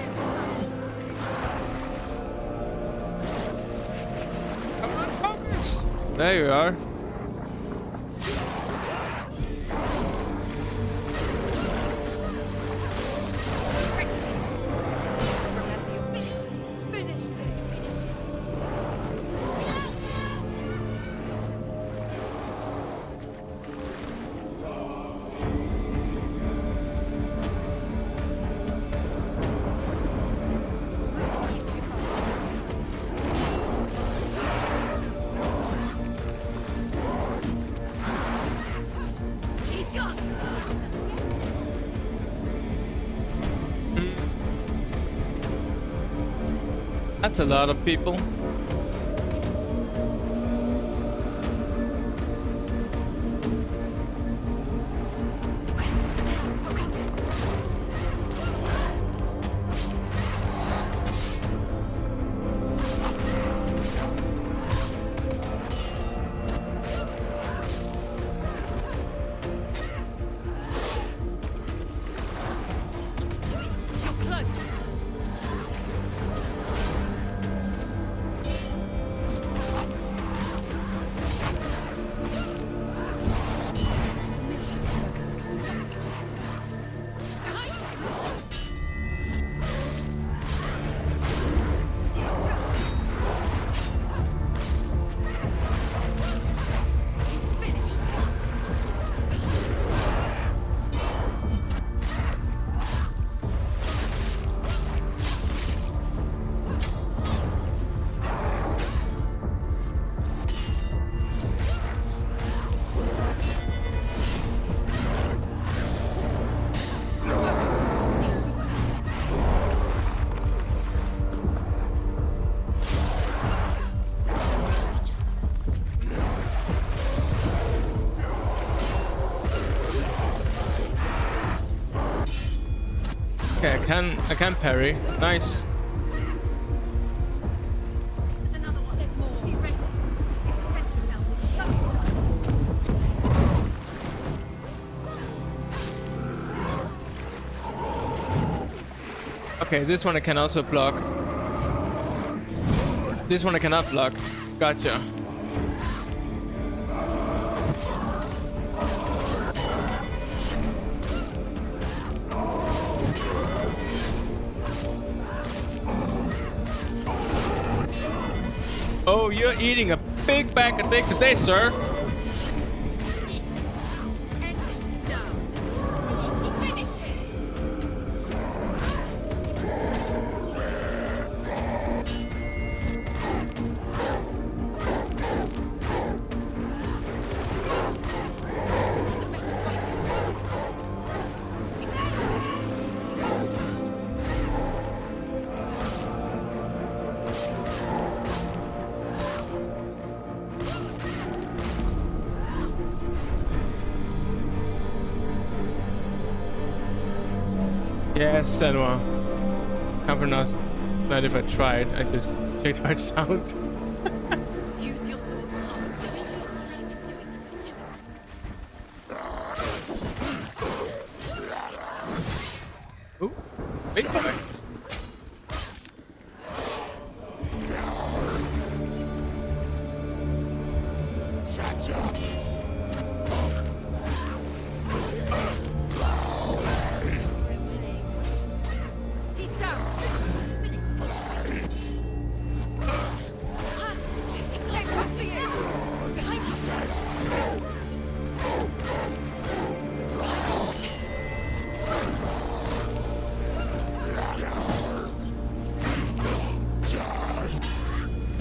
Come on, focus. There you are. That's a lot of people. Okay, I can parry. Nice. There's another one. There's more. You ready? Defend yourself. Okay, this one I can also block. This one I cannot block. Gotcha. Oh, you're eating a big bag of dick today, sir. Yes, Senua. Can't pronounce that if I tried. I just checked how it sounds. Use your sword. Ooh, big boy.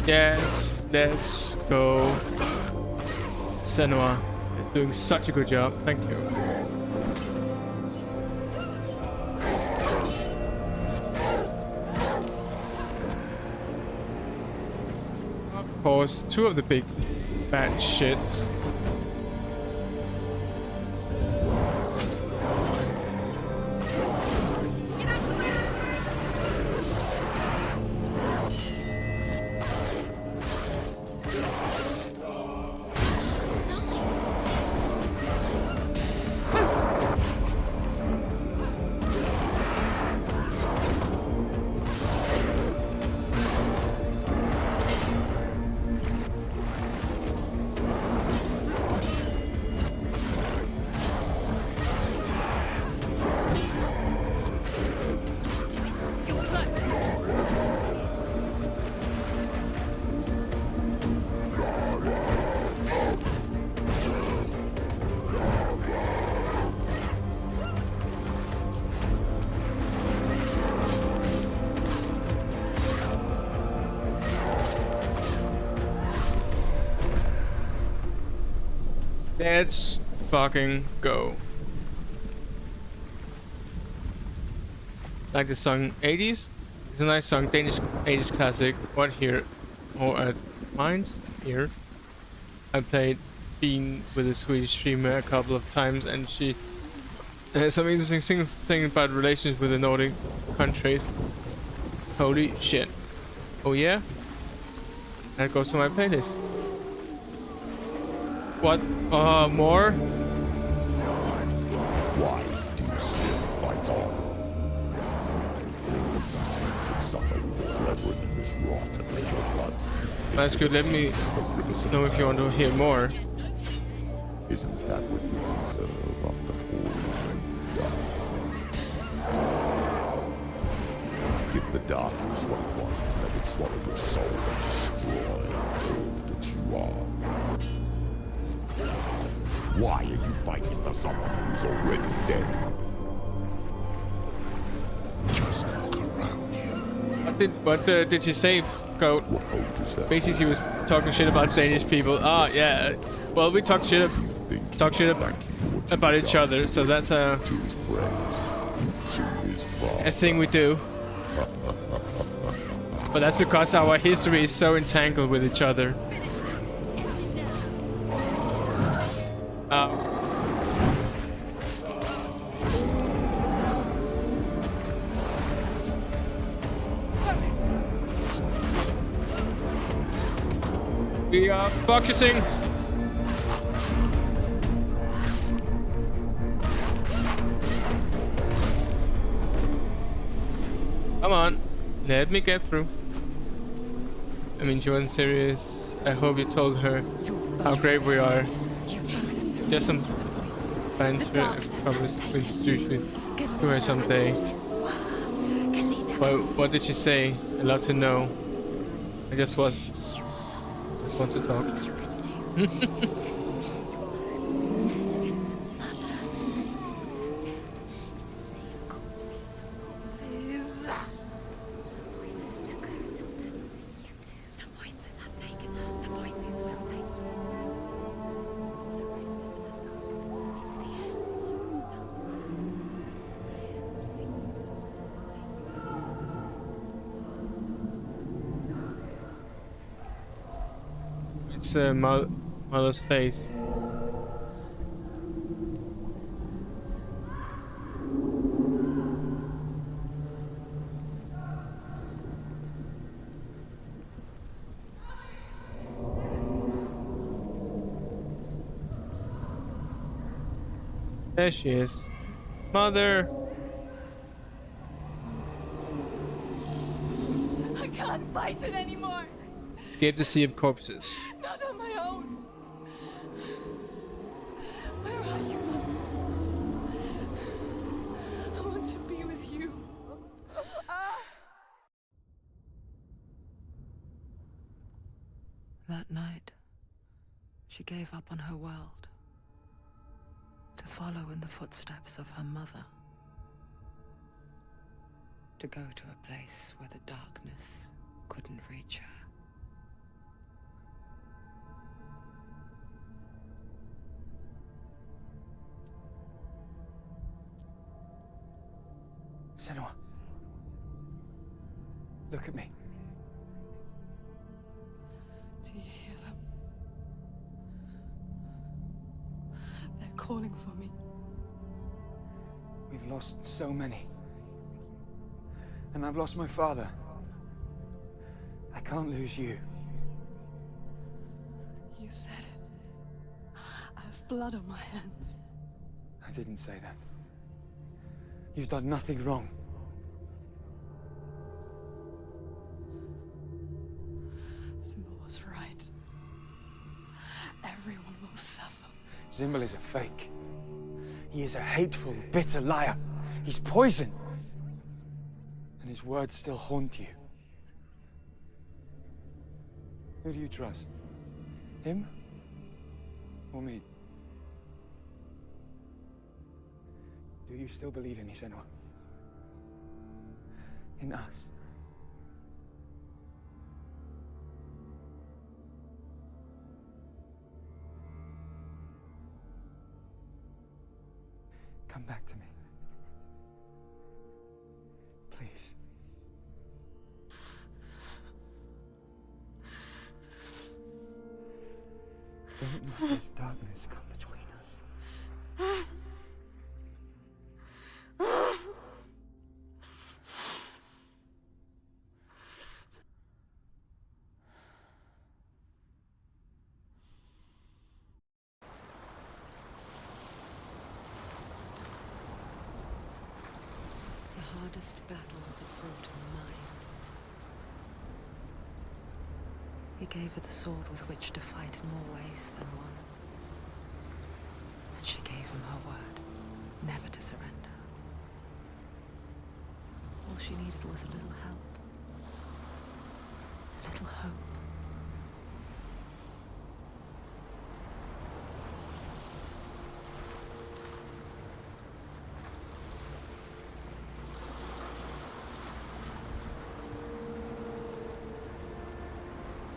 Yes, let's go. Senua, you're doing such a good job. Thank you. Of course, two of the big bad shits. Let's fucking go. Like the song 80s? It's a nice song, Danish 80s classic. What here? Or at Mines? Here. I played Bean with a Swedish streamer a couple of times and she has some interesting things saying about relations with the Nordic countries. Holy shit. Oh yeah? That goes to my playlist. What? More? Why do you still fight on? You suffer with the brethren in this rot and let your blood seep. That's good. Let me know if you want to hear more. Isn't that what you deserve after all you've done? Give the darkness what it wants, let it swallow your soul and destroy all that you are. Why are you fighting for someone who is already dead? Just look around you. What did she say, Goat? What hope is that? Basically, she was talking shit about Danish people. Ah, yeah. Well, we talk shit about each other, so that's a thing we do. But that's because our history is so entangled with each other. We are focusing. Come on, let me get through. I mean, Joanne, serious. I hope you told her how great we are. Just some plans for promise to introduce you to her someday. Well, what did she say? I'd love to know. I just want to talk. It's mother's face. There she is. Mother! I can't fight it anymore. Escape the sea of corpses. Not on my own. Where are you? I want to be with you. That night, she gave up on her world to follow in the footsteps of her mother, to go to a place where the darkness couldn't reach her. Senua. Look at me. Do you hear them? They're calling for me. We've lost so many. And I've lost my father. I can't lose you. You said it. I have blood on my hands. I didn't say that. You've done nothing wrong. Symbol was right. Everyone will suffer. Zimbel is a fake. He is a hateful, bitter liar. He's poison. And his words still haunt you. Who do you trust? Him? Or me? Do you still believe in me, Senua? In us? Come back to me. Please. Don't let this darkness come between us. The hardest battles are fought in the mind. He gave her the sword with which to fight in more ways than one. And she gave him her word, never to surrender. All she needed was a little help. A little hope.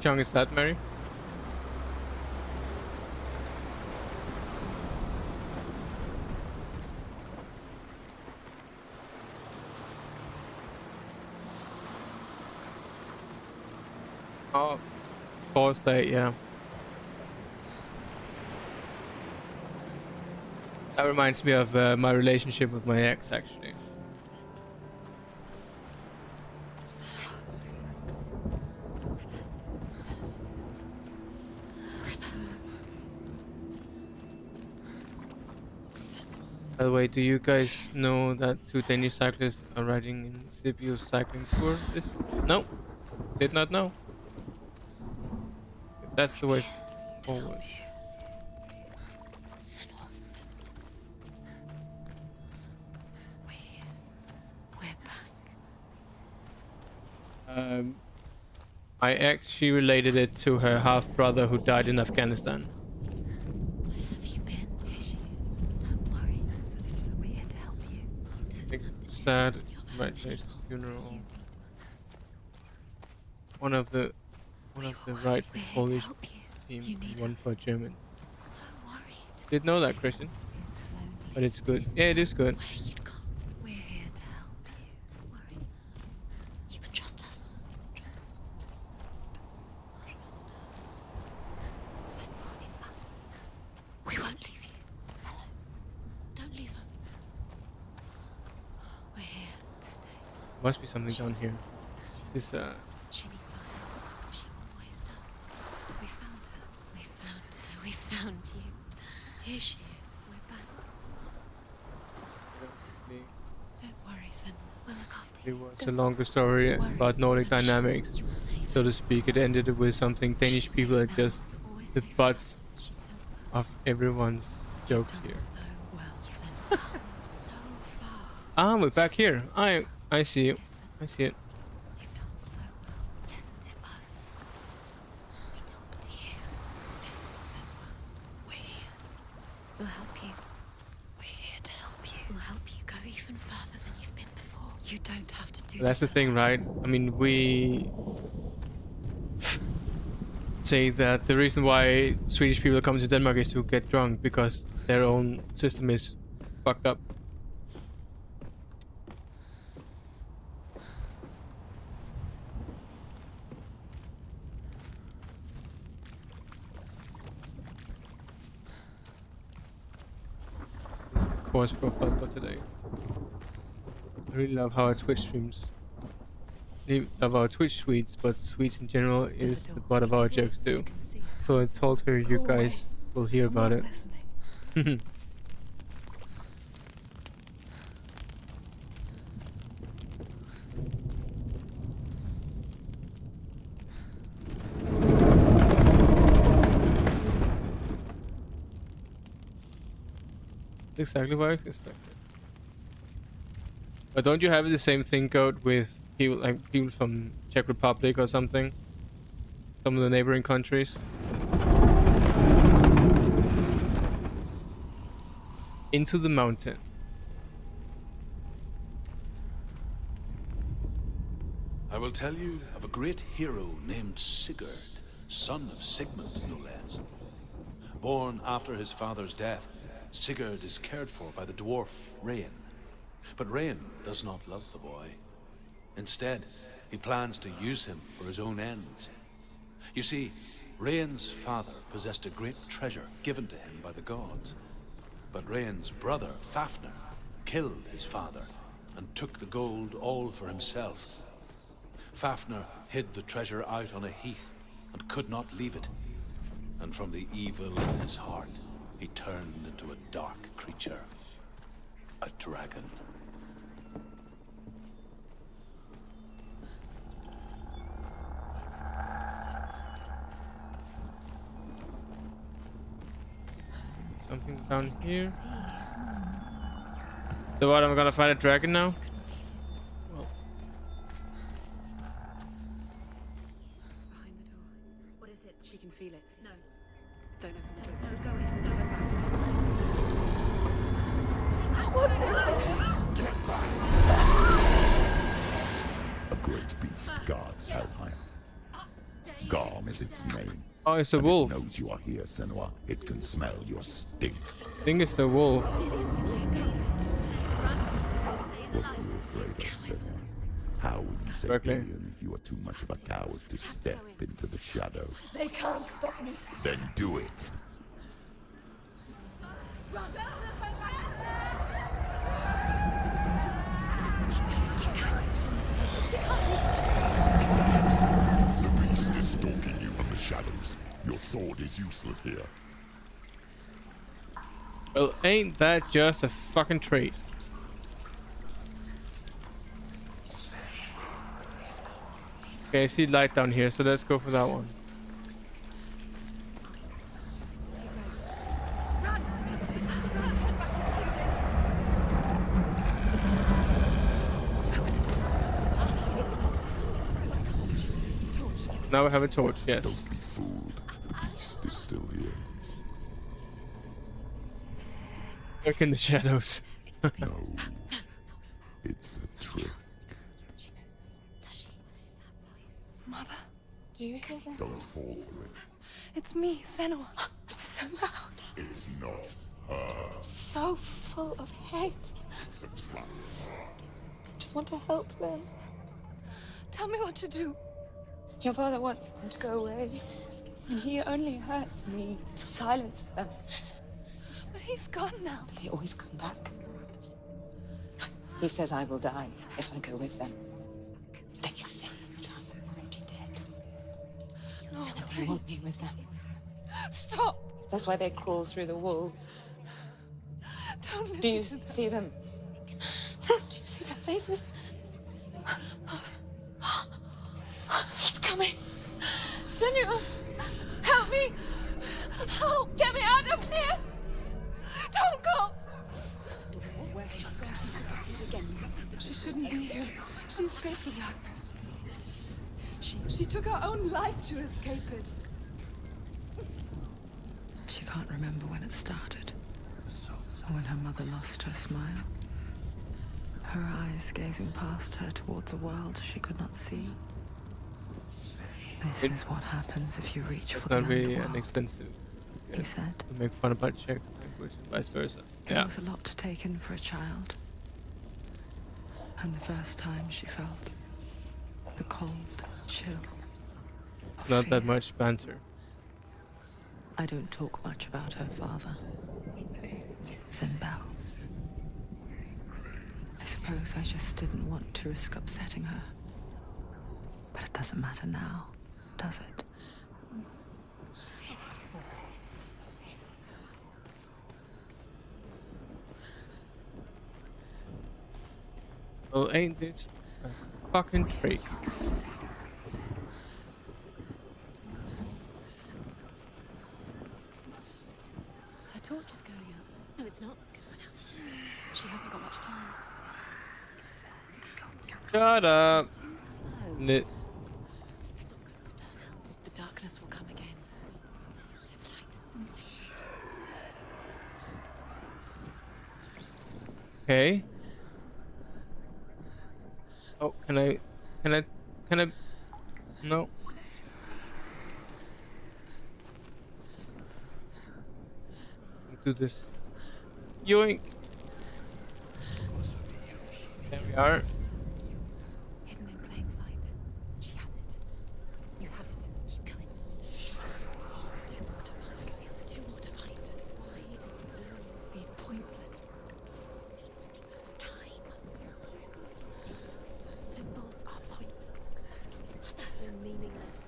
Chung, is that Mary? Oh, pause date, yeah. That reminds me of my relationship with my ex, actually. By the way, do you guys know that 2 Danish cyclists are riding in Scipio's cycling tour? No, did not know. That's the way forward. Senua. We're back. I actually related it to her half-brother who died in Afghanistan. Where have you been? Here she is. Don't worry. We're here to help you. You don't have to Sad, right place, funeral. One of the right for Polish team, and one for German. So worried. Did know that, Christian. But it's good. Yeah, it is good. Where you go. We're here to help you. Don't worry. You can trust us. Trust us. Senua, it's us. We won't leave you. Hello. Don't leave us. We're here to stay. Must be something down here. This is She needs our help. She always does. We found her. We found her. We found you. Here she is. We're back. Don't worry, Senua. We'll look after you. It was a longer story about Nordic dynamics, so to speak. It ended with something Danish people are just the butts of everyone's joke here. So well, Senua. So far. Ah, we're back here. I see it. I see it. You've done so well. Listen to us. We talk to you. Listen, Senua. We're here. We'll help you. We're here to help you. We'll help you go even further than you've been before. You don't have to do That's the thing, right? I mean, we say that the reason why Swedish people come to Denmark is to get drunk because their own system is fucked up. This is the course profile for today. I really love how our Twitch streams. Love our Twitch Swedes, but Swedes in general is the butt of our jokes too. So I told her you guys will hear about it. Exactly what I expected. But don't you have the same thing, Goat, with people like people from Czech Republic or something? Some of the neighboring countries? Into the mountain. I will tell you of a great hero named Sigurd, son of Sigmund, no less. Born after his father's death, Sigurd is cared for by the dwarf Rain. But Rain does not love the boy. Instead, he plans to use him for his own ends. You see, Rain's father possessed a great treasure given to him by the gods. But Rain's brother, Fafnir, killed his father and took the gold all for himself. Fafnir hid the treasure out on a heath and could not leave it. And from the evil in his heart, he turned into a dark creature. A dragon. Something down here. So what, I'm gonna fight a dragon now? Well. Behind the door. What is it? She can feel it. No. Don't open the door. Don't go in. Don't Turn back. What's in there? Get back! A great beast guards Helheim. Garm is its name. Oh, it's a and wolf. It knows you are here, Senua. It can smell your stink. I think it's the wolf. What are you afraid of, Senua? How would you say Gideon if you were too much of a coward to step into the shadows? They can't stop me. Then do it! The beast is stalking you from the shadows. Your sword is useless here. Well, ain't that just a fucking treat? Okay, I see light down here, so let's go for that one. Now we have a torch, yes. Don't be fooled. The beast is still here. Look in the shadows. No. It's a trick. Mother, do you hear that? Don't fall for it. It's me, Senua. It's so loud. It's not her. So full of hate. It's a trap. I just want to help them. Tell me what to do. Your father wants them to go away. And he only hurts me to silence them. But he's gone now. They always come back. He says I will die if I go with them. They say that I'm already dead. No, they want me with them. Stop! That's why they crawl through the walls. Don't listen. Do you see them? Do you see their faces? He's coming. Senua, help me! Help! Get me out of here! Don't go! Where has she gone? She's disappeared again. She shouldn't be here. She escaped the darkness. She took her own life to escape it. She can't remember when it started, or when her mother lost her smile. Her eyes gazing past her towards a world she could not see. This is what happens if you reach for the Very underworld, extensive. he said. To make fun about Czech language and vice versa. It was a lot to take in for a child. And the first time she felt the cold chill. It's not that much banter. I don't talk much about her father. Zinbel. I suppose I just didn't want to risk upsetting her. But it doesn't matter now, does it? Well, ain't this a fucking treat? Her torch is going out. No, it's not. She hasn't got much time. Shut up. It's Lit. not going to burn out. The darkness will come again. Okay. Oh, can I, no. Do this. Yoink. There we are. Hidden in plain sight. She has it. You have it. Keep going. Two more to find. The other two more to find. Why these pointless time? Symbols are pointless. They're meaningless.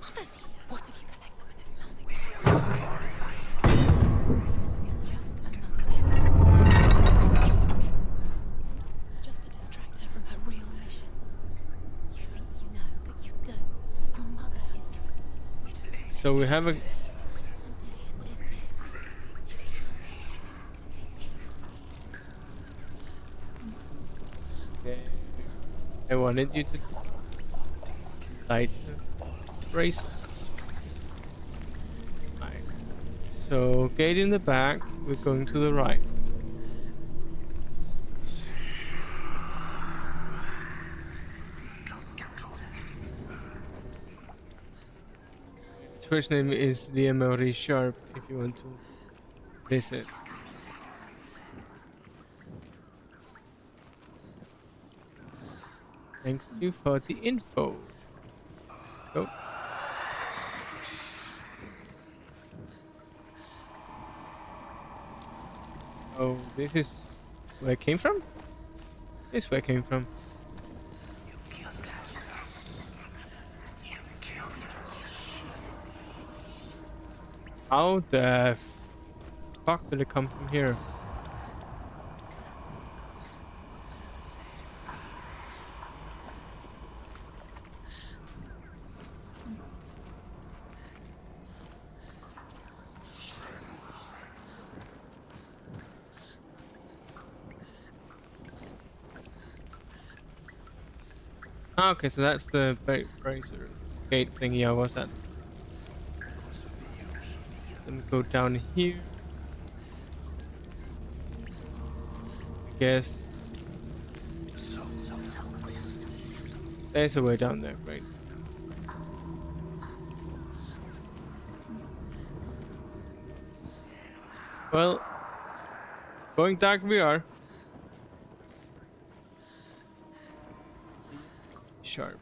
Mother's here. What if you collect them and there's nothing? This is just another trick. Just to distract her from her real mission. You think you know, but you don't. Your mother is trapped. So we have a. Dillian is dead. Okay. I wanted you to light the race. Right. So gate in the back. We're going to the right. His first name is Liam Maurice Sharp. If you want to visit. Thanks to you for the info. Go. Oh, this is where I came from? This is where I came from. How the fuck did it come from here? Ah, okay, so that's the brazier gate thingy I was at. Let me go down here. I guess there's a way down there, right? Well, going dark we are. Sharp.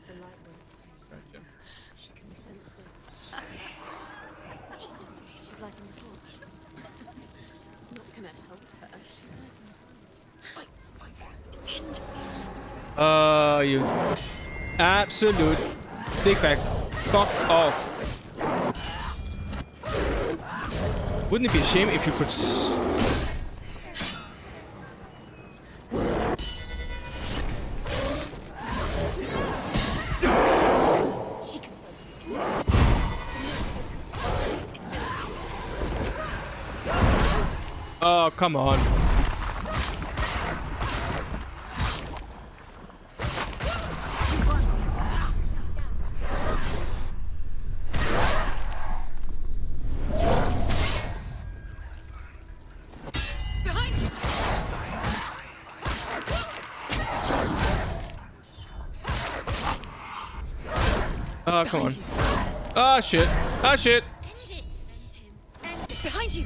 The light won't save her. Gotcha. She can sense it. She did. She's lighting the torch. It's not gonna help her. She's lighting the fire. Send. You absolute dickbag. Fuck off. Wouldn't it be a shame if you could Oh, come on. Oh, come on. Oh, shit. Oh, shit. End it. End him. End it. Behind you.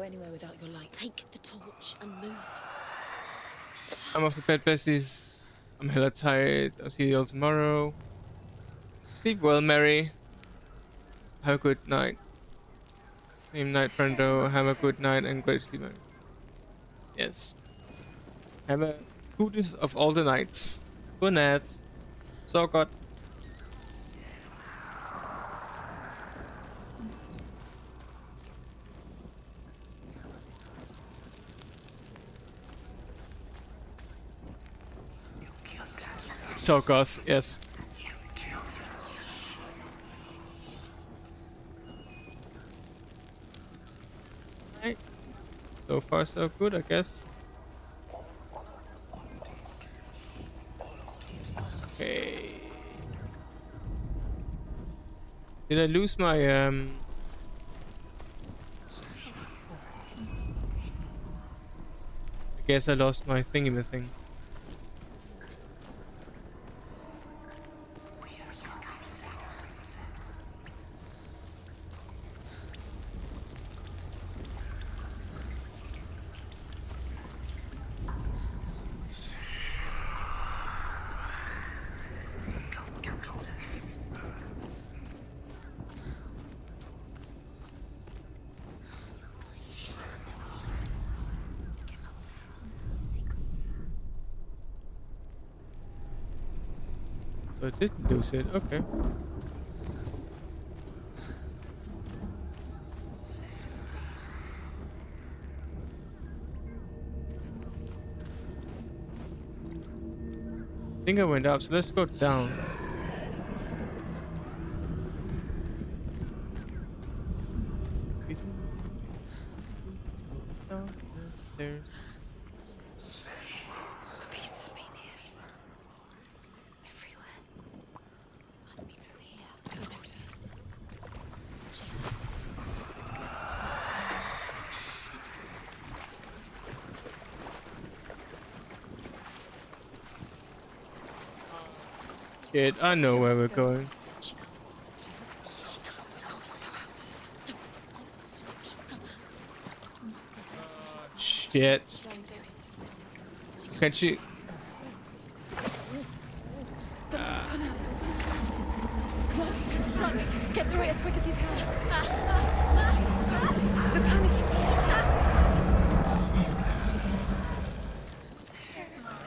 Anywhere without your light. Take the torch and move. I'm off to bed, besties. I'm hella tired. I'll see you all tomorrow. Sleep well, Mary. Have a good night. Same night, friendo. Have a good night and great sleep, Mary. Yes. Have a goodest of all the nights. Good night. Så godt. So goth, yes. Right. So far so good, I guess. Okay. Did I lose my I guess I lost my thingy-ma-thing. I didn't lose it, okay. I think I went up, so let's go down. Down the stairs. The beast has been here. Everywhere. Must be through here. There's no tent. Shit, I know where we're going. She comes. She has to. She comes. The torch will go out. Don't. Once the torch go out. Shit. She's going to do it. can she? The light's gone out. Run! Get through it as quick as you can. The panic is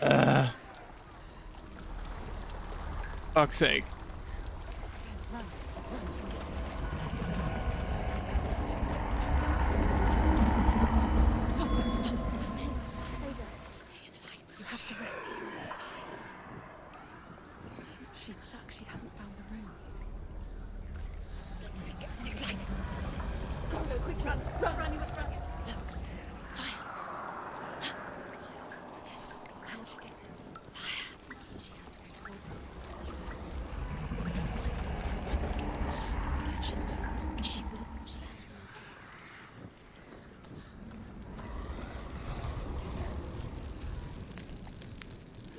here. Fuck's sake. She's stuck. She hasn't found the rooms. Next light. Let's go. Quick, run. Run, you must run. Look. Fire. How will she get it? Fire. She has to go towards it. She will. She has to.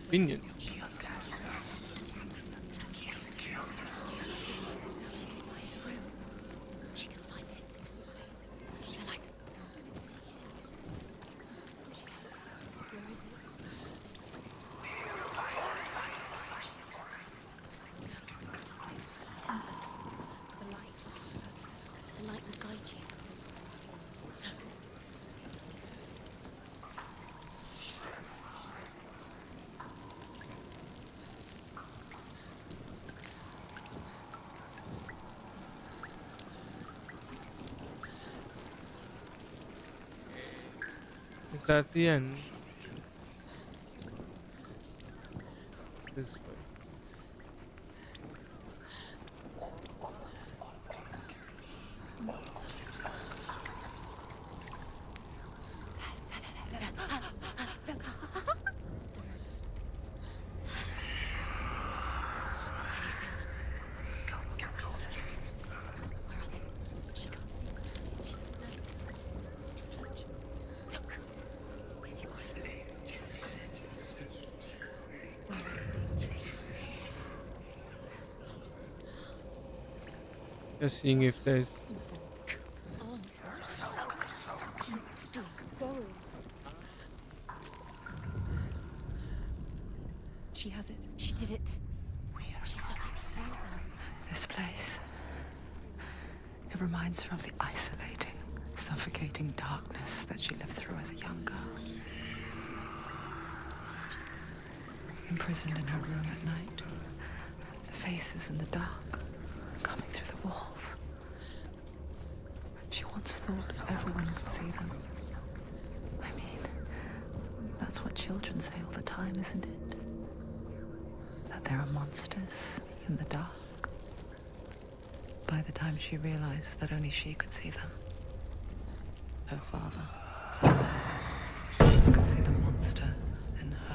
Convenient. Is that the end? It's this way. Just seeing if there's. She has it. She did it. She's done it. This place. It reminds her of the isolating, suffocating darkness that she lived through as a young girl. Imprisoned in her room at night. The faces in the dark, coming through the walls. She once thought everyone could see them. I mean, that's what children say all the time, isn't it? That there are monsters in the dark. By the time she realized that only she could see them, her father, somehow, could see the monster in her.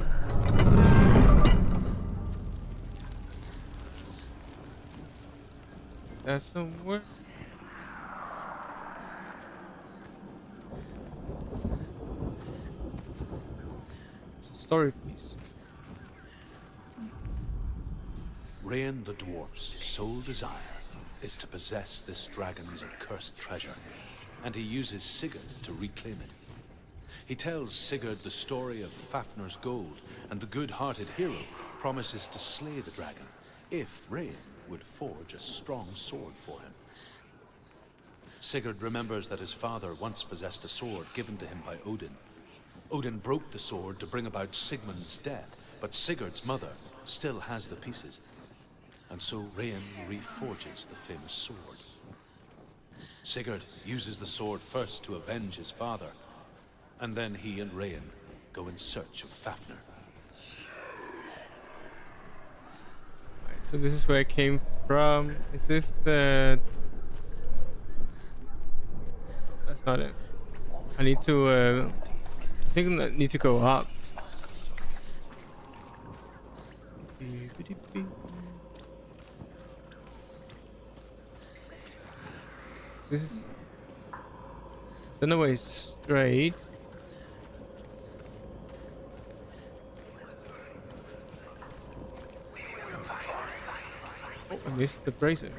That's the word. It's a story piece. Rain the dwarf's sole desire is to possess this dragon's accursed treasure, and he uses Sigurd to reclaim it. He tells Sigurd the story of Fafnir's gold, and the good-hearted hero promises to slay the dragon if Rain would forge a strong sword for him. Sigurd remembers that his father once possessed a sword given to him by Odin. Odin broke the sword to bring about Sigmund's death, but Sigurd's mother still has the pieces. And so Rain reforges the famous sword. Sigurd uses the sword first to avenge his father, and then he and Rain go in search of Fafnir. So this is where I came from. Is this the... That's not it. I need to, I think I need to go up. This is... Senua is straight. Oh, I missed the bracer.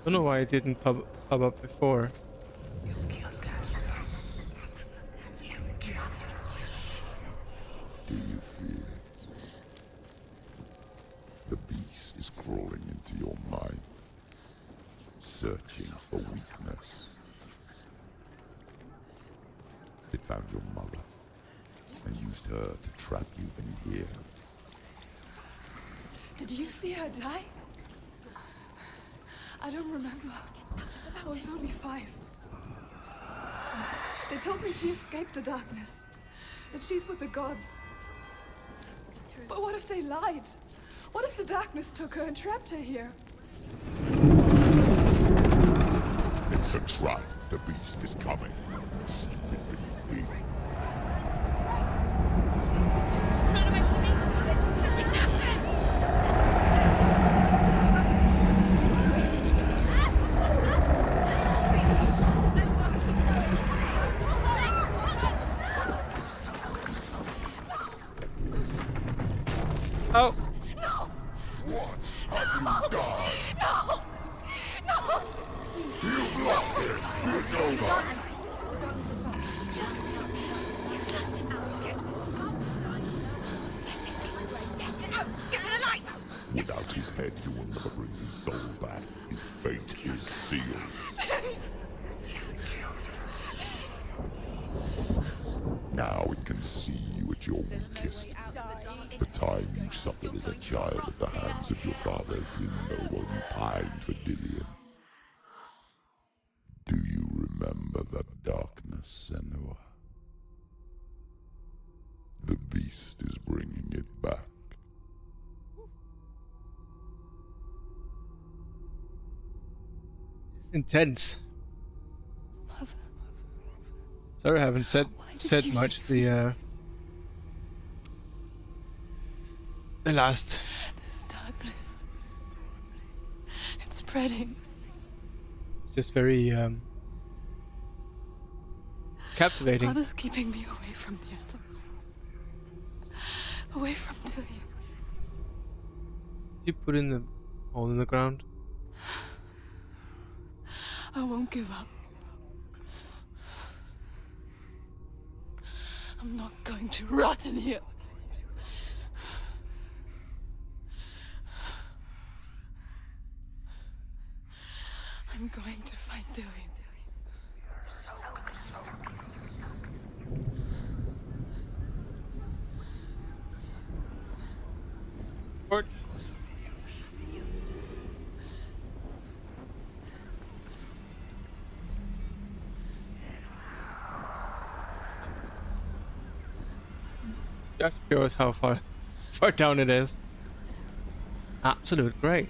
Don't know why it didn't pop up before. Do you feel it? The beast is crawling into your mind, searching for weakness. It found your mother and used her to trap you in here. Did you see her die? I don't remember. I was only 5. They told me she escaped the darkness, that she's with the gods. But what if they lied? What if the darkness took her and trapped her here? It's a trap. The beast is coming. Stupid thing. Run away from the beast! Nothing! Oh! No! What have you done? No! No! You've lost it! It's over! The darkness is back. You've lost him. You've lost him. Get it out! Get to the light! Without his head, you will never bring his soul back. His fate is sealed. Now it can see you at your weakest. The time you suffered as a child at the hands of your father's Senua while you pined for Dillion. Do you remember that darkness, Senua? The beast is bringing it back. It's intense. Mother. Sorry I haven't said much the last. This darkness. It's spreading. It's just very captivating. Mother's keeping me away from the others. Away from Dillion. You put in the hole in the ground. I won't give up. I'm not going to rot in here. I'm going to find Dillion. Torch. Just shows how far down it is. Absolute great.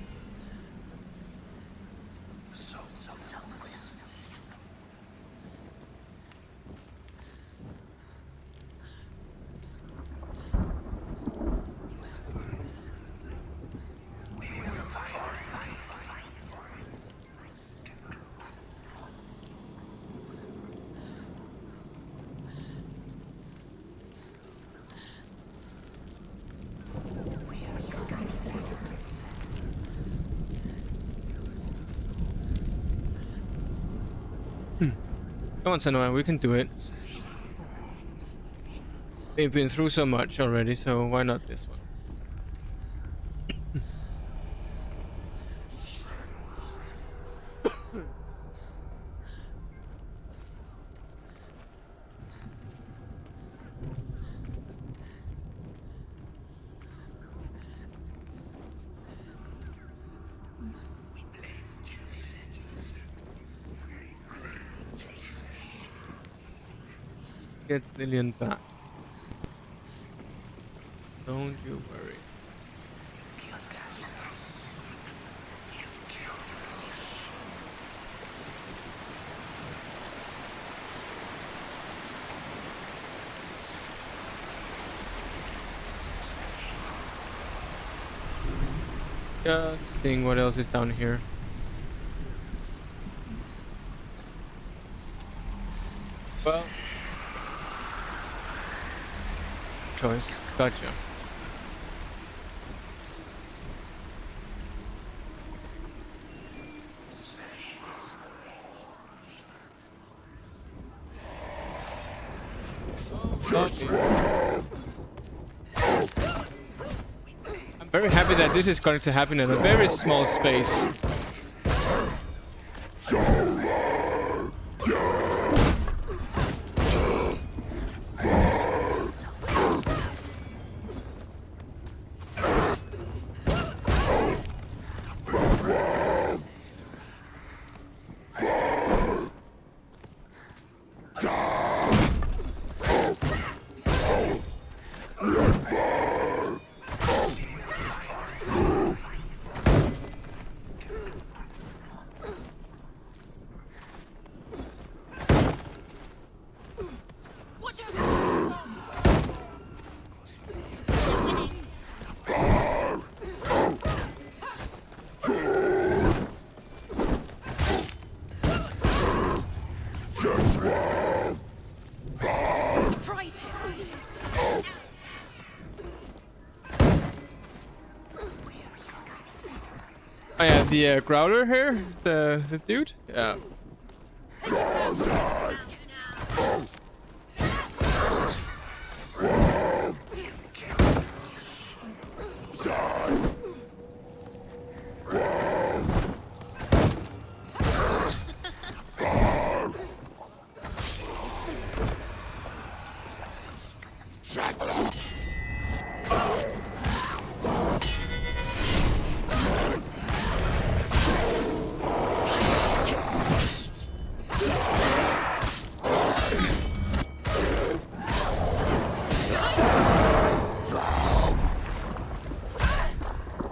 Come on, Senua, we can do it. We've been through so much already, so why not this one? Get Dillion back. Don't you worry. Just seeing what else is down here. Well, choice. Gotcha. I'm very happy that this is going to happen in a very small space. Oh yeah, the growler here, the dude. Yeah.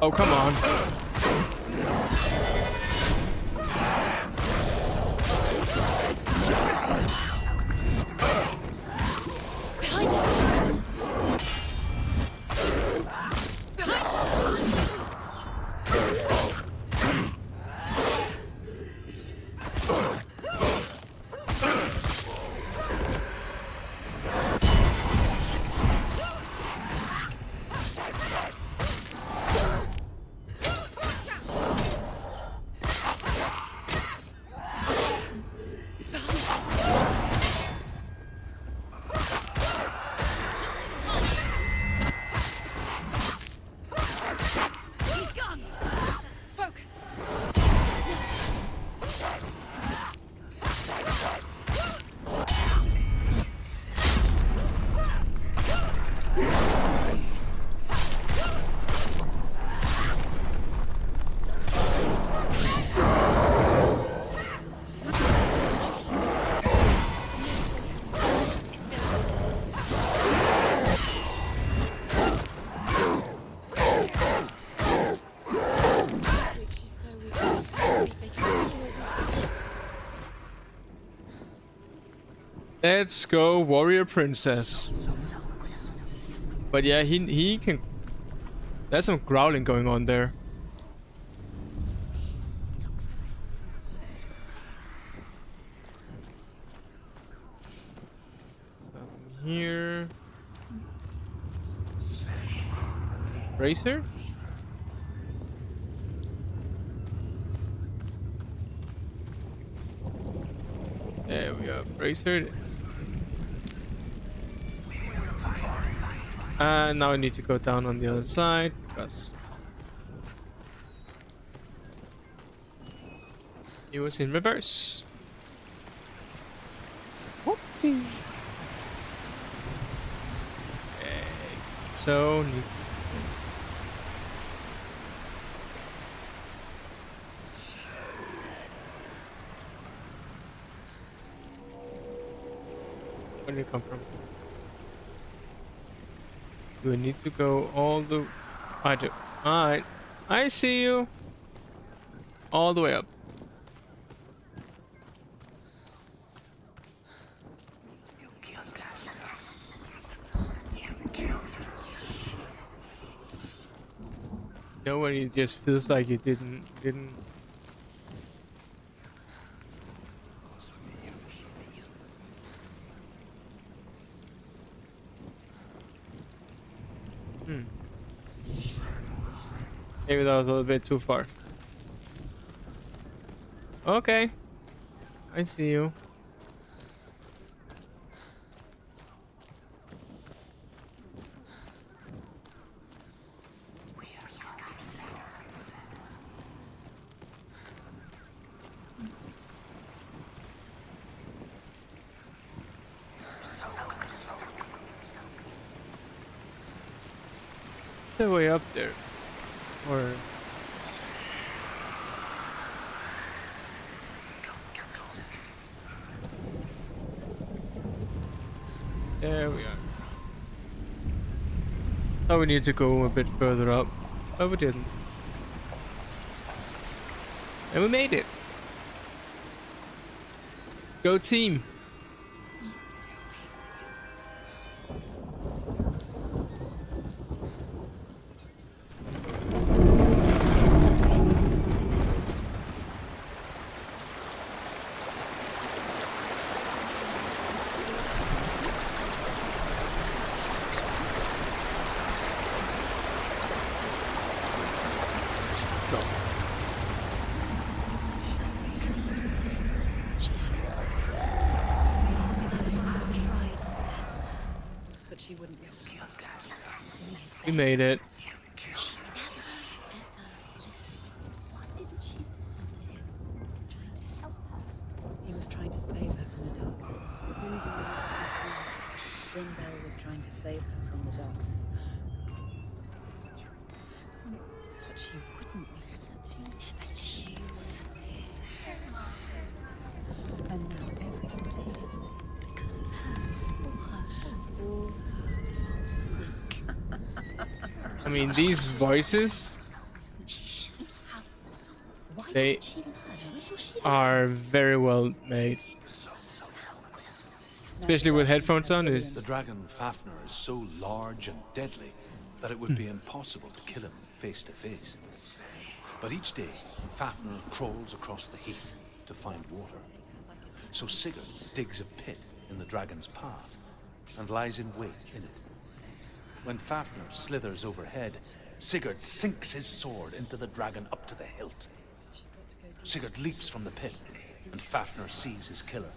Oh, come on. Let's go, warrior princess. But yeah, he can. There's some growling going on there. Here. Racer? There we go. Racer it is. And now I need to go down on the other side because it was in reverse. Whoopsie. Okay. So neat. Where did it come from? Do I need to go all the... I do. Alright. I see you. All the way up. You know when it just feels like you didn't... Maybe that was a little bit too far. Okay. I see you. the way up there? Or... There we are. Oh, we need to go a bit further up. Oh, we didn't. And we made it. Go team. We made it. She never, ever listens. Why didn't she listen to him? Trying to help her. He was trying to save her from the darkness. Zinbel was right. Zinbel was trying to save her from the darkness. But she wouldn't listen. She never choose. And now everybody is dead. Because of her. All her fault. All her fault. I mean, these voices, they are very well made. Especially with headphones on. The dragon Fafnir is so large and deadly that it would be impossible to kill him face to face. But each day, Fafnir crawls across the heath to find water. So Sigurd digs a pit in the dragon's path and lies in wait in it. When Fafnir slithers overhead, Sigurd sinks his sword into the dragon up to the hilt. Sigurd leaps from the pit, and Fafnir sees his killer.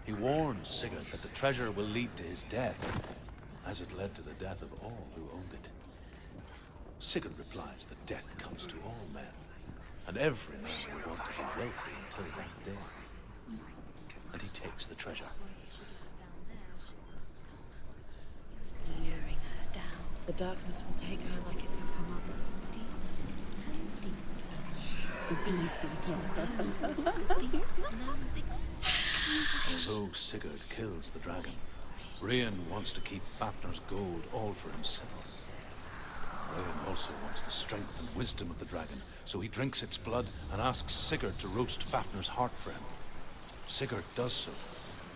He warns Sigurd that the treasure will lead to his death, as it led to the death of all who owned it. Sigurd replies that death comes to all men, and every man will want to be wealthy until that day. And he takes the treasure. Luring her down. The darkness will take her like it took her mother. The beast knows exactly. So Sigurd kills the dragon. Rian wants to keep Fafnir's gold all for himself. Rian also wants the strength and wisdom of the dragon, so he drinks its blood and asks Sigurd to roast Fafnir's heart for him. Sigurd does so,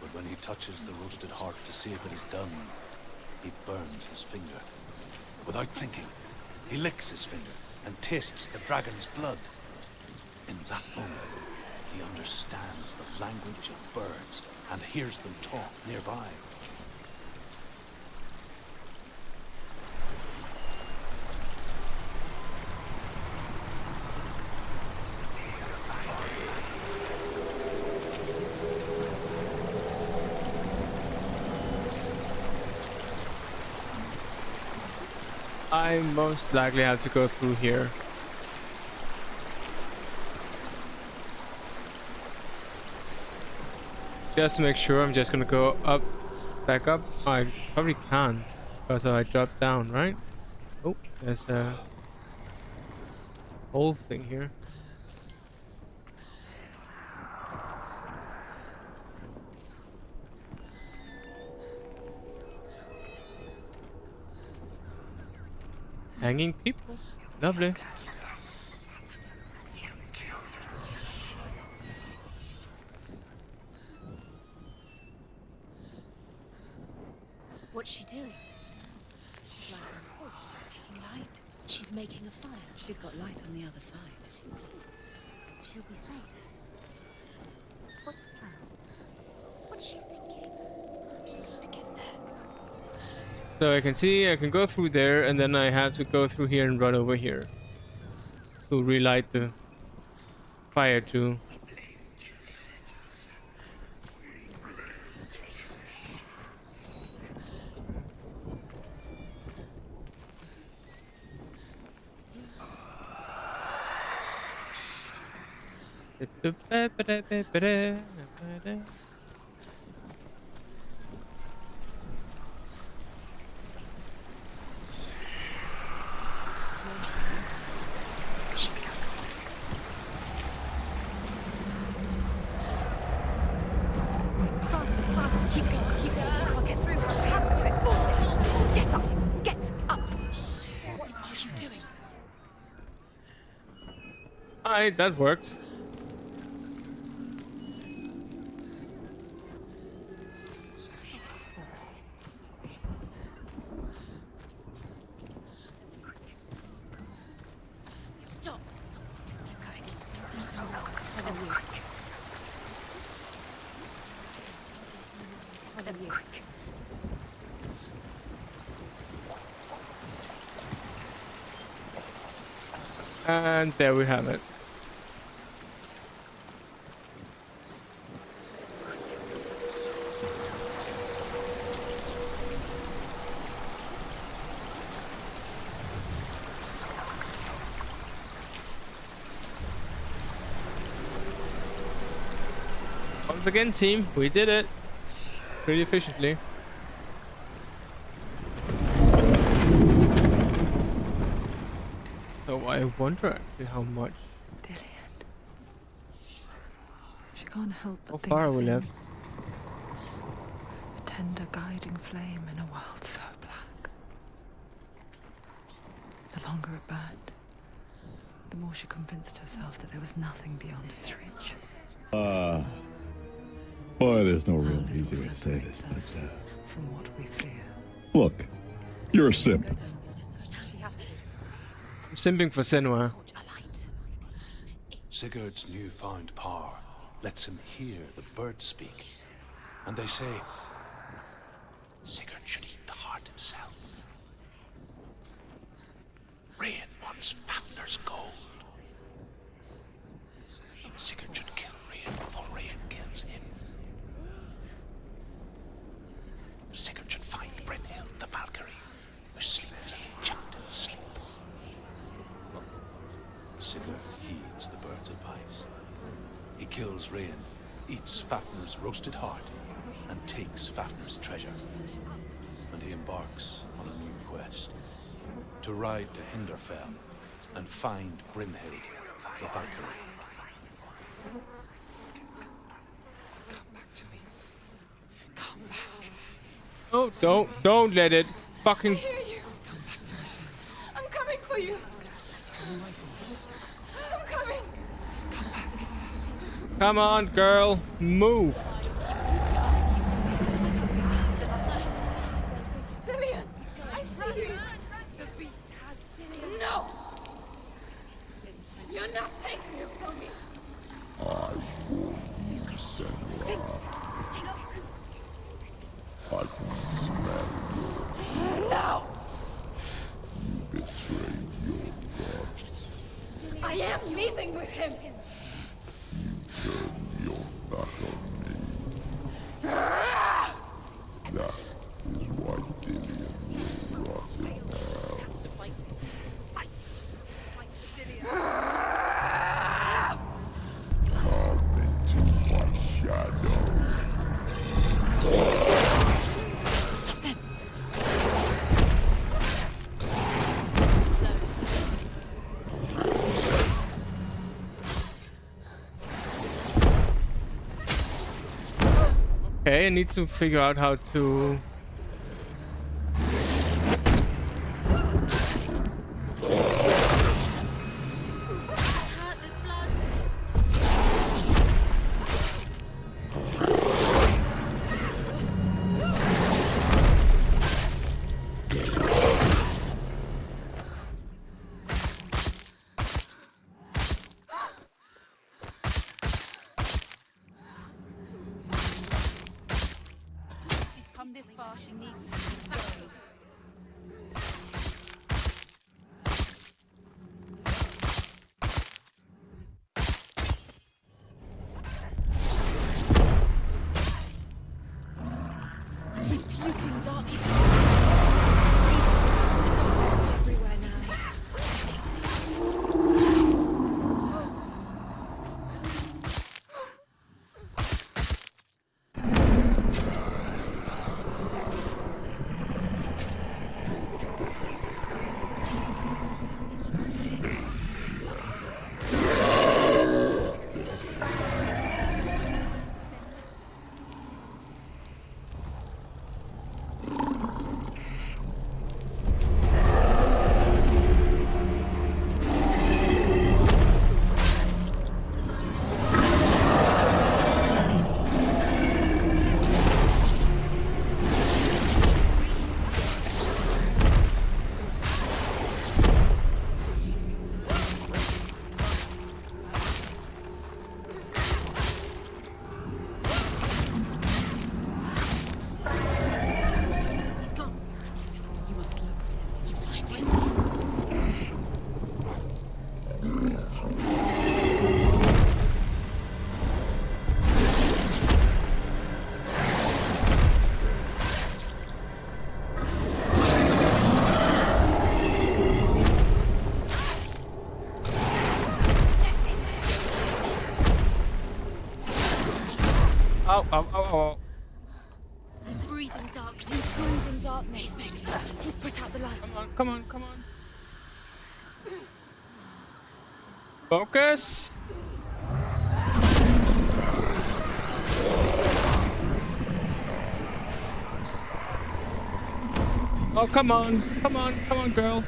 but when he touches the roasted heart to see if it is done, he burns his finger. Without thinking, he licks his finger and tastes the dragon's blood. In that moment, he understands the language of birds and hears them talk nearby. I most likely have to go through here. Just to make sure, I'm just gonna go up, back up. Oh, I probably can't because I dropped down, right? Oh, there's a whole thing here. Hanging people. Lovely. What's she doing? She's lighting a torch. She's making light. She's making a fire. She's got light on the other side. She'll be safe. What's the plan? What's she thinking? She needs to get there. So I can see I can go through there, and then I have to go through here and run over here to relight the fire too. Alright, that worked. Stop. And there we have it. Once again, team, we did it pretty efficiently. So I wonder actually how much. She can't help but How think far are of we him. left? A tender guiding flame in a world so black. The longer it burned, the more she convinced herself that there was nothing beyond its reach. Boy, there's no real easy way to say this, but, From what we fear. look, you're a simp. I'm simping for Senua. Sigurd's newfound power lets him hear the birds speak. And they say, Sigurd should eat the heart himself. Rain wants Fafnir's gold. Sigurd should kill Rain before Rain kills him. Sigurd should find Brynhild the Valkyrie, who sleeps an enchanted sleep. Sigurd heeds the bird's advice. He kills Rain, eats Fafnir's roasted heart, and takes Fafnir's treasure. And he embarks on a new quest, to ride to Hinderfell and find Brynhild the Valkyrie. Oh, don't let it fucking. I hear you. I'm coming for you. I'm coming. Come on, girl, move. Dillian, I see you. The beast has Dillian. No. You're not taking it from me. I warned you, Senua. I can smell you. No. You betrayed your god. I am leaving with him. Turn your back on me. That is why Dillian will rot in hell. Come into my shadow. Stop them. Okay, I need to figure out how to. Hurt, there's blood. She's come this far, she needs to keep going. He's puking dark. The darkness is everywhere now. Ow, ow, ow, ow. He's breathing darkness. He's breathing darkness. He's made of darkness. He's put out the light. Come on, come on, come on. Focus. Oh, come on, come on, come on, girl.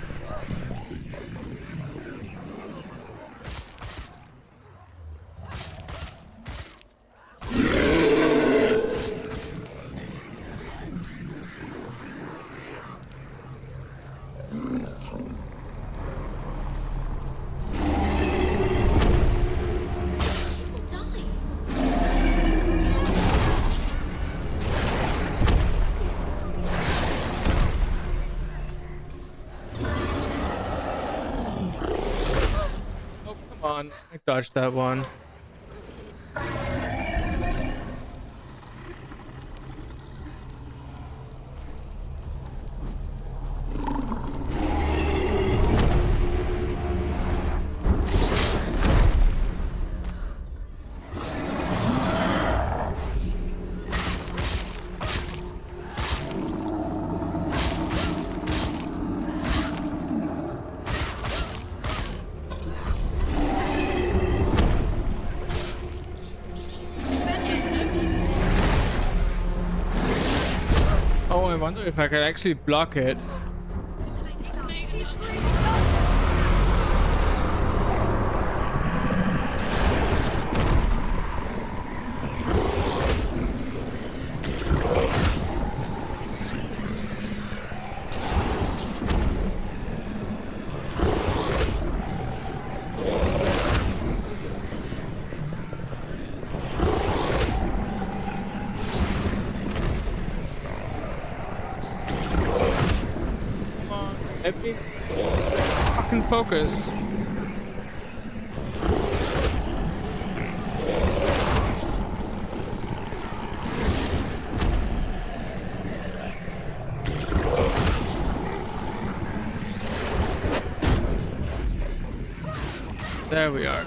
I dodged that one. I wonder if I could actually block it. Let me fucking focus. There we are.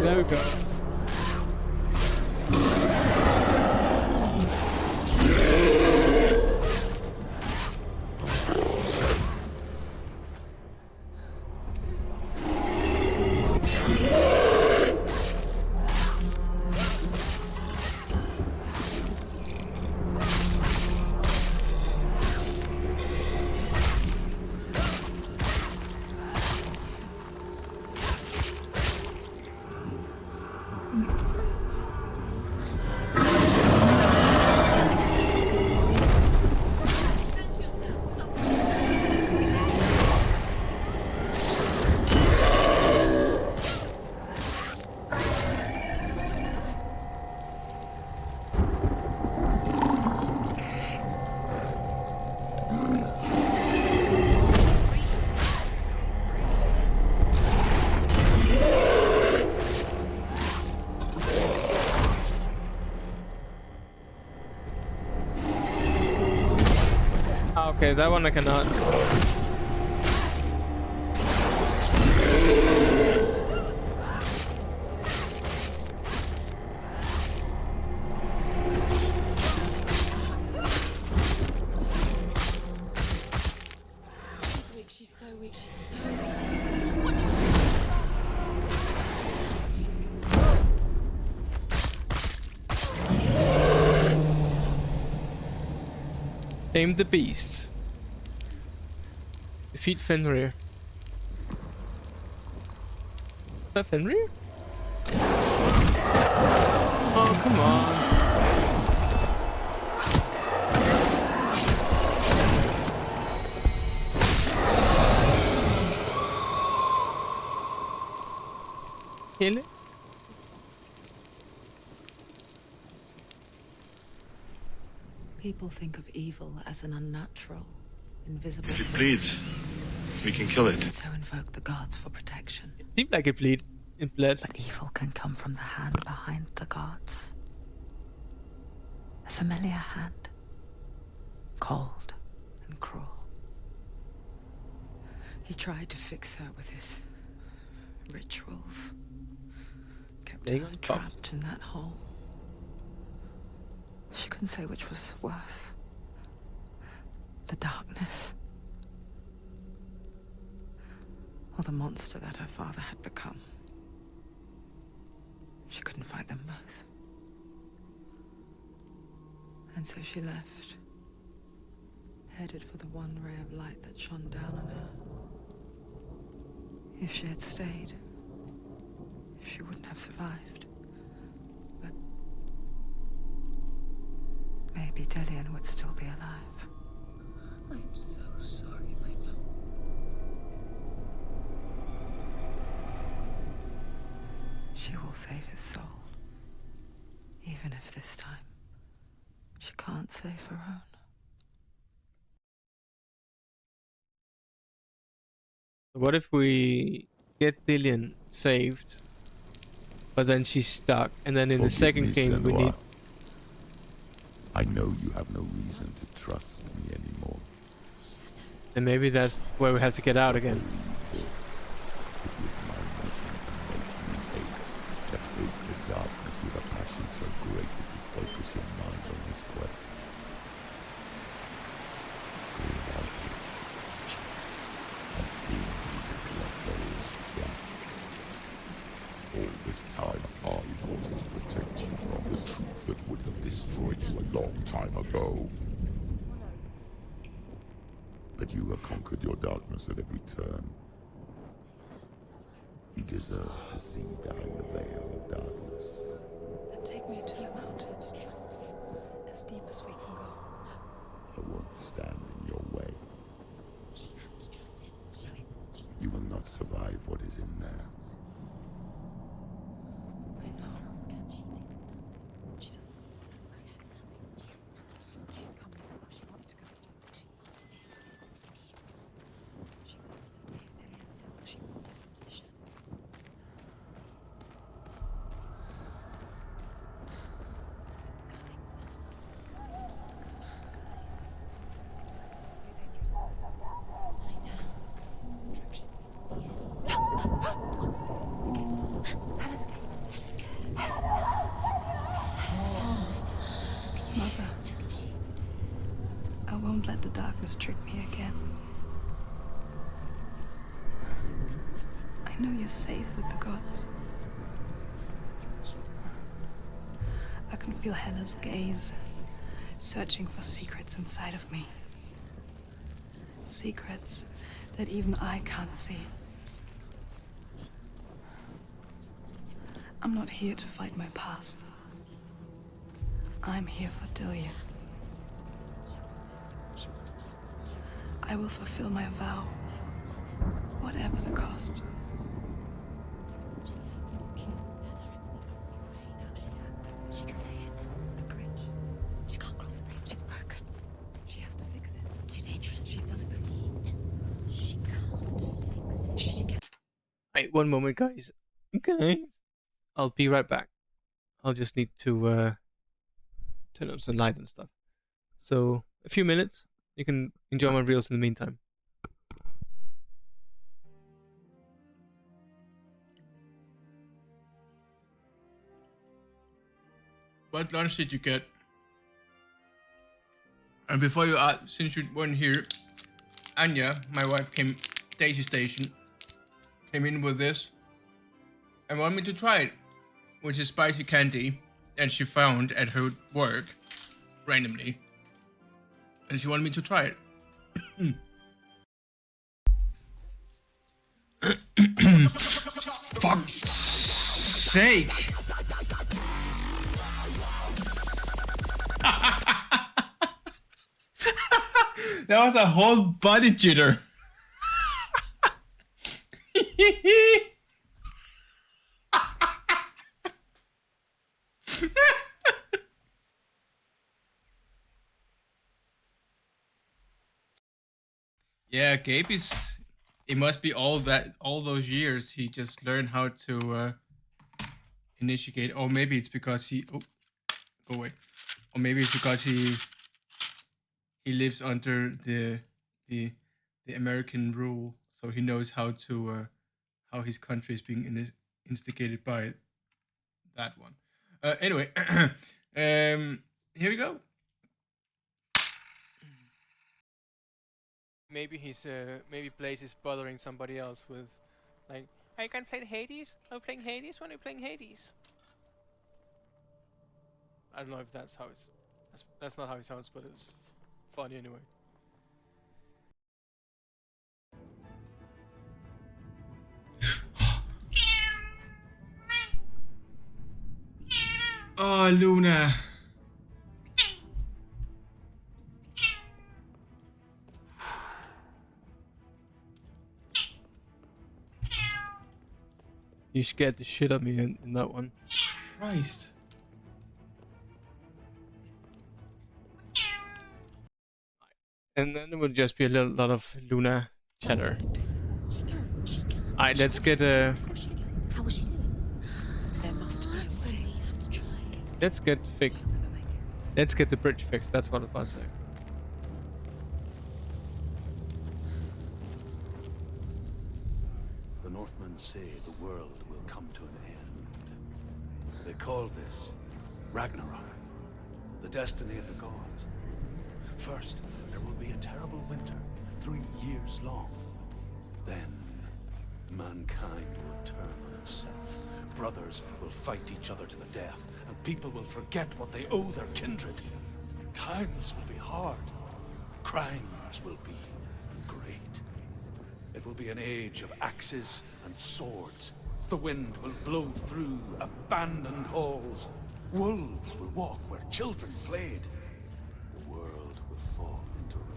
There we go. Okay, that one I cannot. She's so weak, she's so weak. What do you Tame the beast. Defeat Fenrir. Is that Fenrir? Oh, come on. Kill it? People think of evil as an unnatural, invisible If you force. please, We can kill it. So invoke the gods for protection. It seemed like it bled. But evil can come from the hand behind the gods. A familiar hand. Cold and cruel. He tried to fix her with his rituals. Kept her trapped in that hole. She couldn't say which was worse. The darkness. Or the monster that her father had become. She couldn't fight them both. And so she left. Headed for the one ray of light that shone down on her. If she had stayed, she wouldn't have survived. But maybe Dillian would still be alive. I'm so sorry, my love. She will save his soul. Even if this time she can't save her own. What if we get Dillian saved, but then she's stuck, and then in the second game we need... I know you have no reason to trust me anymore. Then maybe that's where we have to get out again. To hate the darkness with a passion so great that you focus your mind on this quest. All this time, I wanted to protect you from the truth that would have destroyed you a long time ago. But you have conquered your darkness at every turn. You deserve to see behind the veil of darkness. Then take me to the mountain to trust you, as deep as we can go. I won't stand in your way. She has to trust him. You will not survive what is in there. I know. What else can she do? She doesn't want to do. She has nothing. She has nothing. She's come this far. She wants to go forward. She wants this to see. She wants to save Dillian's soul. She must listen to the shadow. Mother, I won't let the darkness trick me again. I know you're safe with the gods. I can feel Hela's gaze, searching for secrets inside of me. Secrets that even I can't see. I'm not here to fight my past. I'm here for Dillian. I will fulfill my vow, whatever the cost. She has to kill Hela. It's the only way. Now she has. She can see it. The bridge. She can't cross the bridge. It's broken. She has to fix it. It's too dangerous. She's done it before. She can't fix it. She can't. Wait, one moment, guys. Okay. I'll be right back. I'll just need to turn on some light and stuff. So, a few minutes. You can enjoy my reels in the meantime. What lunch did you get? And before you ask, since you weren't here, Anya, my wife, Daisy Station, came in with this and wanted me to try it, which is spicy candy that she found at her work randomly, and she wanted me to try it. Fuck's sake! That was a whole body jitter. Yeah, Gabe is It must be all those years he just learned how to initiate, or maybe it's because he go away, or maybe it's because he lives under the American rule, so he knows how his country is being instigated by that one. Anyway, here we go. Maybe maybe Blaze is bothering somebody else with, like, are you gonna play Hades? Are we playing Hades? When are we playing Hades? I don't know if that's how that's not how it sounds, but it's funny anyway. Oh, Luna. You scared the shit out of me in that one. Christ. And then it would just be a lot of Luna chatter. Alright, let's get How was she doing? There must be a way. You have to try. Let's get fixed. Let's get the bridge fixed. That's what I was about to say. The Northmen say the world will come to an end. They call this Ragnarok, the destiny of the gods. First, there will be a terrible winter, 3 years long. Then, mankind will turn on itself. Brothers will fight each other to the death, and people will forget what they owe their kindred. Times will be hard. Crimes will be great. It will be an age of axes and swords. The wind will blow through abandoned halls. Wolves will walk where children played. The world will fall into ruin.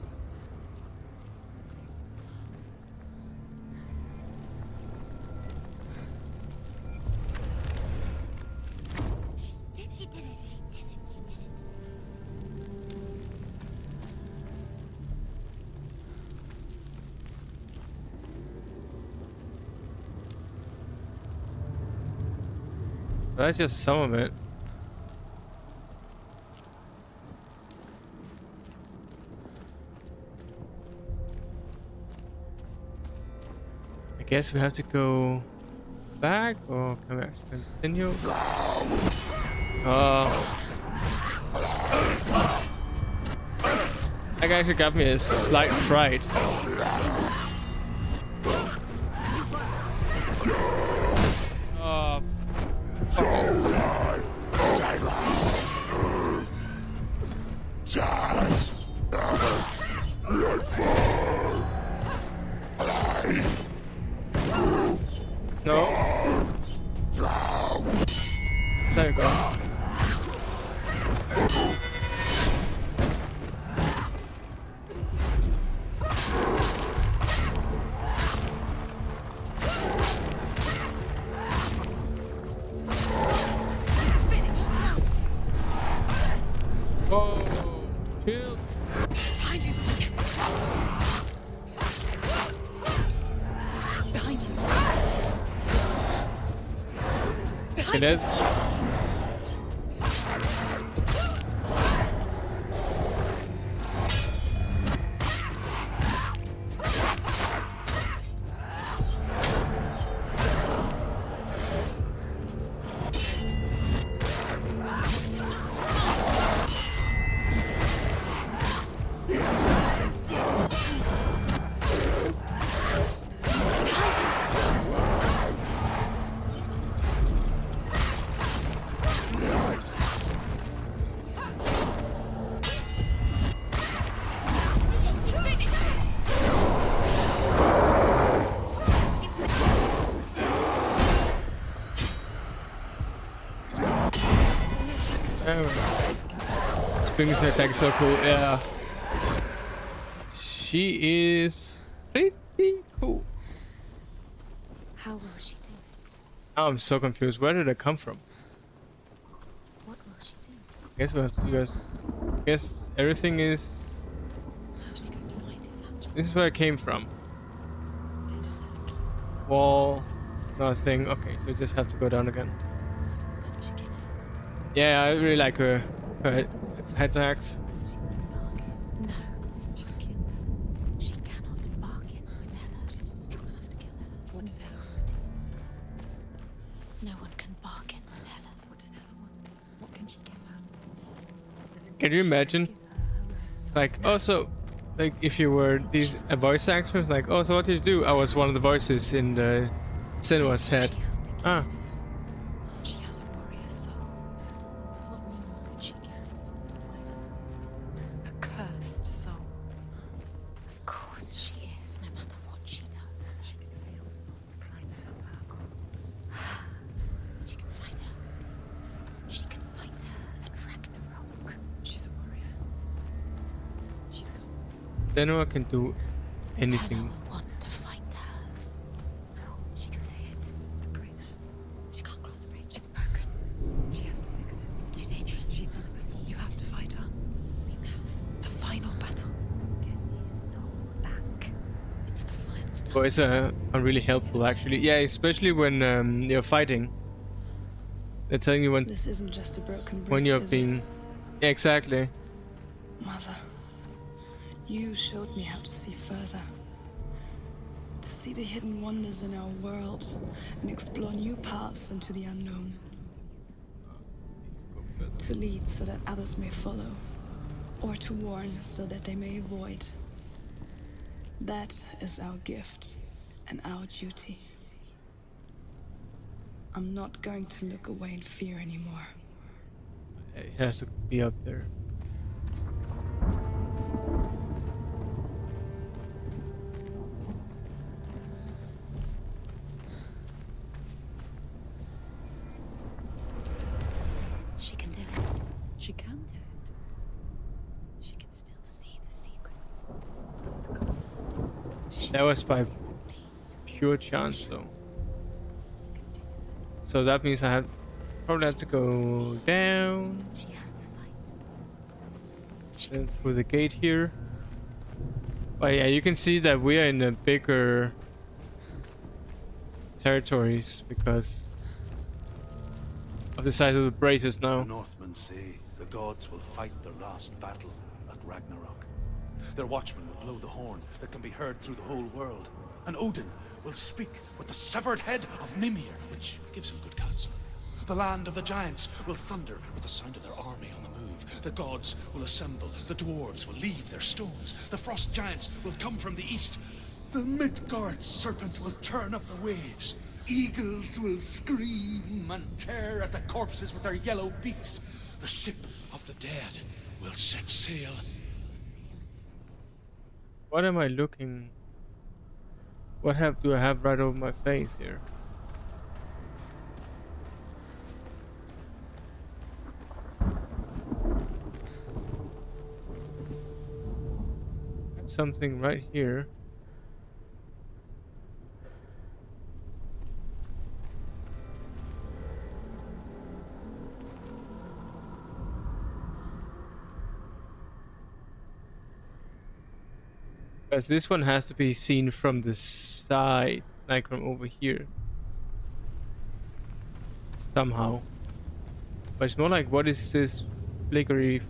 She did it. She did it. She did it. That's just some of it. I guess we have to go back, or can we actually continue? That actually got me a slight fright. No. There you go. Whoa, chill. Behind you. Behind you. Okay, that's... Spring's attack is so cool, yeah. She is pretty cool. How will she do it? I'm so confused. Where did it come from? What will she do? I guess we have to do this. I guess everything is... How's she going to find his hatchet? This is where it came from. wall, nothing. Okay, so you just have to go down again. Yeah, I really like her attacks. No. She cannot bargain with Hela. She's not strong enough to kill Hela. What does Hela want? No one can bargain with Hela. What does Hela want? What can she give her? Can you imagine? Like, also, like if you were a voice actor, like, oh, so what did you do? I was one of the voices in the Senua's head. Ah. She has a warrior soul. What more could she give? A cursed soul. Of course she is, no matter what she does. She can fail to climb her. She can fight her. She can fight her at Ragnarok. She's a warrior. She's got Senua can do anything. Hela will want to fight her. She can see it. The bridge. She can't cross the bridge. It's broken. She has to fix it. It's too dangerous. She's done it before. You have to fight her. Be powerful. The final battle. Get his soul back. It's the final time. Boys are really helpful, actually. Yeah, especially when you're fighting. They're telling you when This isn't just a broken bridge, when you're is being. it? Yeah, exactly. Mother, you showed me how to see further. To see the hidden wonders in our world and explore new paths into the unknown. To lead so that others may follow, or to warn so that they may avoid. That is our gift and our duty. I'm not going to look away in fear anymore. It has to be up there. She can do it. She can do it. She can still see the secrets of the gods. That was by pure chance, though. So that means I probably have to go down. She has the sight. Then through the gate here. But yeah, you can see that we are in a bigger territories because of the size of the braces now. The Northmen say the gods will fight their last battle at Ragnarok. Their watchmen will blow the horn that can be heard through the whole world. And Odin will speak with the severed head of Mimir, which gives him good counsel. The land of the giants will thunder with the sound of their army on the move. The gods will assemble. The dwarves will leave their stones. The frost giants will come from the east. The Midgard serpent will turn up the waves. Eagles will scream and tear at the corpses with their yellow beaks. The ship of the dead will set sail. What am I looking? What do I have right over my face here? Something right here. Because this one has to be seen from the side, like from over here. Somehow. But it's more like, what is this flickery?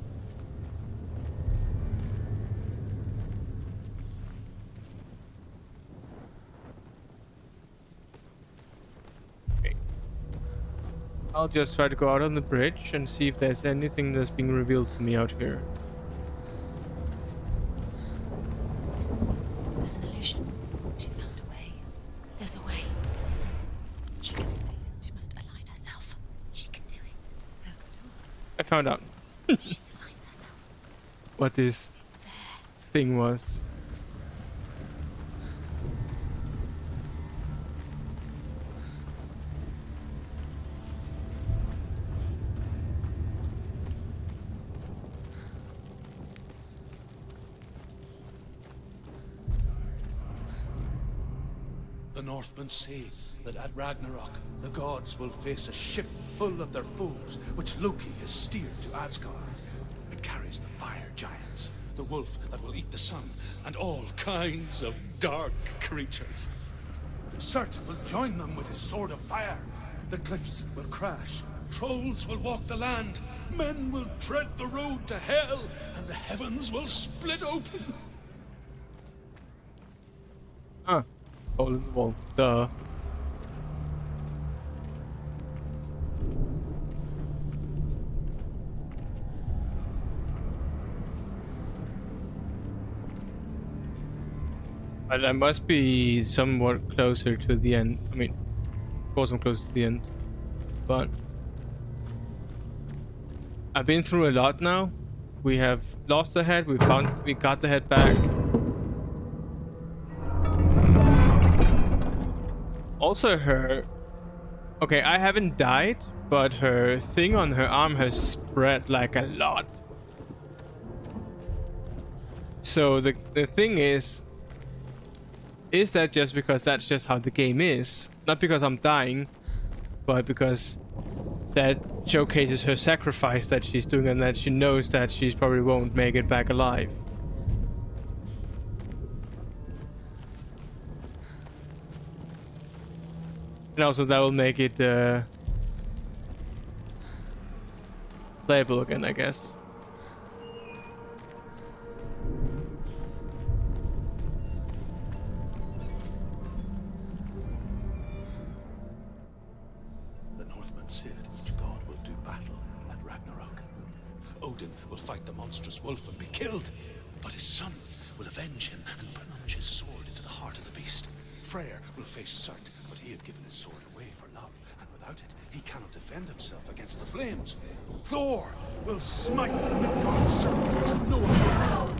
Okay. I'll just try to go out on the bridge and see if there's anything that's being revealed to me out here. She's found a way. There's a way. She can see it. She must align herself. She can do it. There's the door. I found out She aligns herself. what this thing was. The Northmen say that at Ragnarok, the gods will face a ship full of their foes, which Loki has steered to Asgard. It carries the fire giants, the wolf that will eat the sun, and all kinds of dark creatures. Surt will join them with his sword of fire. The cliffs will crash. Trolls will walk the land. Men will tread the road to hell, and the heavens will split open. Huh. Hole in the wall. Duh. But I must be somewhat closer to the end. I mean, of course I'm close to the end. But I've been through a lot now. We have lost the head, we got the head back. Also her... Okay, I haven't died, but her thing on her arm has spread like a lot. So the thing is that just because that's just how the game is? Not because I'm dying, but because that showcases her sacrifice that she's doing and that she knows that she probably won't make it back alive. And also that will make it playable again, I guess. Odin will fight the monstrous wolf and be killed, but his son will avenge him and plunge his sword into the heart of the beast. Freyr will face Surt, but he had given his sword away for love, and without it, he cannot defend himself against the flames. Thor will smite the god serpent to no avail.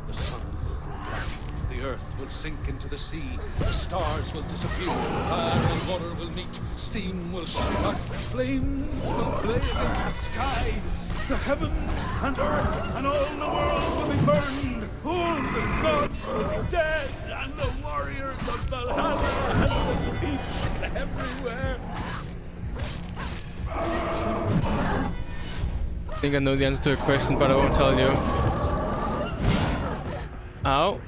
The sun will grow black, the earth will sink into the sea, the stars will disappear, fire and water will meet, steam will shoot up, flames will play against the sky. The heavens and earth and all the world will be burned. All the gods will be dead, and the warriors of Valhalla and the people everywhere. I think I know the answer to a question, but I won't tell you. Ow.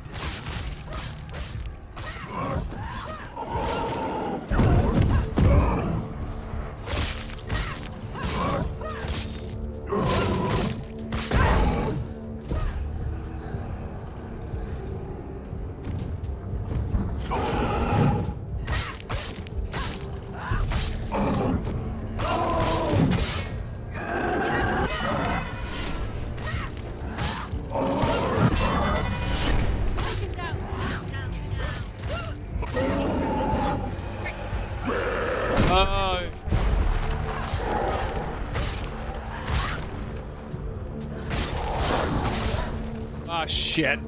Ah, shit.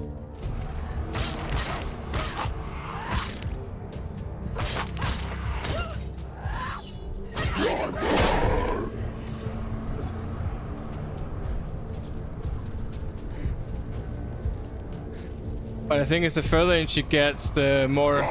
But I think it's the further in she gets, the more...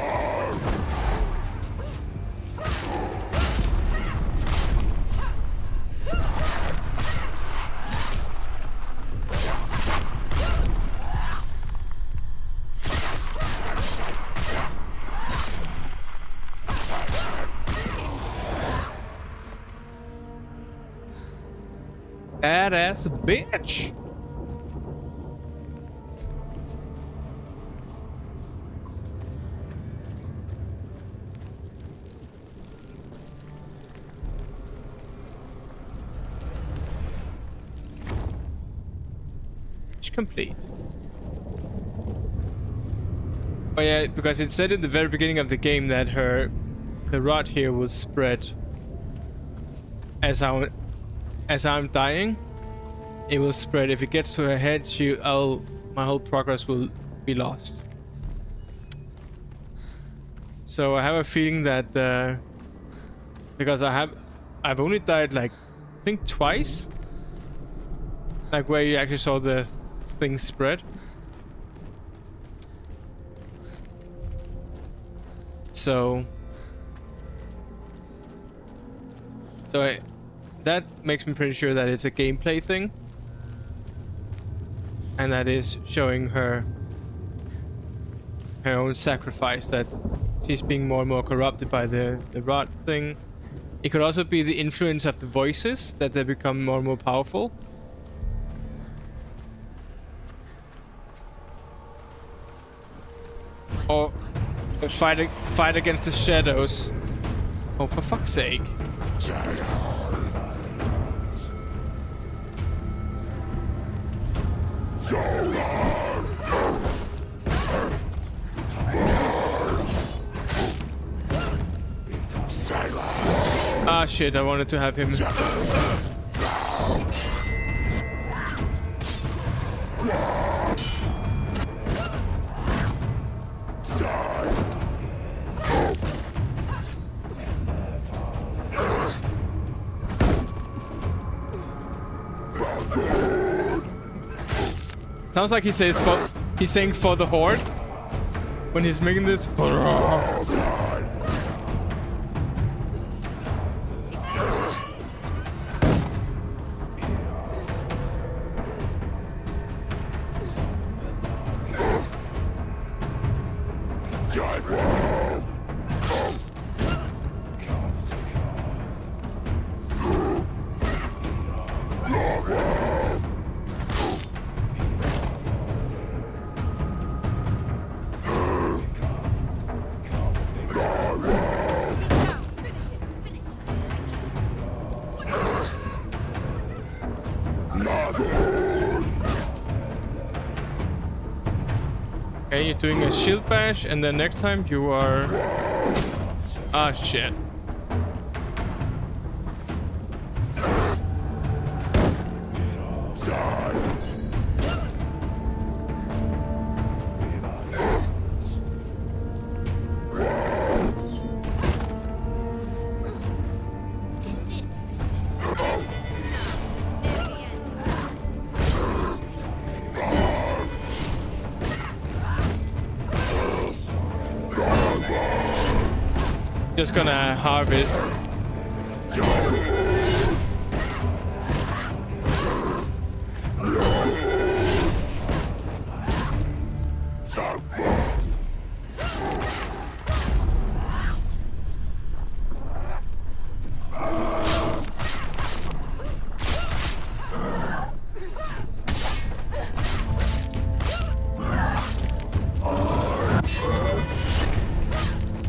badass bitch. Complete. Oh yeah, because it said in the very beginning of the game that the rod here will spread as I'm dying. It will spread. If it gets to her head, my whole progress will be lost. So I have a feeling that because I've only died like I think twice, like where you actually saw the thing spread. So that makes me pretty sure that it's a gameplay thing, and that is showing her own sacrifice, that she's being more and more corrupted by the rot thing. It could also be the influence of the voices, that they become more and more powerful. Or fight against the shadows. Oh, for fuck's sake. Ah shit, I wanted to have him. Sounds like he's saying for the horde when he's making this. Okay, you're doing a shield bash, and then next time you are... Ah, shit. Just gonna harvest.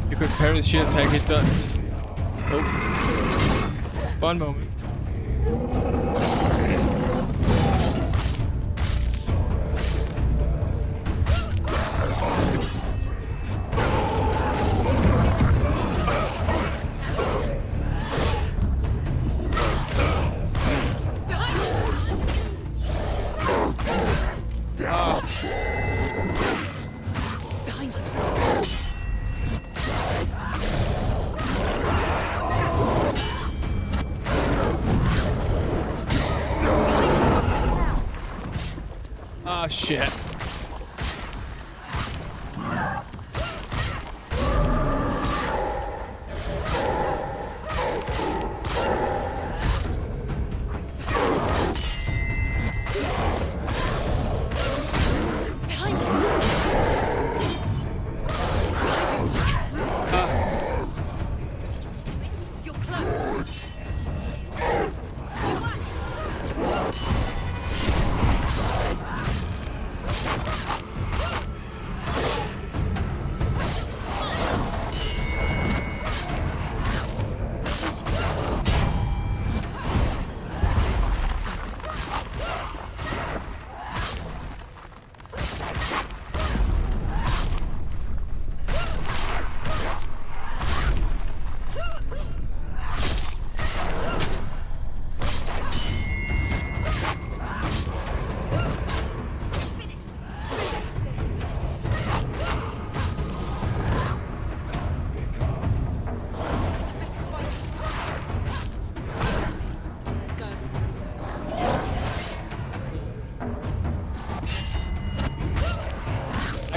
You could parry the shield attack, it does. Oh. One moment. Ah, shit.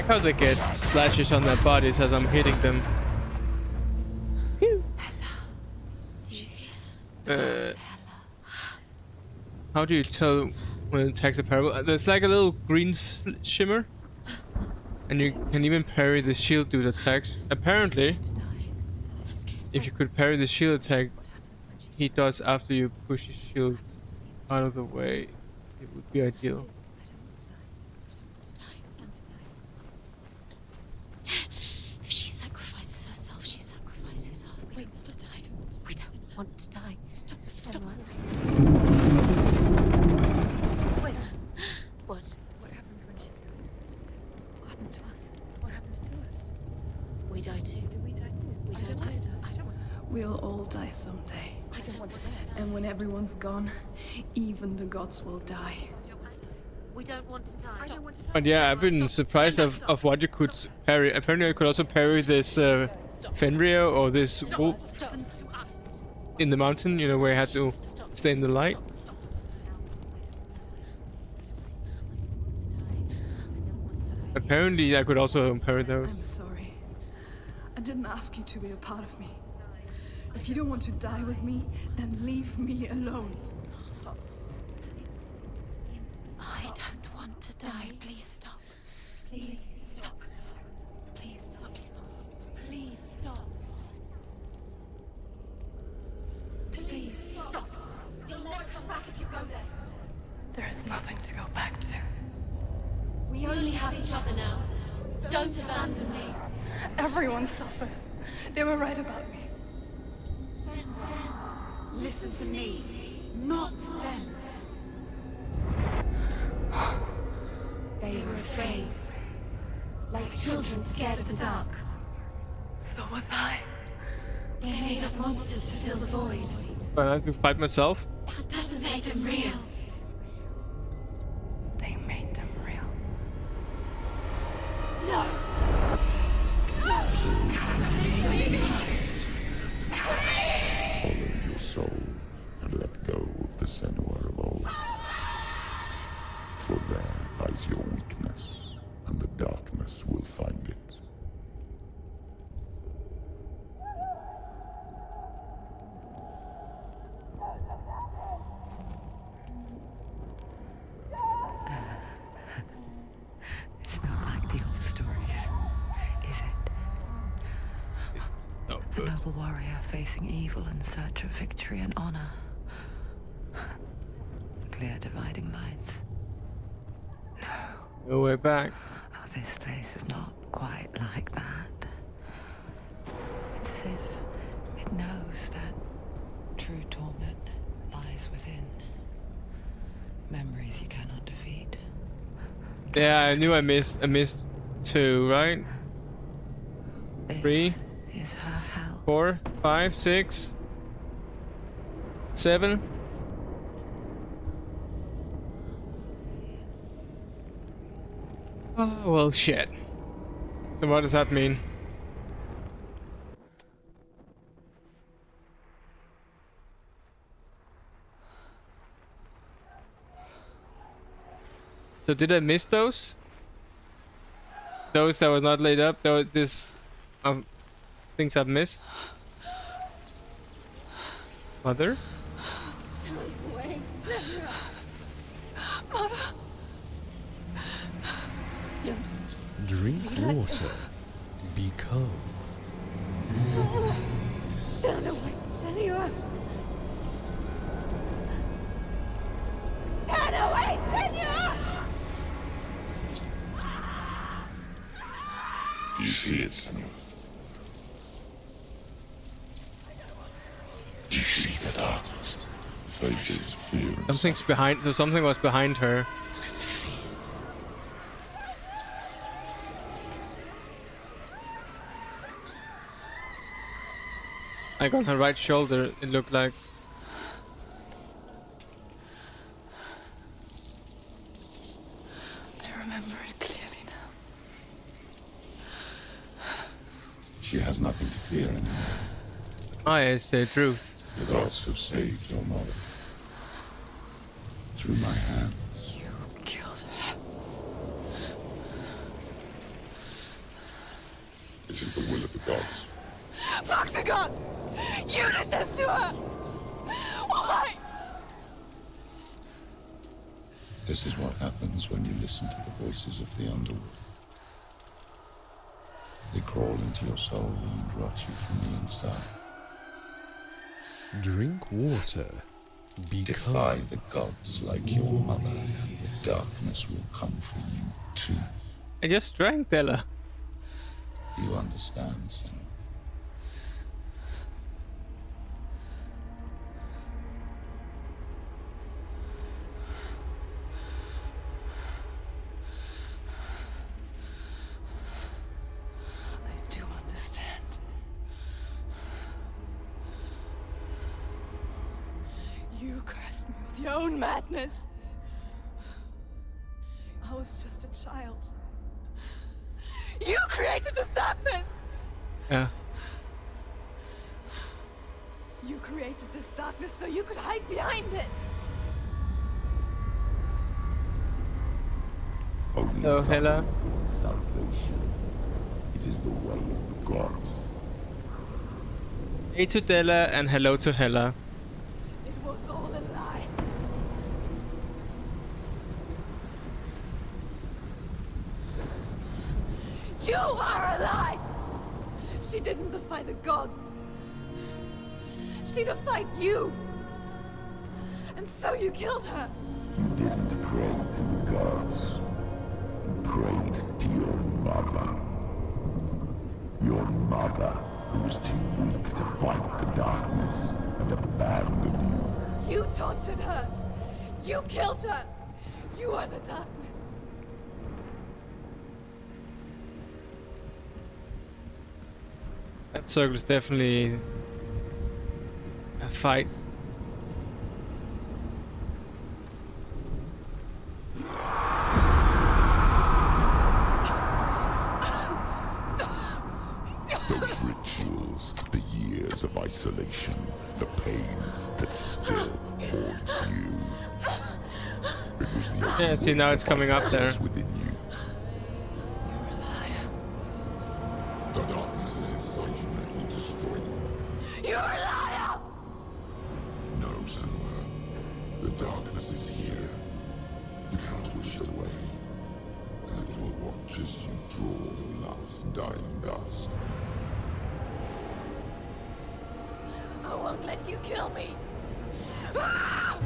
How they get slashes on their bodies as I'm hitting them. How do you tell when it attacks a parable? There's like a little green shimmer. And you can even parry the shield dude attacks. Apparently, if you could parry the shield attack he does after you push his shield out of the way, it would be ideal. If she sacrifices herself, she sacrifices us. Wait, stop. We don't want to die. Stop. Senua. Wait. What? What happens when she dies? What happens to us? What happens to us? We die too. Do we die too? We I die don't too. want to die. I don't want to die. We'll all die someday. I don't want to die. And when everyone's gone, even the gods will die. We don't want to die. I don't want to die. But yeah, I've been surprised of what you could parry. Apparently I could also parry this Fenrir or this wolf in the mountain, you know, where I had to stay in the light. Apparently I could also parry I'm those. sorry. I didn't ask you to be a part of me. If you don't want to die with me, then leave me alone. I don't want to die. Please stop. Please stop. Please stop. Please stop. Please stop. Please stop. You'll never come back if you go there. There is nothing to go back to. We only have each other now. Don't abandon me. Everyone suffers. They were right about me. Listen to me, not them. They were afraid. Like children scared of the dark. So was I. They made up monsters to fill the void. But I have to fight myself. That doesn't make them real. They made them real. No! Follow your soul and let go of the Senua of old. For there lies your weakness, and the darkness will find it. It's not like the old stories, is it? Oh, The noble warrior facing evil in search of victory and honor. Clear dividing lines. No way back. Oh, this place is not quite like that. It's as if it knows that true torment lies within. Memories you cannot defeat. Yeah, I knew I missed 2, right? 3, Is her hell. 4, 5, 6, 7. Oh, well, shit. So what does that mean? So did I miss those? Those that were not laid up? This things I've missed? Mother? Wait, Mother. Drink water. Be calm. Stand away, Senua. Stand away, Senua! Do you see it, Senua? Do you see the darkness? Faces of fear and Something's behind. So something was behind her. Like on her right shoulder, it looked like. I remember it clearly now. she has nothing to fear anymore. I say truth. The gods have saved your mother. Through my hand. You killed her. It is the will of the gods. Fuck the gods! You did this to her! Why? This is what happens when you listen to the voices of the underworld. They crawl into your soul and rot you from the inside. Drink water. Be Defy calm. the gods like your mother, and the darkness will come for you too. I just drank, Della. Do you understand, Senua? I do understand. You cursed me with your own madness. I was just a child. You created this darkness! Yeah. You created this darkness so you could hide behind it! Only Oh, Hela. salvation. It is the way of the gods. Hey to Della and hello to Hela. It was all a lie. You are a lie! She didn't defy the gods. She defied you. And so you killed her. You didn't pray to the gods. You prayed to your mother. Your mother, who was too weak to fight the darkness and abandoned you. You tortured her. You killed her. You are the darkness. That circle is definitely a fight. Those rituals, the years of isolation, the pain that still haunts you. It was the Yeah, see, now it's coming up there. within you. The darkness is inside you and it will destroy you. You're a liar! No, Senua. The darkness is here. You cannot wish it away. And it will watch as you draw your last dying gasp. I won't let you kill me. Ah!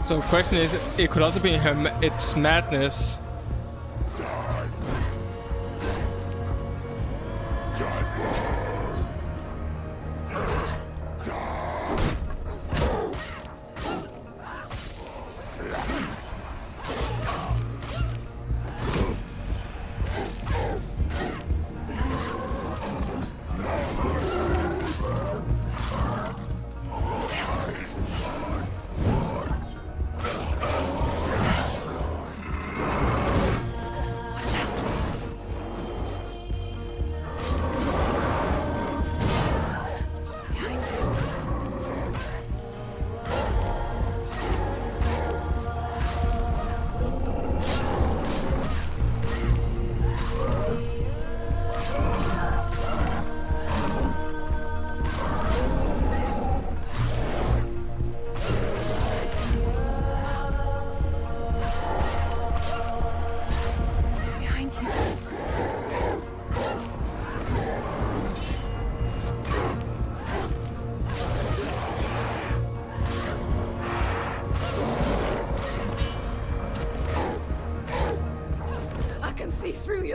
So the question is, it could also be her its madness.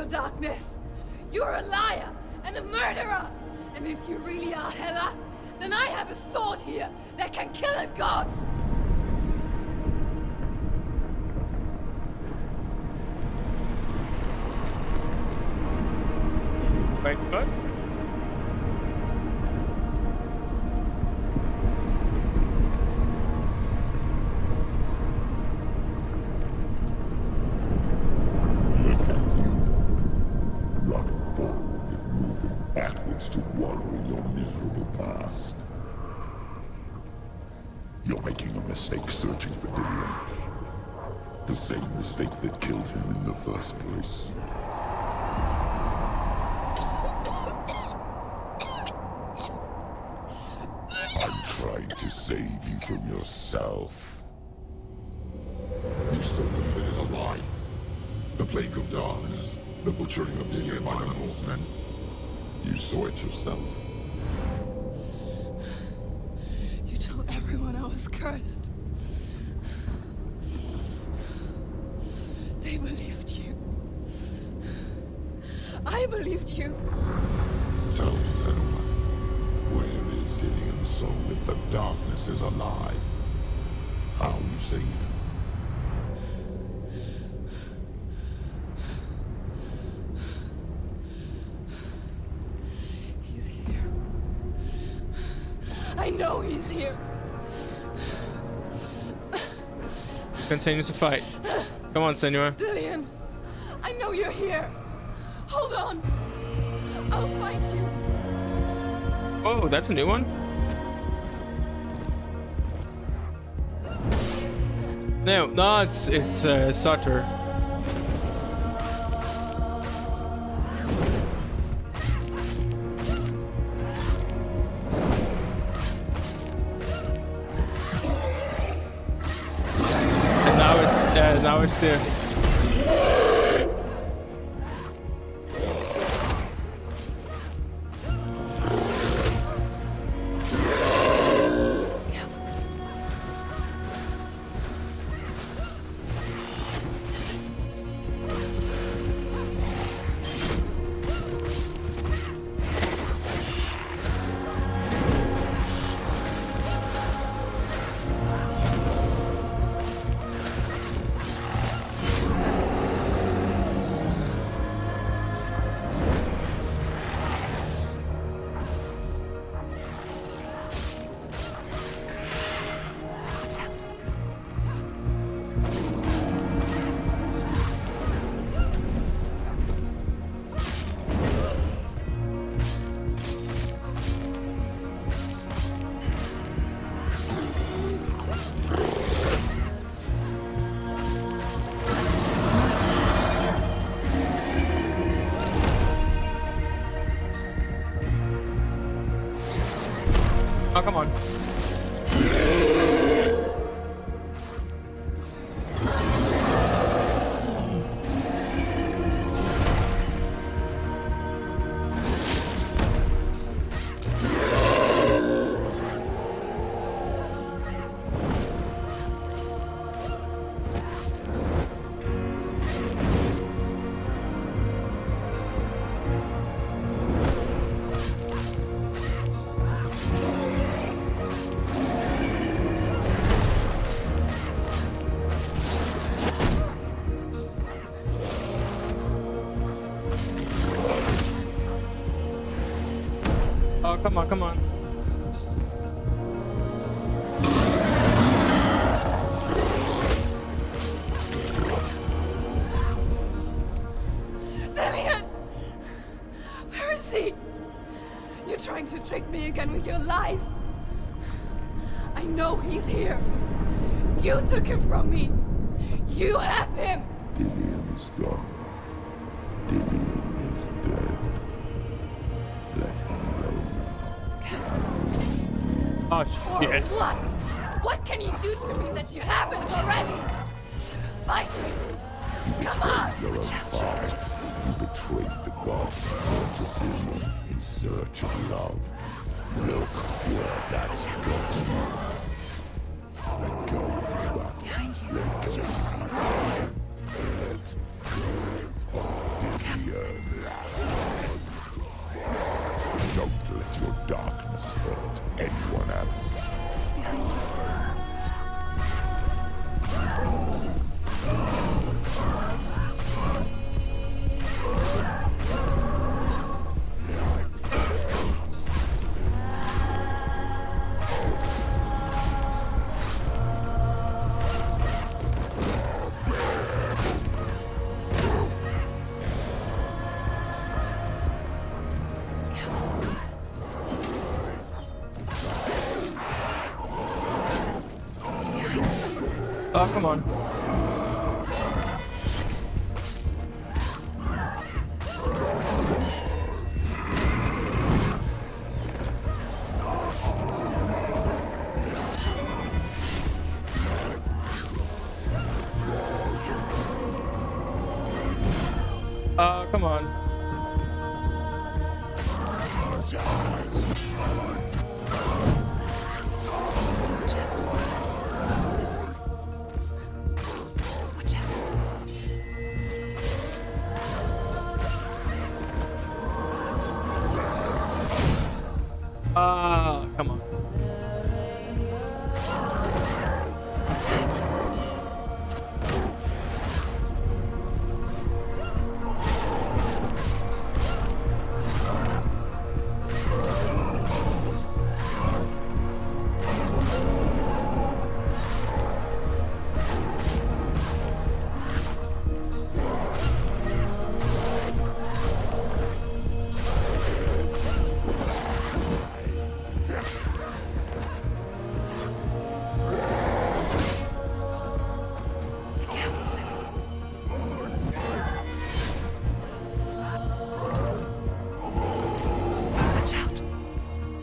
Darkness. You're a liar and a murderer. And if you really are Hela, then I have a sword here that can kill a god. Wait, what? Running forward and moving backwards to wallow in your miserable past. You're making a mistake searching for Dillian. The same mistake that killed him in the first place. I'm trying to save you from yourself. You still believe it is a lie? The plague of darkness, the butchering of Dillian by the Norsemen. You saw it yourself. You told everyone I was cursed. They believed you. I believed you. Tell Senua, where is Dillian's soul if the darkness is a lie? How you saved him? He's here. I know he's here. Continue to fight. Come on, Senua. Dillian, I know you're here. Hold on. I'll find you. Oh, that's a new one. No, it's Sutter. And now it's there. Oh, come on. Oh, come on, come on. Dillian! Where is he? You're trying to trick me again with your lies. I know he's here. You took him from me. You have him. Dillian is gone. Dillian is dead. Let him go now. Oh, Or shit. what? What can you do to me that you haven't already? Fight me. Come on. Your own father. You betrayed the gods in search of love. Look where that's got you. Let go of the battle. Let go of the battle. Let go of Dillian. Don't let your darkness hurt anyone else. Oh, come on. Oh, come on. Ah, come on.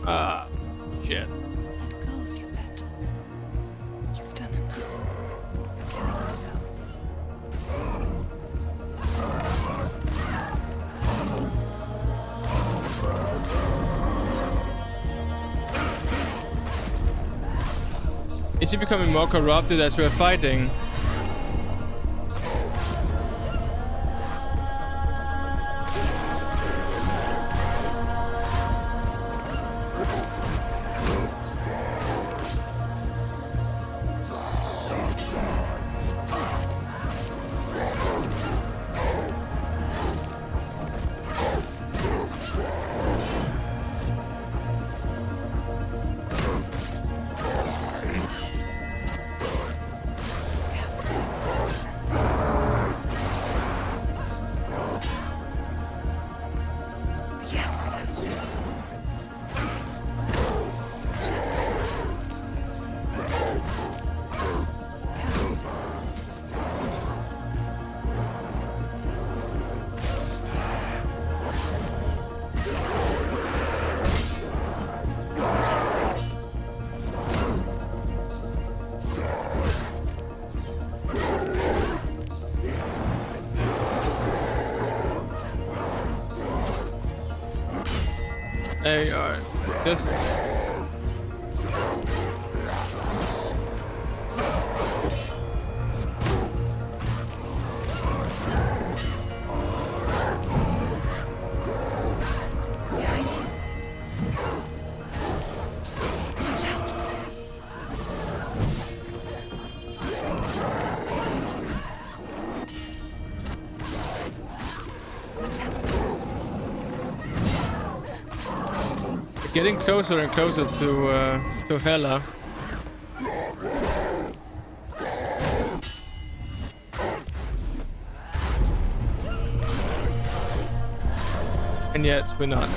Ah, shit. Let go of your battle. You've done enough. You're killing yourself. Is he becoming more corrupted as we're fighting? They are just... Getting closer and closer to Hela. And yet we're not.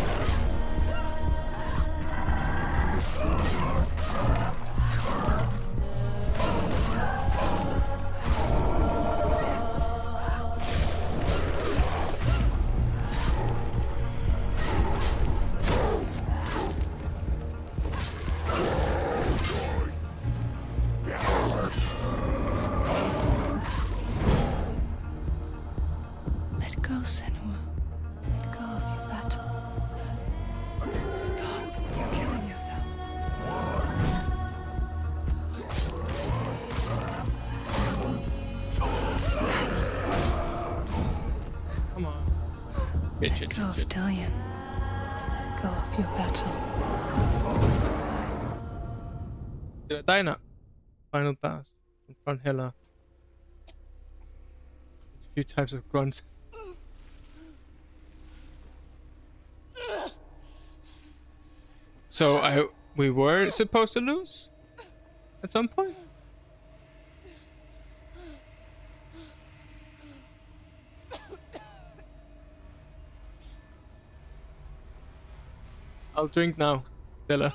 Let go, Senua. Let go of your battle. Stop. You're killing yourself. Come on. Bitch, Let go of Dillion. Let go of your battle. Did I die now? Final pass. Confront Hela. There's a few types of grunts. So we were supposed to lose at some point? I'll drink now, Stella.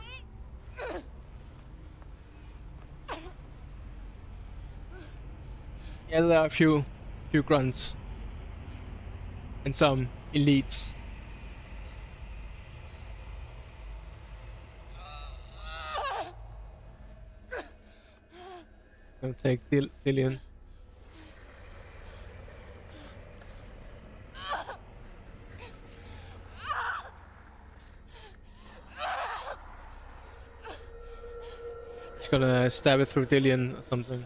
Yeah, there are a few grunts. And some elites. Gonna take Dillion. She's gonna stab it through Dillion or something.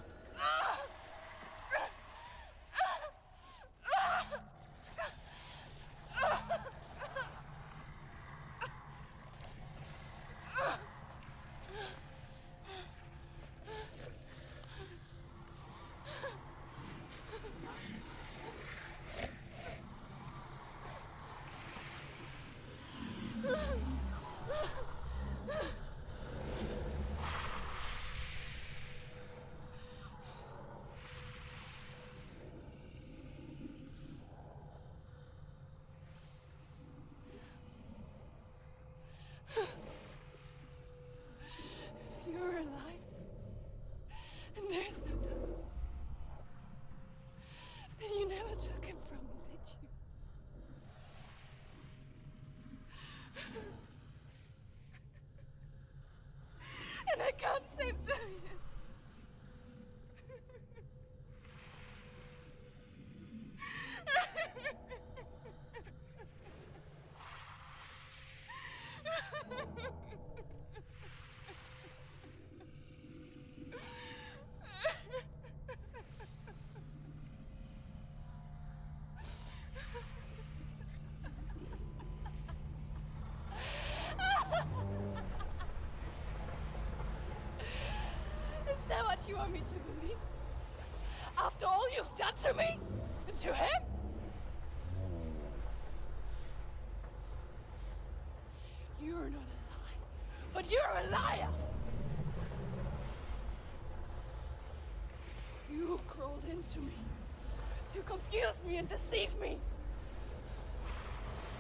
If you're alive, and there's no Dallas, then you never took him from me, did you? And I can't save Dillion. Is that what you want me to believe? After all you've done to me? And to him? You're not a lie, but you're a liar! You crawled into me to confuse me and deceive me.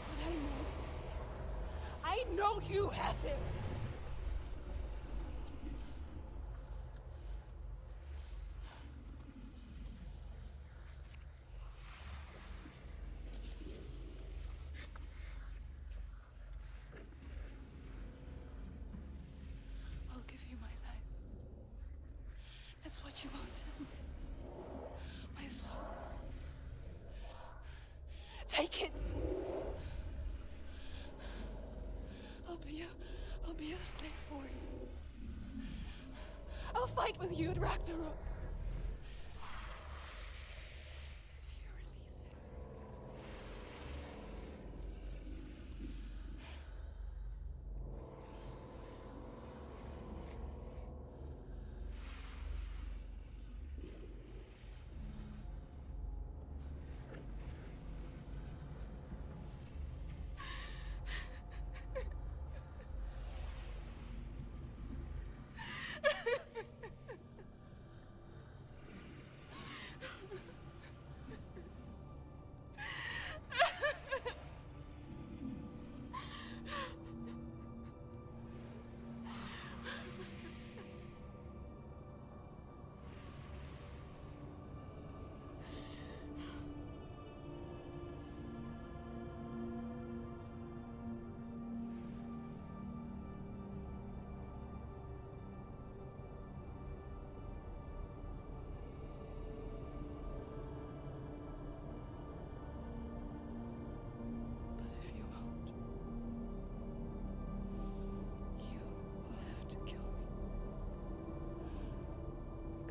But I know he's here. I know you have him. I'll give you my life. That's what you want, isn't it? My soul. Take it. I'll be a slave for you. I'll fight with you at Ragnarok. If you release it.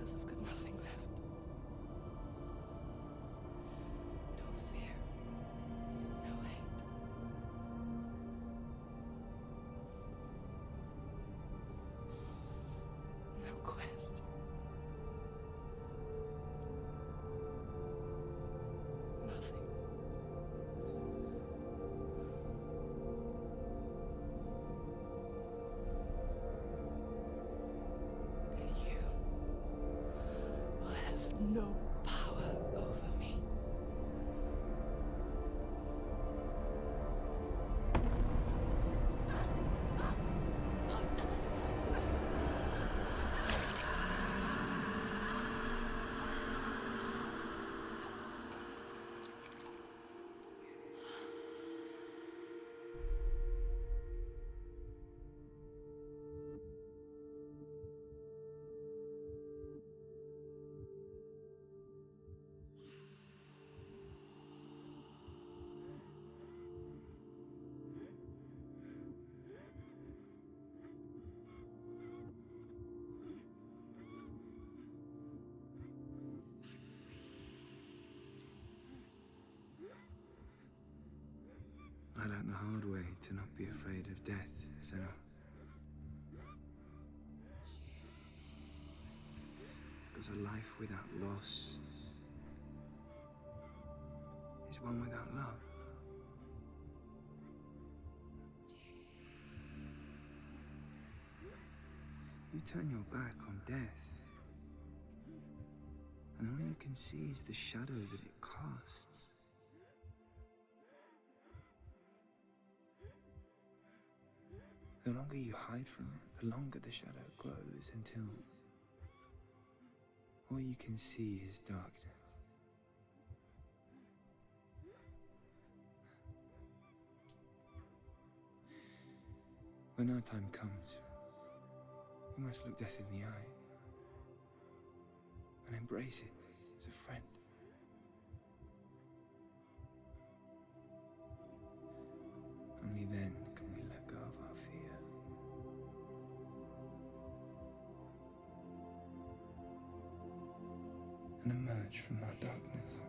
I've got nothing left. No fear. No hate. No quest. Nothing. And you will have no power over me. way to not be afraid of death, Senua. Because a life without loss is one without love. You turn your back on death, and all you can see is the shadow that it casts. The longer you hide from it, the longer the shadow grows until all you can see is darkness. When our time comes, we must look death in the eye and embrace it as a friend. Only then can we let go of our fear. And emerge from our darkness.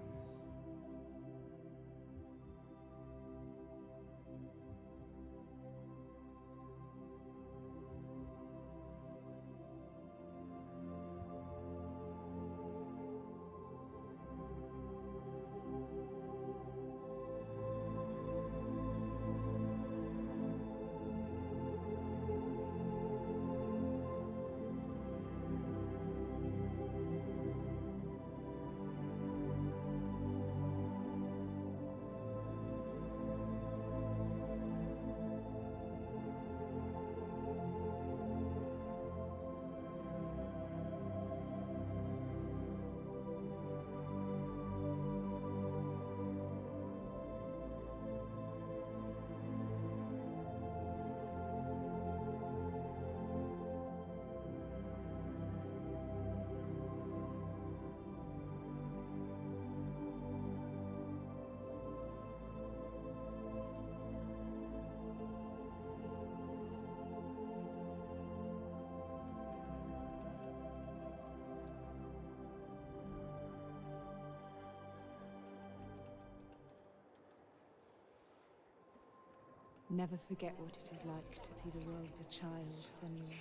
Never forget what it is like to see the world as a child, Senua.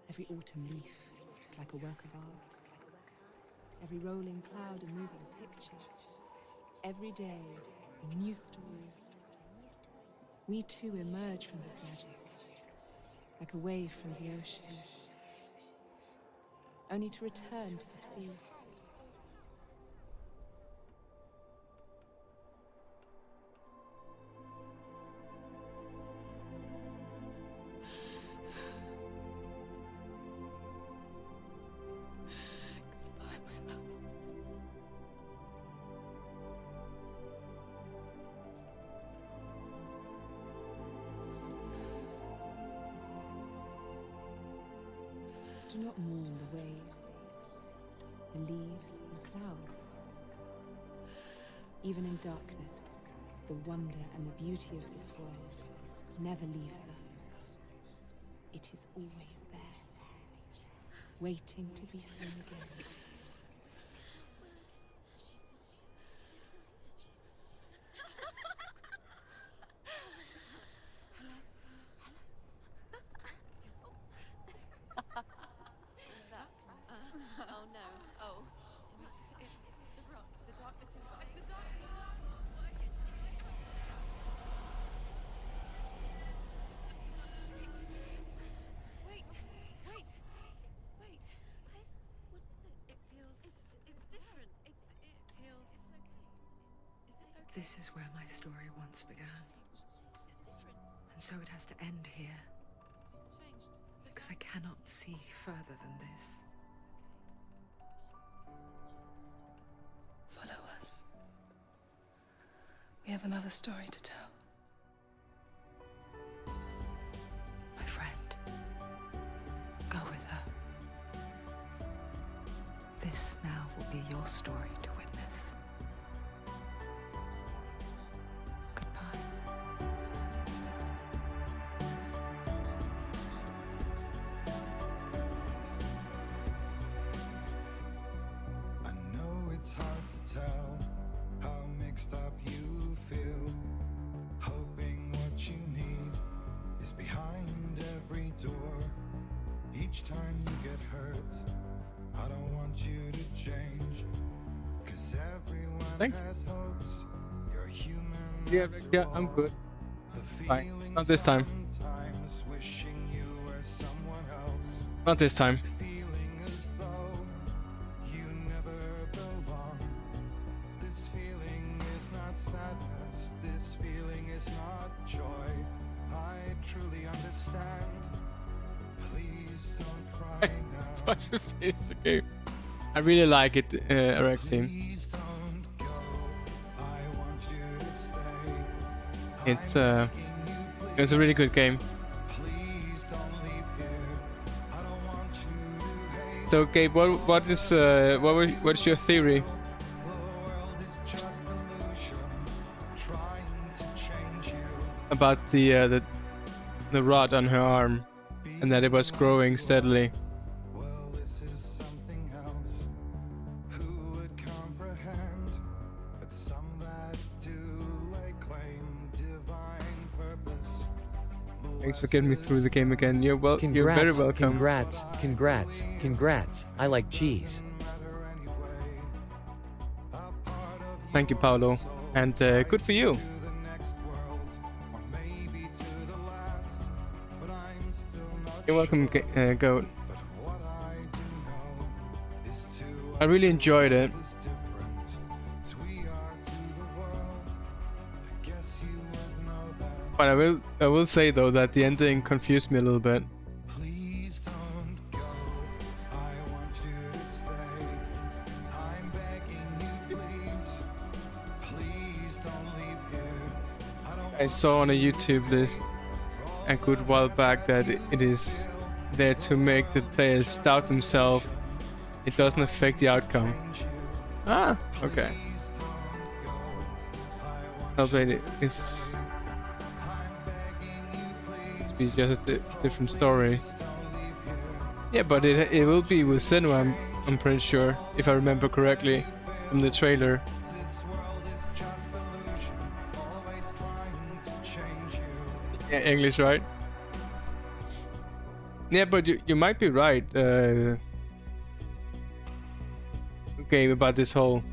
Every autumn leaf is like a work of art. Every rolling cloud a moving picture. Every day a new story. We too emerge from this magic, like a wave from the ocean, only to return to the sea. Do not mourn the waves, the leaves, and the clouds. Even in darkness, the wonder and the beauty of this world never leaves us. It is always there, waiting to be seen again. Oh no. Oh. It's the rot. The darkness is back. The darkness is Wait. What is it? It feels... It's different. It feels... It's okay. Is it okay? This is where my story once began. It's different. And so it has to end here. It's changed. Because I cannot see further than this. Follow us. We have another story to tell. My friend, go with her. This now will be your story to witness. It's hard to tell how mixed up you feel, hoping what endure. Each time you get hurt, I don't want you to change. Cause everyone has hopes. You're human. Yeah, I'm good. Fine. Not this time. Sometimes wishing you were someone else. Not this time. Feeling as though you never belong. This feeling is not sadness. This feeling is not joy. I truly understand. Please don't cry now. Finish the game. I really like it, Alexei. It's a really good game. So, Gabe, what's your theory? About the rod on her arm, and that it was growing steadily. Thanks for getting me through the game again. You're very welcome. Congrats. I like cheese. Thank you, Paolo. And good for you. You're welcome, Goat. I really enjoyed it. But I will say though that the ending confused me a little bit. I saw on a YouTube list a good while back that it is there to make the players doubt themselves. It doesn't affect the outcome. Ah, okay. Hellblade is just a different story. Yeah, but it will be with Senua, I'm pretty sure, if I remember correctly from the trailer. Yeah, English, right? Yeah, but you might be right. Okay, about this whole.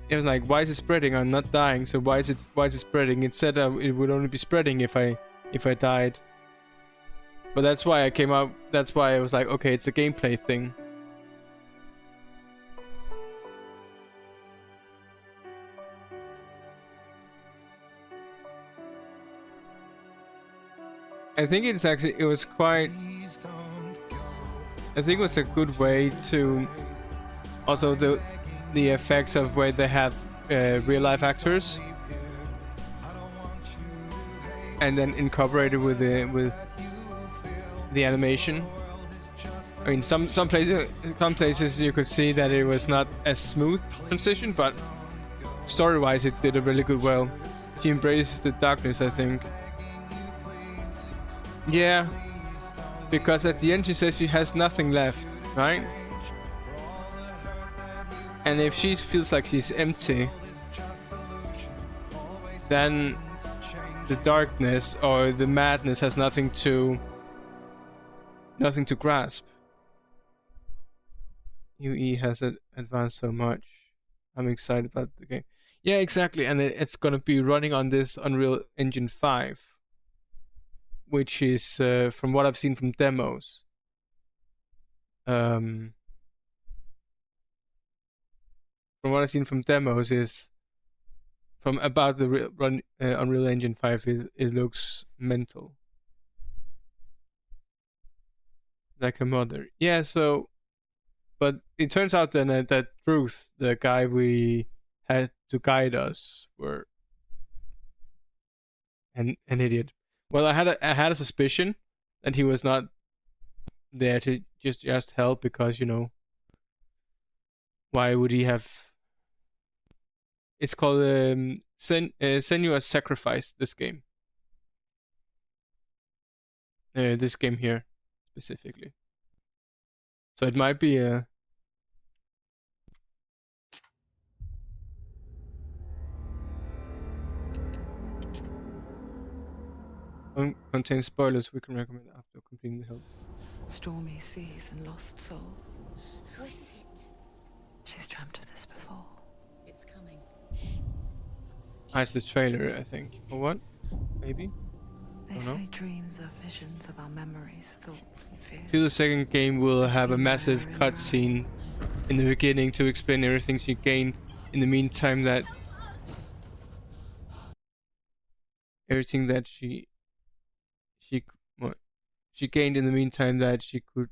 It was like, why is it spreading? I'm not dying, so why is it spreading? It said it would only be spreading if I died. But that's why I came out. That's why I was like, okay, it's a gameplay thing. I think it was quite. I think it was a good way to. Also, the effects of where they have real life actors, and then incorporated with the animation. I mean, some places you could see that it was not as smooth transition, but story-wise it did a really good well. She embraces the darkness, I think. Yeah, because at the end she says she has nothing left, right? And if she feels like she's empty, then the darkness or the madness has nothing to grasp. UE has advanced so much. I'm excited about the game. Yeah, exactly, and it's gonna be running on this Unreal Engine 5, which is from what I've seen from demos. From what I've seen from demos is from about the Unreal Engine 5 is it looks mental. Like a mother. Yeah, so but it turns out then that Truth, the guy we had to guide us, were an idiot. Well, I had a suspicion that he was not there to just help because, you know, why would he have? It's called Senua's Sacrifice, this game. This game here specifically. So it might be a contains spoilers we can recommend after completing the help. Stormy seas and lost souls. Who is it? She's dreamt of this before. It's coming. It's the trailer, I think. Or what? Maybe? They Don't know. say dreams are visions of our memories, thoughts, and fears. I feel the second game will have a massive cutscene in the beginning to explain everything she gained in the meantime that everything that she gained in the meantime that she could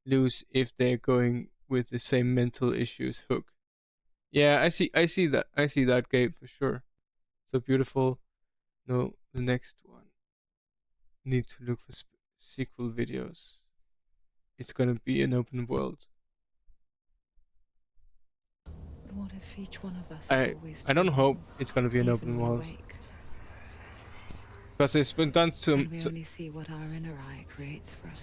lose if they're going with the same mental issues hook. Yeah, I see that game for sure. So beautiful. No, the next one. Need to look for sequel videos. It's gonna be an open world. But what if each one of us is always I don't dreaming, hope it's gonna be an even open when world. awake? Because it's been done to And we only see what our inner eye creates for us.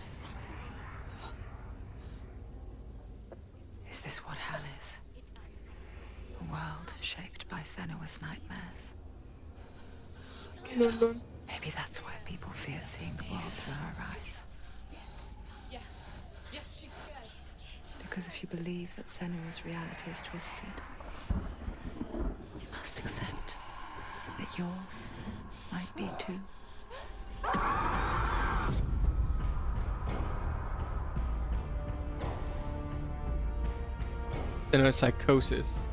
Is this what hell is? A world shaped by Senua's nightmares. Maybe that's why people fear seeing the world through her eyes. Yes, she's scared. Because if you believe that Senua's reality is twisted, you must accept that yours might be too. Then a psychosis.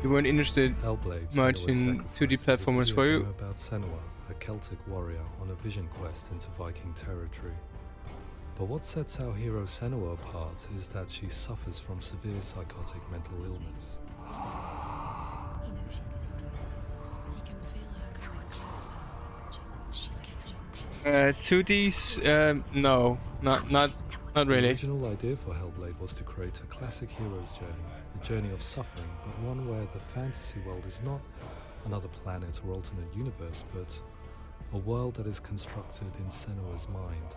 You weren't interested Hellblade, much in 2D platformers, were you? About Senua, a Celtic warrior on a vision quest into Viking territory. But what sets our hero Senua apart is that she suffers from severe psychotic mental illness. He knows she's getting closer. He can feel her coming closer. She's getting 2Ds? No, not really. The original idea for Hellblade was to create a classic hero's journey, a journey of suffering, but one where the fantasy world is not another planet or alternate universe, but a world that is constructed in Senua's mind.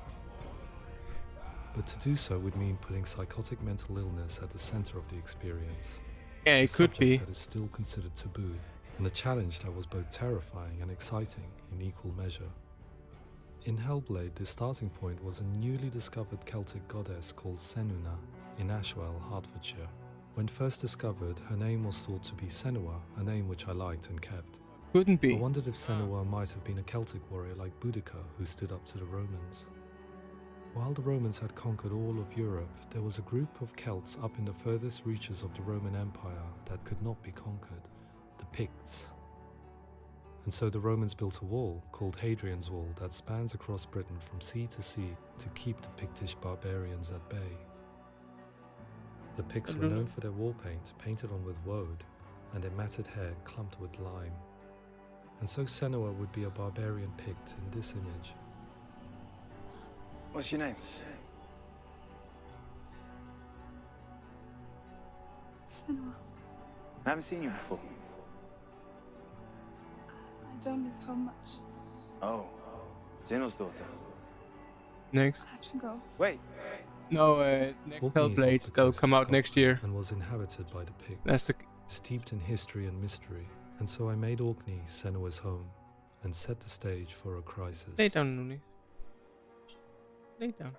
But to do so would mean putting psychotic mental illness at the center of the experience. Yeah, it could be. That is still considered taboo, and a challenge that was both terrifying and exciting in equal measure. In Hellblade, the starting point was a newly discovered Celtic goddess called Senua in Ashwell, Hertfordshire. When first discovered, her name was thought to be Senua, a name which I liked and kept. Couldn't be. I wondered if Senua might have been a Celtic warrior like Boudica, who stood up to the Romans. While the Romans had conquered all of Europe, there was a group of Celts up in the furthest reaches of the Roman Empire that could not be conquered, the Picts. And so the Romans built a wall, called Hadrian's Wall, that spans across Britain from sea to sea to keep the Pictish barbarians at bay. The Picts were known for their war paint, painted on with woad, and their matted hair clumped with lime. And so Senua would be a barbarian Pict in this image. What's your name? Senua, I haven't seen you before. I don't live home much. Oh, Zeno's daughter. Next. I have to go. Wait. No, next Hellblade, that'll come out next year. And was inhabited by the Picts, That's the steeped in history and mystery. And so I made Orkney Senua's home and set the stage for a crisis. Lay down, Looney. Lay down.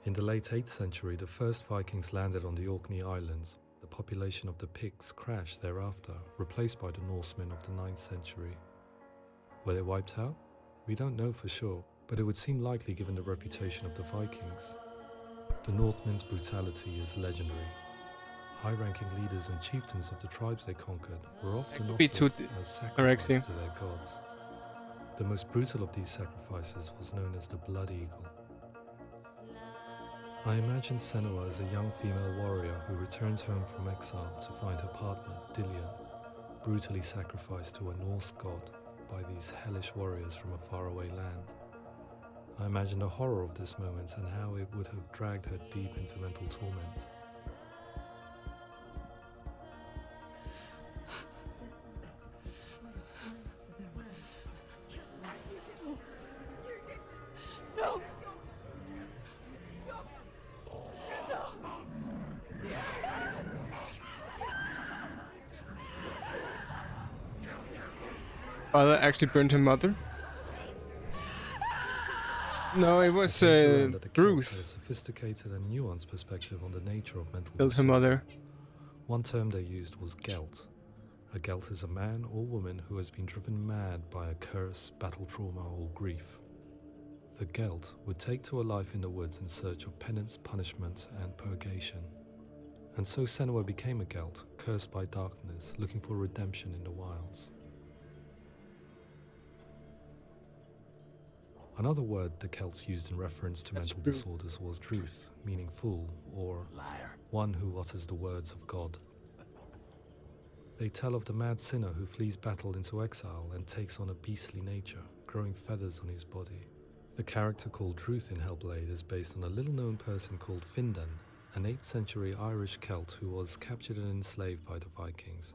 In the late 8th century, the first Vikings landed on the Orkney Islands. The population of the Picts crashed thereafter, replaced by the Norsemen of the 9th century. Were they wiped out? We don't know for sure, but it would seem likely given the reputation of the Vikings. The Northmen's brutality is legendary. High-ranking leaders and chieftains of the tribes they conquered were often offered as sacrifices to their gods. The most brutal of these sacrifices was known as the Blood Eagle. I imagine Senua as a young female warrior who returns home from exile to find her partner, Dillion, brutally sacrificed to a Norse god by these hellish warriors from a faraway land. I imagine the horror of this moment and how it would have dragged her deep into mental torment. No! father actually burned her mother? No, it was I came to learn that the Celts had a Bruce sophisticated and nuanced perspective on the nature of mental killed her disorder. mother. One term they used was gelt. A gelt is a man or woman who has been driven mad by a curse, battle trauma, or grief. The gelt would take to a life in the woods in search of penance, punishment, and purgation. And so Senua became a gelt, cursed by darkness, looking for redemption in the wilds. Another word the Celts used in reference to mental disorders was truth, meaning fool, or liar, one who utters the words of God. They tell of the mad sinner who flees battle into exile and takes on a beastly nature, growing feathers on his body. The character called Truth in Hellblade is based on a little-known person called Findan, an 8th century Irish Celt who was captured and enslaved by the Vikings,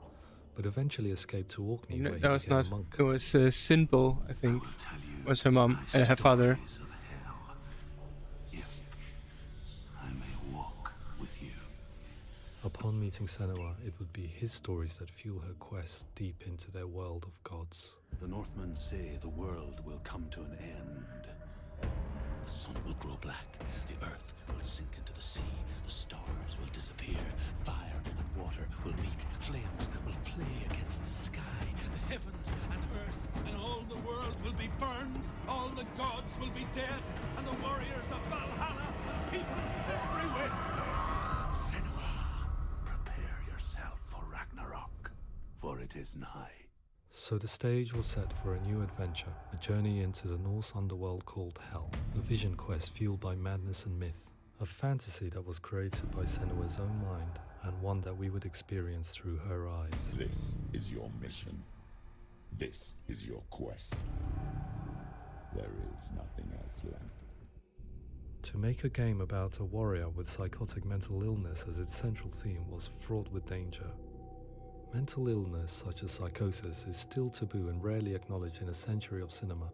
but eventually escaped to Orkney No, where he that was became not. a monk. It was Sinbul, I think. Was her mom, her father. Upon meeting Senua, it would be his stories that fuel her quest deep into their world of gods. The Northmen say the world will come to an end. The sun will grow black, the earth will sink into the sea, the stars will disappear, fire and water will meet, flames will play against the sky, the heavens and earth and all the world will be burned, all the gods will be dead, and the warriors of Valhalla and people everywhere. Prepare yourself for Ragnarok, for it is nigh. So the stage was set for a new adventure, a journey into the Norse underworld called Hell, a vision quest fueled by madness and myth, a fantasy that was created by Senua's own mind, and one that we would experience through her eyes. This is your mission. This is your quest. There is nothing else left. To make a game about a warrior with psychotic mental illness as its central theme was fraught with danger. Mental illness, such as psychosis, is still taboo and rarely acknowledged in a century of cinema,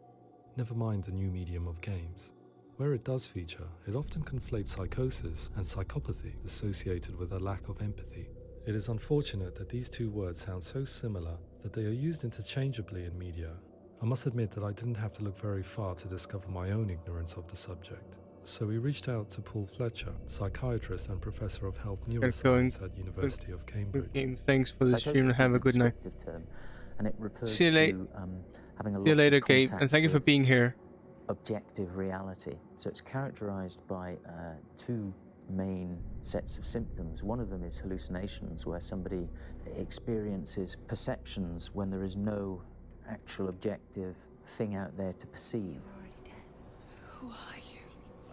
never mind the new medium of games. Where it does feature, it often conflates psychosis and psychopathy, associated with a lack of empathy. It is unfortunate that these two words sound so similar that they are used interchangeably in media. I must admit that I didn't have to look very far to discover my own ignorance of the subject. So we reached out to Paul Fletcher, psychiatrist and professor of health neuroscience at University of Cambridge. Thanks for the stream and have a good night. And it refers See you later. to having a See you loss later, of Gabe, contact and thank you for with being here. objective reality. So it's characterized by two main sets of symptoms. One of them is hallucinations, where somebody experiences perceptions when there is no actual objective thing out there to perceive. Who are you?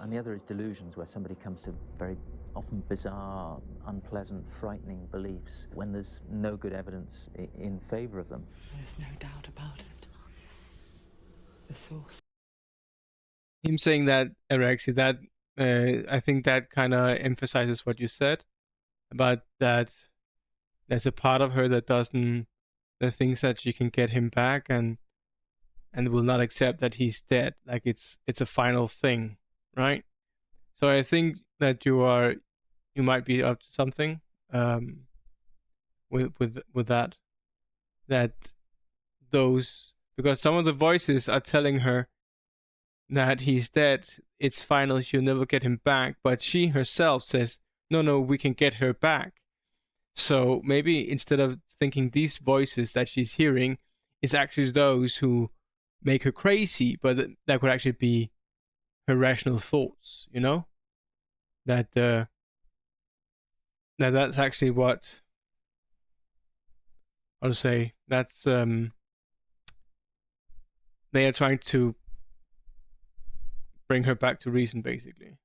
And the other is delusions, where somebody comes to very often bizarre, unpleasant, frightening beliefs when there's no good evidence in favor of them. There's no doubt about it. The source. Him saying that, Erexi, that I think that kind of emphasizes what you said about that there's a part of her that doesn't, that thinks that she can get him back and will not accept that he's dead. Like it's a final thing, right? So I think that you might be up to something with that those, because some of the voices are telling her that he's dead, it's final, she'll never get him back, but she herself says no, we can get her back. So maybe instead of thinking these voices that she's hearing is actually those who make her crazy, but that could actually be her rational thoughts, you know? That's actually what I'll say. That's they are trying to bring her back to reason, basically.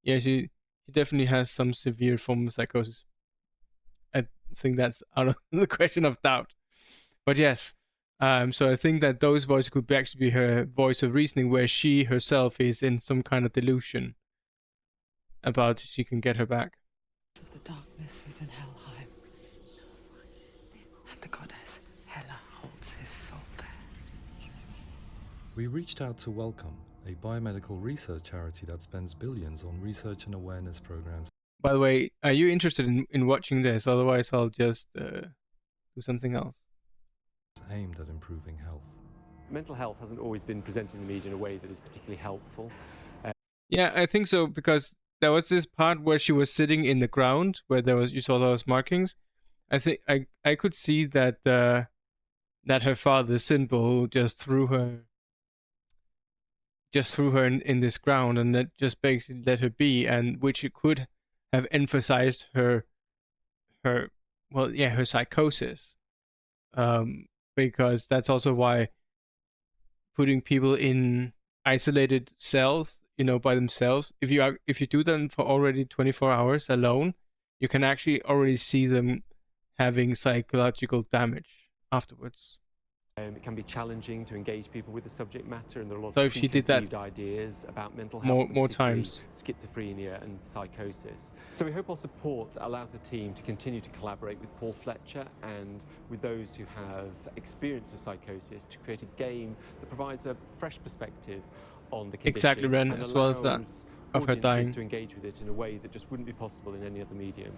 Yeah, she definitely has some severe form of psychosis. I think that's out of the question of doubt. But yes, so I think that those voices could actually be her voice of reasoning, where she herself is in some kind of delusion about she can get her back. The darkness is in Helheim, and the goddess Hela holds his soul there. We reached out to Welcome, a biomedical research charity that spends billions on research and awareness programs. By the way, are you interested in watching this? Otherwise, I'll just do something else. aimed at improving health. Mental health hasn't always been presented in the media in a way that is particularly helpful. Yeah, I think so, because there was this part where she was sitting in the ground where you saw those markings. I think I could see that that her father Sinbul just threw her in this ground, and that just basically let her be, and which it could have emphasized her psychosis, because that's also why putting people in isolated cells, by themselves, if you do them for already 24 hours alone, you can actually already see them having psychological damage afterwards. It can be challenging to engage people with the subject matter, and there are a lot So of if she did that preconceived ideas about mental health, more particularly times. schizophrenia and psychosis. So we hope our support allows the team to continue to collaborate with Paul Fletcher and with those who have experience of psychosis to create a game that provides a fresh perspective on the condition. Exactly, Ren, and as well as that of her audiences dying. to engage with it in a way that just wouldn't be possible in any other medium.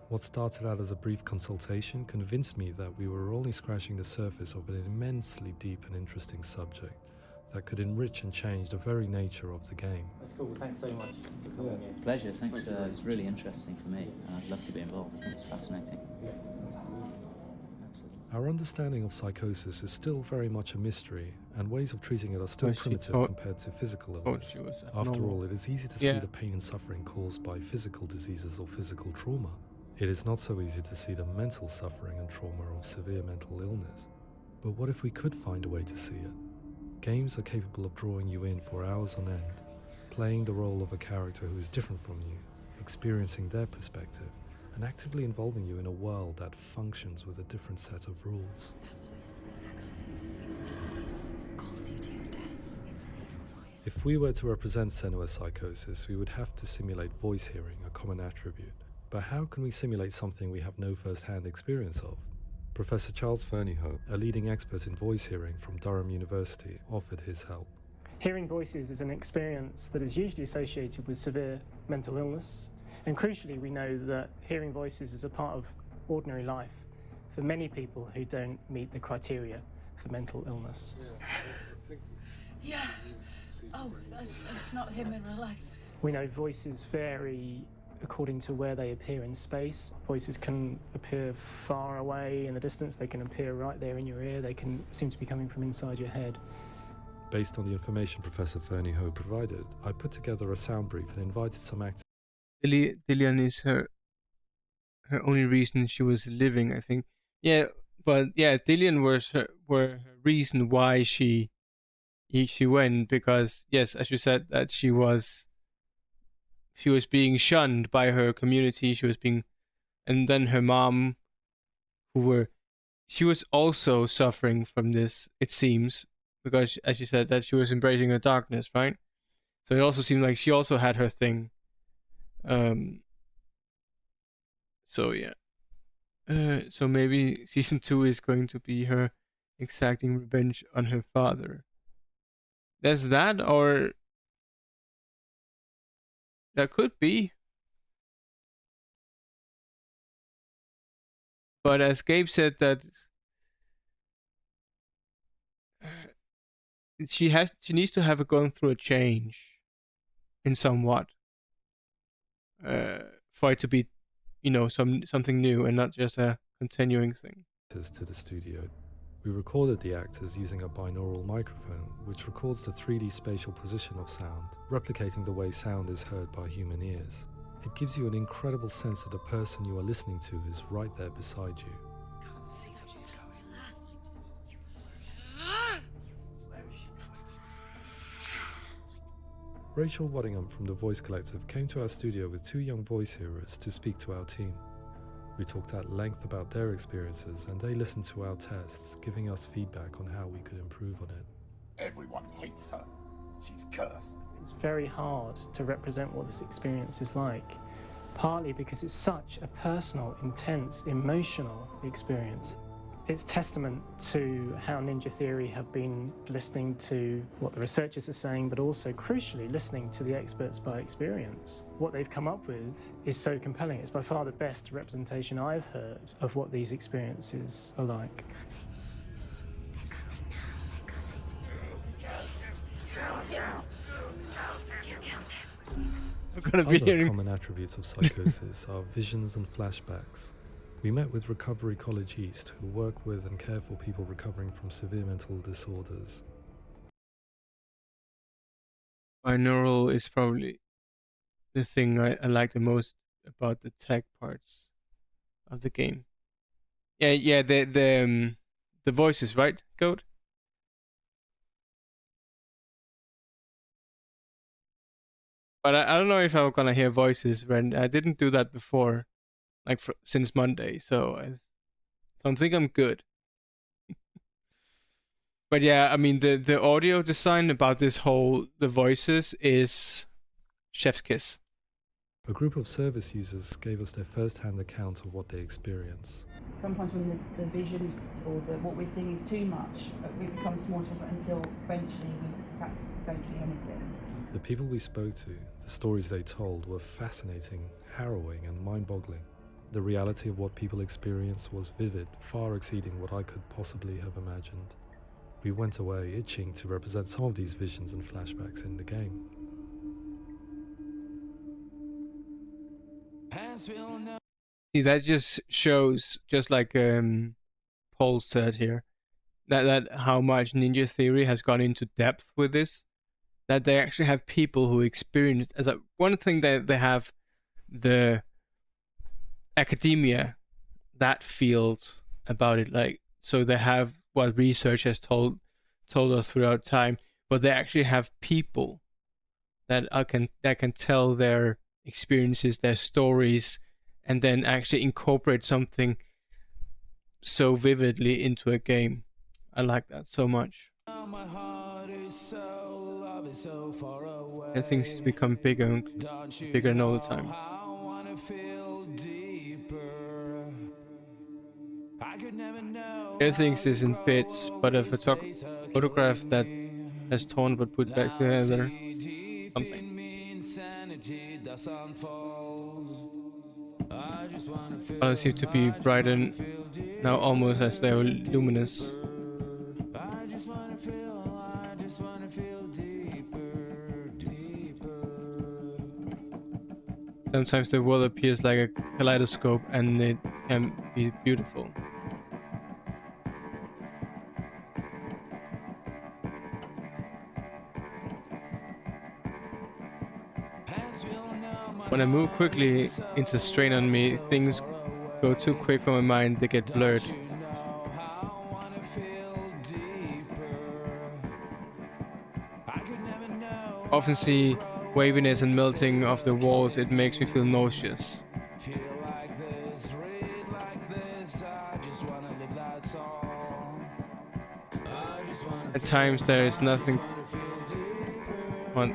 What started out as a brief consultation convinced me that we were only scratching the surface of an immensely deep and interesting subject that could enrich and change the very nature of the game. That's cool. Thanks so much for coming in. Pleasure. Thanks. It was really interesting for me, and I'd love to be involved. I think it's fascinating. Yeah, absolutely. Our understanding of psychosis is still very much a mystery, and ways of treating it are still primitive compared to physical illness. After all, it is easy to see the pain and suffering caused by physical diseases or physical trauma. It is not so easy to see the mental suffering and trauma of severe mental illness. But what if we could find a way to see it? Games are capable of drawing you in for hours on end, playing the role of a character who is different from you, experiencing their perspective, and actively involving you in a world that functions with a different set of rules. If we were to represent Senua's psychosis, we would have to simulate voice hearing, a common attribute. But how can we simulate something we have no first-hand experience of? Professor Charles Fernyhough, a leading expert in voice hearing from Durham University, offered his help. Hearing voices is an experience that is usually associated with severe mental illness, and crucially we know that hearing voices is a part of ordinary life for many people who don't meet the criteria for mental illness. Yeah. Oh, that's not him in real life. We know voices vary according to where they appear in space. Voices can appear far away in the distance, they can appear right there in your ear, they can seem to be coming from inside your head. Based on the information Professor Fernyhough provided, I put together a sound brief and invited some actors. Dillian is her only reason she was living, I think. Yeah, but yeah, Dillian was her reason why she went, because yes, as you said, that she was being shunned by her community. And then her mom, she was also suffering from this, it seems, because as you said, that she was embracing her darkness, right? So it also seemed like she also had her thing. So yeah. So maybe season 2 is going to be her exacting revenge on her father. There's that, or that could be. But as Gabe said, that she needs to have gone through a change in somewhat for it to be, something new and not just a continuing thing. To the studio. We recorded the actors using a binaural microphone, which records the 3D spatial position of sound, replicating the way sound is heard by human ears. It gives you an incredible sense that the person you are listening to is right there beside you. Can't see that she's Rachel Waddingham from the Voice Collective came to our studio with 2 young voice hearers to speak to our team. We talked at length about their experiences, and they listened to our tests, giving us feedback on how we could improve on it. Everyone hates her. She's cursed. It's very hard to represent what this experience is like, partly because it's such a personal, intense, emotional experience. It's testament to how Ninja Theory have been listening to what the researchers are saying, but also, crucially, listening to the experts by experience. What they've come up with is so compelling. It's by far the best representation I've heard of what these experiences are like. gonna be Other hearing. common attributes of psychosis are visions and flashbacks. We met with Recovery College East, who work with and care for people recovering from severe mental disorders. Binaural is probably the thing I like the most about the tech parts of the game. Yeah, the voices, right, Code? But I don't know if I'm gonna hear voices when I didn't do that before, like since Monday. So I think I'm good. But yeah, I mean the audio design about the voices is chef's kiss. A group of service users gave us their first-hand account of what they experience. Sometimes when the visions or what we're seeing is too much, it becomes more difficult until eventually we perhaps don't see anything. The people we spoke to, the stories they told, were fascinating, harrowing, and mind-boggling. The reality of what people experienced was vivid, far exceeding what I could possibly have imagined. We went away itching to represent some of these visions and flashbacks in the game. See, that just shows, just like Paul said here, that how much Ninja Theory has gone into depth with this. That they actually have people who experienced, as one thing that they have, the academia, that field about it, like, so they have what research has told us throughout time, but they actually have people that can tell their experiences, their stories, and then actually incorporate something so vividly into a game. I like that so much. And things become bigger and all the time. Everything is in bits, but a photograph that has torn but put back together. Something. All seem to be brightened now, almost as they are luminous. Sometimes the world appears like a kaleidoscope, and it can be beautiful. When I move quickly, it's a strain on me. Things go too quick for my mind, they get blurred. Often see waviness and melting of the walls, it makes me feel nauseous. At times there is nothing. One,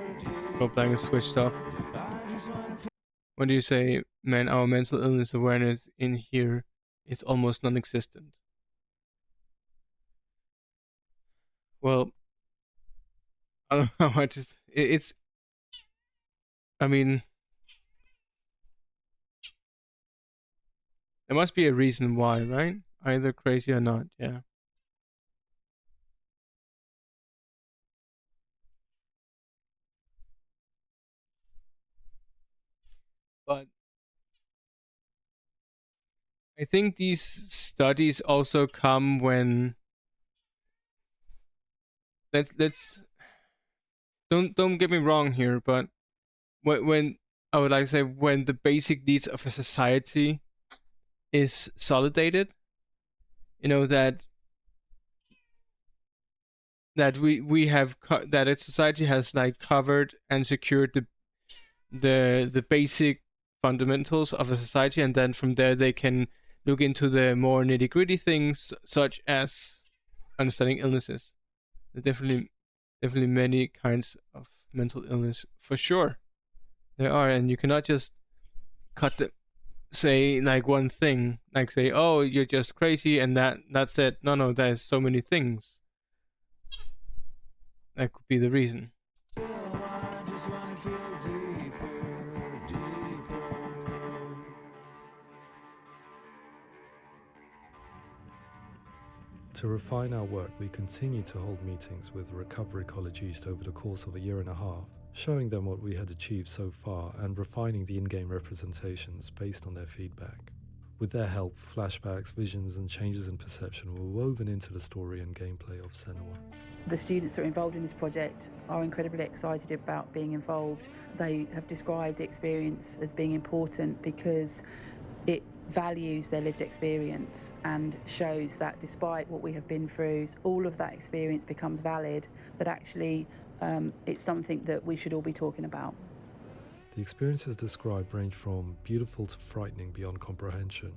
go blank and switched off. What do you say, man? Our mental illness awareness in here is almost non-existent. Well, I don't know. It's. I mean, there must be a reason why, right? Either crazy or not. Yeah. But I think these studies also come when let's don't get me wrong here, but when I would like to say when the basic needs of a society is solidated, you know, that we have that a society has like covered and secured the basic fundamentals of a society, and then from there they can look into the more nitty-gritty things, such as understanding illnesses. There are definitely many kinds of mental illness, for sure. There are, and you cannot just say like one thing, like say, oh, you're just crazy, and that's it. No, there's so many things that could be the reason. To refine our work, we continue to hold meetings with Recovery College East over the course of a year and a half, showing them what we had achieved so far and refining the in-game representations based on their feedback. With their help, flashbacks, visions and changes in perception were woven into the story and gameplay of Senua. The students that are involved in this project are incredibly excited about being involved. They have described the experience as being important because it values their lived experience and shows that despite what we have been through, all of that experience becomes valid, that actually it's something that we should all be talking about. The experiences described range from beautiful to frightening beyond comprehension.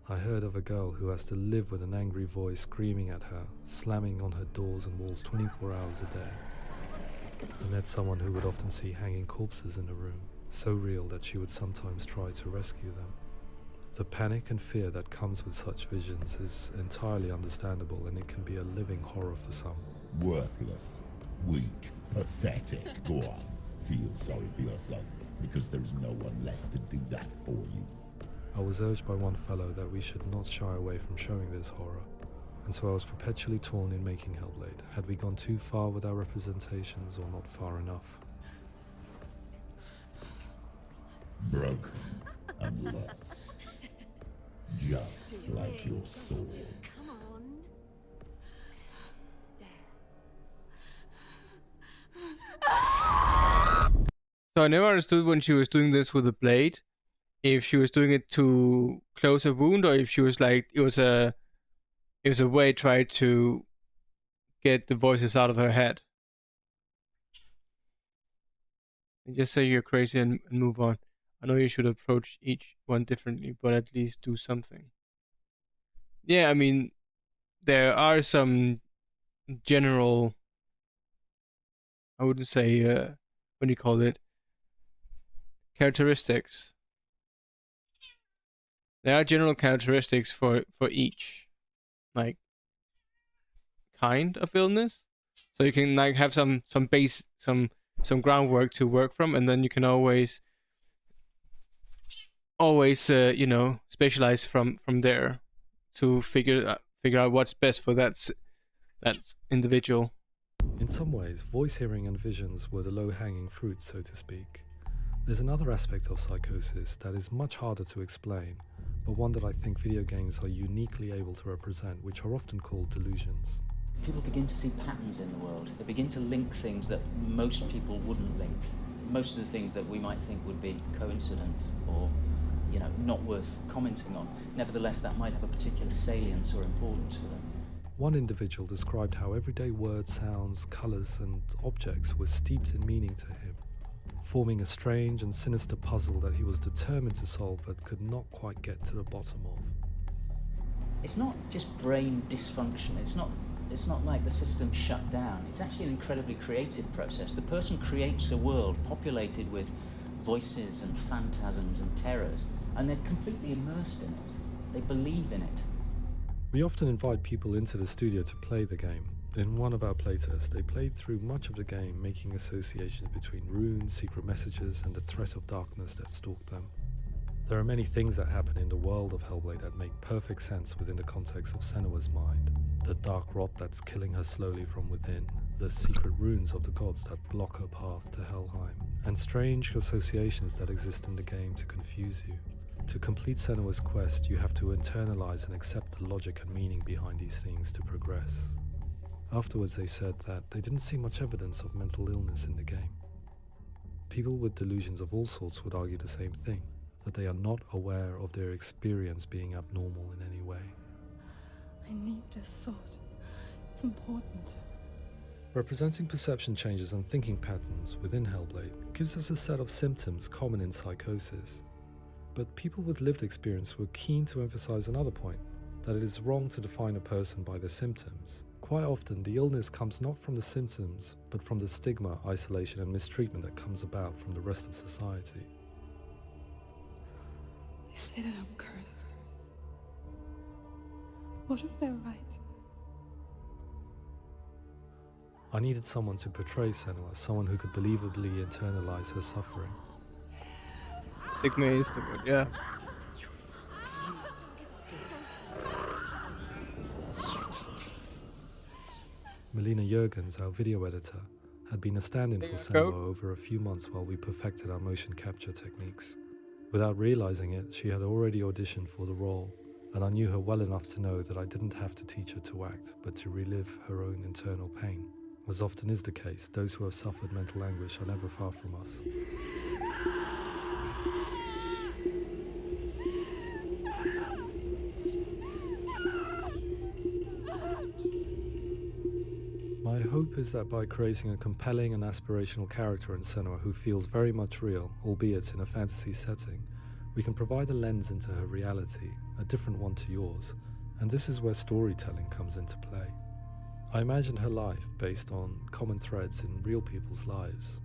I heard of a girl who has to live with an angry voice screaming at her, slamming on her doors and walls 24 hours a day. I met someone who would often see hanging corpses in a room, so real that she would sometimes try to rescue them. The panic and fear that comes with such visions is entirely understandable, and it can be a living horror for some. Worthless, weak, pathetic. Go on, feel sorry for yourself, because there is no one left to do that for you. I was urged by one fellow that we should not shy away from showing this horror, and so I was perpetually torn in making Hellblade. Had we gone too far with our representations or not far enough? Broken and lost. Just like your soul. Come on. So I never understood when she was doing this with a blade, if she was doing it to close a wound, or if she was like, it was a way to try to get the voices out of her head. And just say you're crazy and move on. I know you should approach each one differently, but at least do something. Yeah, I mean, there are some general, I wouldn't say, what do you call it? Characteristics. There are general characteristics for each, like, kind of illness. So you can like have some base, some groundwork to work from, and then you can always you know, specialize from there to figure out what's best for that individual. In some ways, voice hearing and visions were the low-hanging fruit, so to speak. There's another aspect of psychosis that is much harder to explain, but one that I think video games are uniquely able to represent, which are often called delusions. People begin to see patterns in the world. They begin to link things that most people wouldn't link. Most of the things that we might think would be coincidence or, you know, not worth commenting on. Nevertheless, that might have a particular salience or importance for them. One individual described how everyday words, sounds, colours and objects were steeped in meaning to him, forming a strange and sinister puzzle that he was determined to solve but could not quite get to the bottom of. It's not just brain dysfunction. It's not like the system shut down. It's actually an incredibly creative process. The person creates a world populated with voices and phantasms and terrors, and they're completely immersed in it. They believe in it. We often invite people into the studio to play the game. In one of our playtests, they played through much of the game, making associations between runes, secret messages, and the threat of darkness that stalked them. There are many things that happen in the world of Hellblade that make perfect sense within the context of Senua's mind. The dark rot that's killing her slowly from within, the secret runes of the gods that block her path to Helheim, and strange associations that exist in the game to confuse you. To complete Senua's quest, you have to internalize and accept the logic and meaning behind these things to progress. Afterwards, they said that they didn't see much evidence of mental illness in the game. People with delusions of all sorts would argue the same thing, that they are not aware of their experience being abnormal in any way. I need this sword. It's important. Representing perception changes and thinking patterns within Hellblade gives us a set of symptoms common in psychosis. But people with lived experience were keen to emphasize another point, that it is wrong to define a person by their symptoms. Quite often, the illness comes not from the symptoms, but from the stigma, isolation, and mistreatment that comes about from the rest of society. They say that I'm cursed. What if they're right? I needed someone to portray Senua, someone who could believably internalize her suffering. Stigma is the word, yeah. Melina Jurgens, our video editor, had been a stand-in for Senua over a few months while we perfected our motion capture techniques. Without realizing it, she had already auditioned for the role, and I knew her well enough to know that I didn't have to teach her to act, but to relive her own internal pain. As often is the case, those who have suffered mental anguish are never far from us. My hope is that by creating a compelling and aspirational character in Senua who feels very much real, albeit in a fantasy setting, we can provide a lens into her reality, a different one to yours, and this is where storytelling comes into play. I imagined her life based on common threads in real people's lives.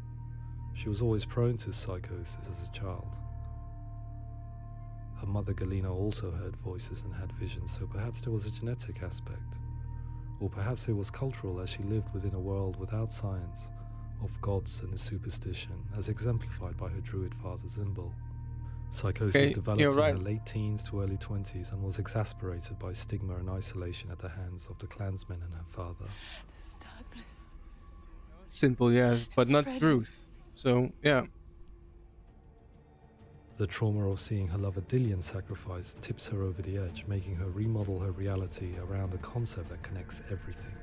She was always prone to psychosis as a child. Her mother Galina also heard voices and had visions, so perhaps there was a genetic aspect. Or perhaps it was cultural, as she lived within a world without science, of gods and superstition, as exemplified by her druid father Zimbal. Psychosis developed in her late teens to early 20s and was exacerbated by stigma and isolation at the hands of the clansmen and her father. Simple, yes, but not truth. So, yeah. The trauma of seeing her lover Dillian sacrificed tips her over the edge, making her remodel her reality around a concept that connects everything: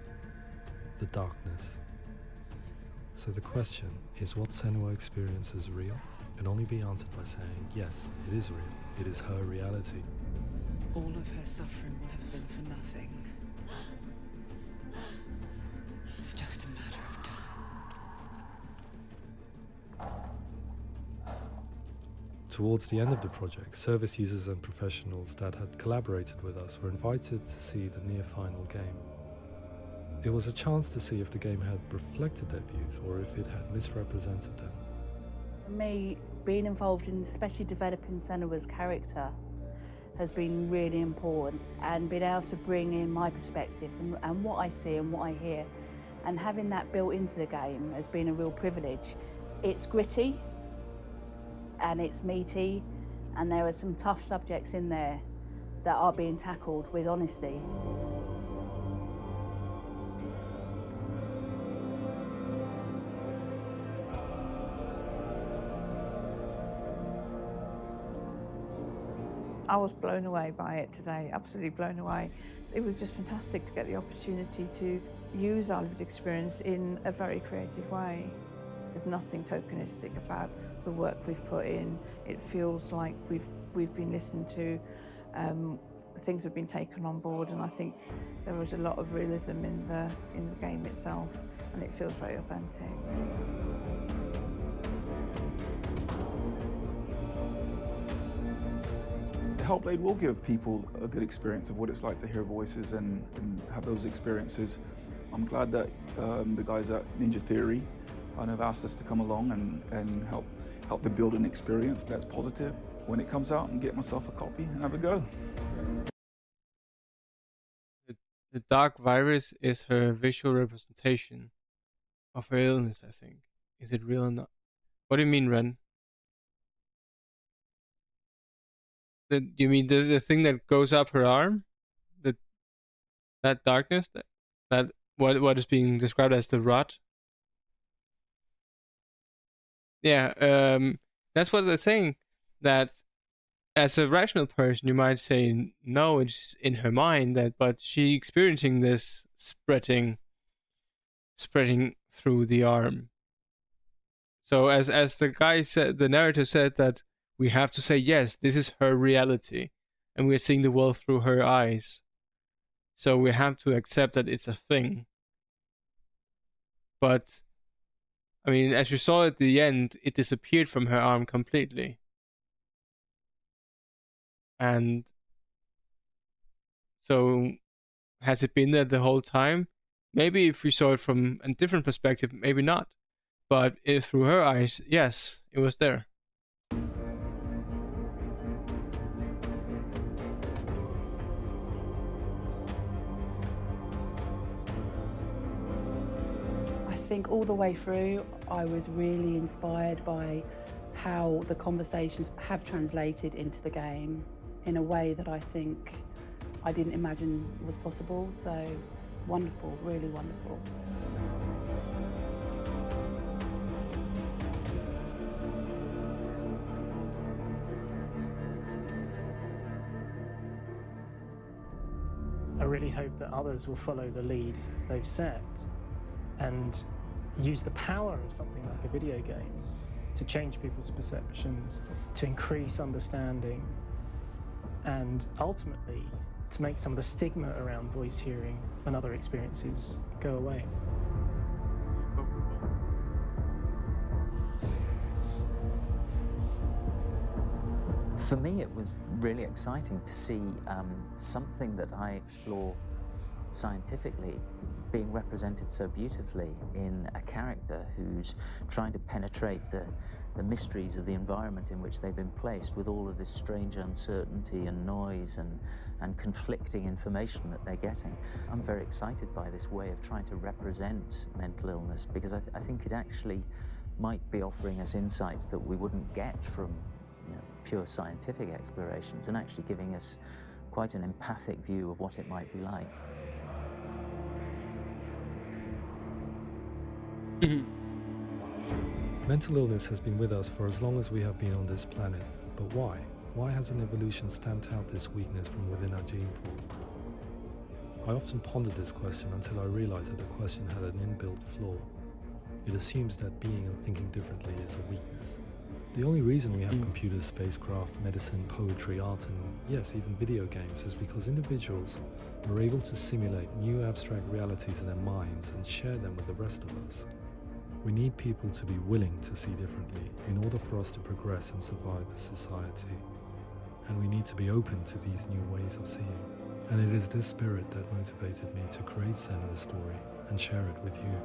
the darkness. So the question is, what Senua experiences real? Can only be answered by saying, yes, it is real. It is her reality. All of her suffering will have been for nothing. It's just a matter of time. Towards the end of the project, service users and professionals that had collaborated with us were invited to see the near-final game. It was a chance to see if the game had reflected their views or if it had misrepresented them. For me, being involved in especially developing Senua's character has been really important, and being able to bring in my perspective and what I see and what I hear, and having that built into the game has been a real privilege. It's gritty and it's meaty, and there are some tough subjects in there that are being tackled with honesty. I was blown away by it today, absolutely blown away. It was just fantastic to get the opportunity to use our lived experience in a very creative way. There's nothing tokenistic about the work we've put in. It feels like we've been listened to, things have been taken on board, and I think there was a lot of realism in the game itself, and it feels very authentic. Hellblade will give people a good experience of what it's like to hear voices and have those experiences. I'm glad that the guys at Ninja Theory kind of asked us to come along and help them build an experience that's positive when it comes out, and get myself a copy and have a go. The dark virus is her visual representation of her illness, I think. Is it real or not? What do you mean, Ren? You mean the thing that goes up her arm? That darkness? That what is being described as the rot? Yeah, that's what they're saying. That as a rational person, you might say no, it's in her mind, but she experiencing this spreading through the arm. So as the guy said, the narrator said that we have to say yes, this is her reality, and we're seeing the world through her eyes. So we have to accept that it's a thing. But I mean, as you saw at the end, it disappeared from her arm completely. And so, has it been there the whole time? Maybe if we saw it from a different perspective, maybe not. But through her eyes, yes, it was there. I think all the way through, I was really inspired by how the conversations have translated into the game in a way that I think I didn't imagine was possible. So wonderful, really wonderful. I really hope that others will follow the lead they've set and use the power of something like a video game to change people's perceptions, to increase understanding, and ultimately to make some of the stigma around voice hearing and other experiences go away. For me, it was really exciting to see something that I explore scientifically being represented so beautifully in a character who's trying to penetrate the mysteries of the environment in which they've been placed, with all of this strange uncertainty and noise and conflicting information that they're getting. I'm very excited by this way of trying to represent mental illness, because I think it actually might be offering us insights that we wouldn't get from pure scientific explorations, and actually giving us quite an empathic view of what it might be like. Mental illness has been with us for as long as we have been on this planet, but why? Why hasn't evolution stamped out this weakness from within our gene pool? I often pondered this question until I realized that the question had an inbuilt flaw. It assumes that being and thinking differently is a weakness. The only reason we have computers, spacecraft, medicine, poetry, art, and yes, even video games is because individuals are able to simulate new abstract realities in their minds and share them with the rest of us. We need people to be willing to see differently in order for us to progress and survive as society. And we need to be open to these new ways of seeing. And it is this spirit that motivated me to create Senua's story and share it with you.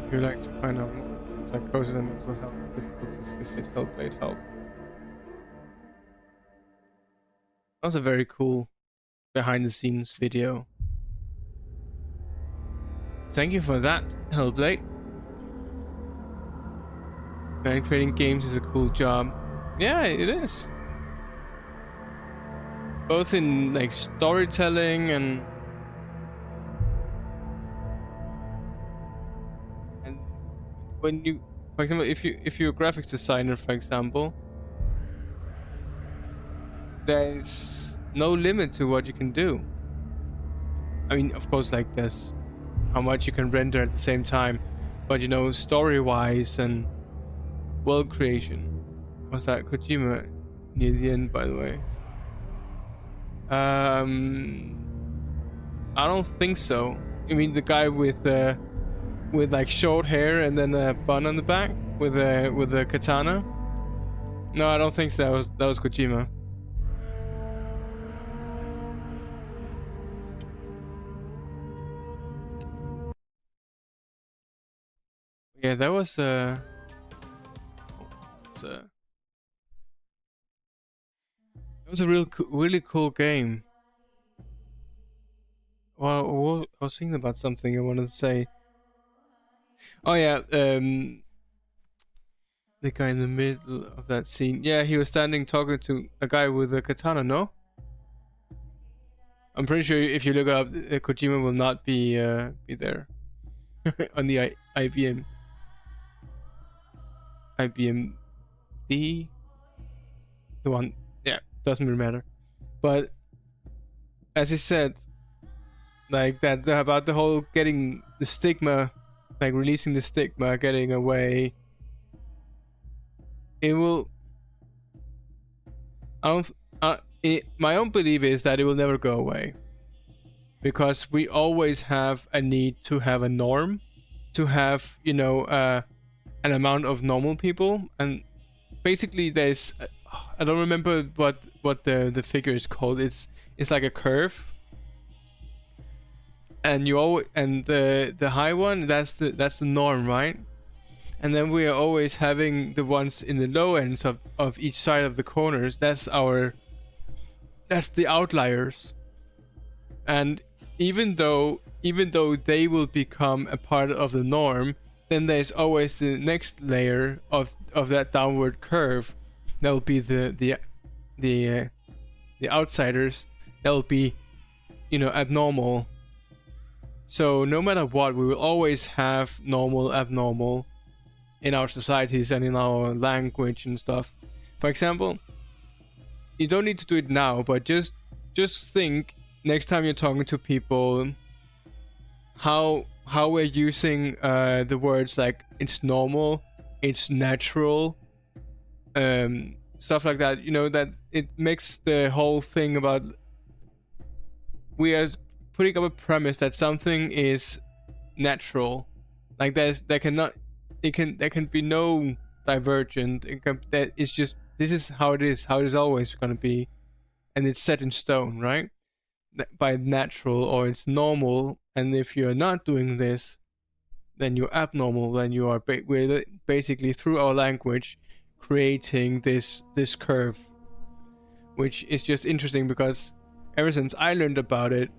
If you'd like to find out more about psychosis and mental health difficulties, visit Hellblade Help. That was a very cool behind-the-scenes video. Thank you for that, Hellblade. Man, creating games is a cool job. Yeah, it is. Both in like storytelling and when you, for example, if you're a graphics designer, for example, there's no limit to what you can do. I mean, of course, like there's how much you can render at the same time, but you know, story-wise and world creation. Was that Kojima near the end, by the way? I don't think so. You mean the guy with like short hair and then a bun on the back with a katana? No, I don't think so. That was Kojima. Yeah, that was it was a really cool game. Well, I was thinking about something I wanted to say. Oh yeah, the guy in the middle of that scene. Yeah, he was standing talking to a guy with a katana, no? I'm pretty sure if you look it up, Kojima will not be there on the IBM D, the one. Yeah, doesn't really matter. But as I said, like that about the whole getting the stigma, like releasing the stigma, getting away. It will. My own belief is that it will never go away, because we always have a need to have a norm, to have, you know, an amount of normal people, and basically there's I don't remember what the figure is called. It's like a curve, and you always, and the high one, that's the norm, right? And then we are always having the ones in the low ends of each side of the corners. That's the outliers. And even though they will become a part of the norm, then there's always the next layer of that downward curve. That will be the outsiders. That will be, you know, abnormal. So no matter what, we will always have normal, abnormal in our societies and in our language and stuff. For example, you don't need to do it now, but just think next time you're talking to people how we're using the words like it's normal, it's natural, stuff like that. You know, that it makes the whole thing about we are putting up a premise that something is natural, like there can be no divergent. That it's just this is how it is always going to be, and it's set in stone, right? By natural, or it's normal, and if you're not doing this, then you're abnormal. Then you are we're basically through our language creating this curve, which is just interesting because ever since I learned about it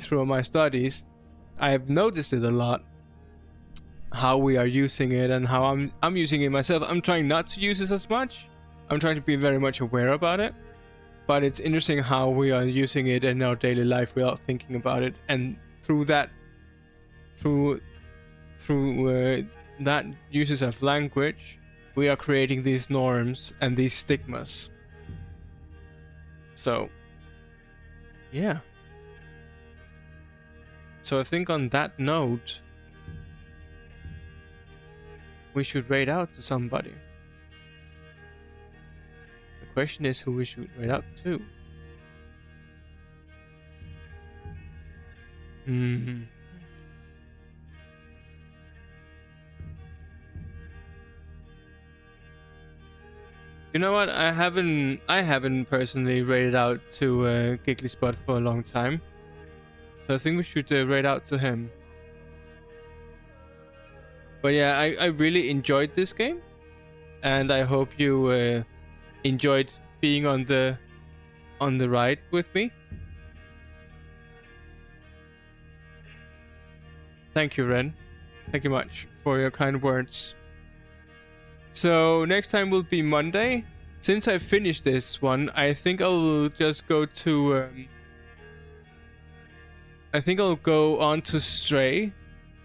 through my studies, I have noticed it a lot, how we are using it and how I'm using it myself. I'm trying not to use this as much. I'm trying to be very much aware about it, but it's interesting how we are using it in our daily life without thinking about it, and through that uses of language, we are creating these norms and these stigmas. So yeah, so I think on that note we should raid out to somebody. The question is who we should raid out to. You know what? I haven't personally raided out to Giggly Spot for a long time, so I think we should raid out to him. But yeah, I really enjoyed this game, and I hope you enjoyed being on the ride with me. Thank you, Ren. Thank you much for your kind words. So next time will be Monday. Since I finished this one, I think I'll just go to I think I'll go on to Stray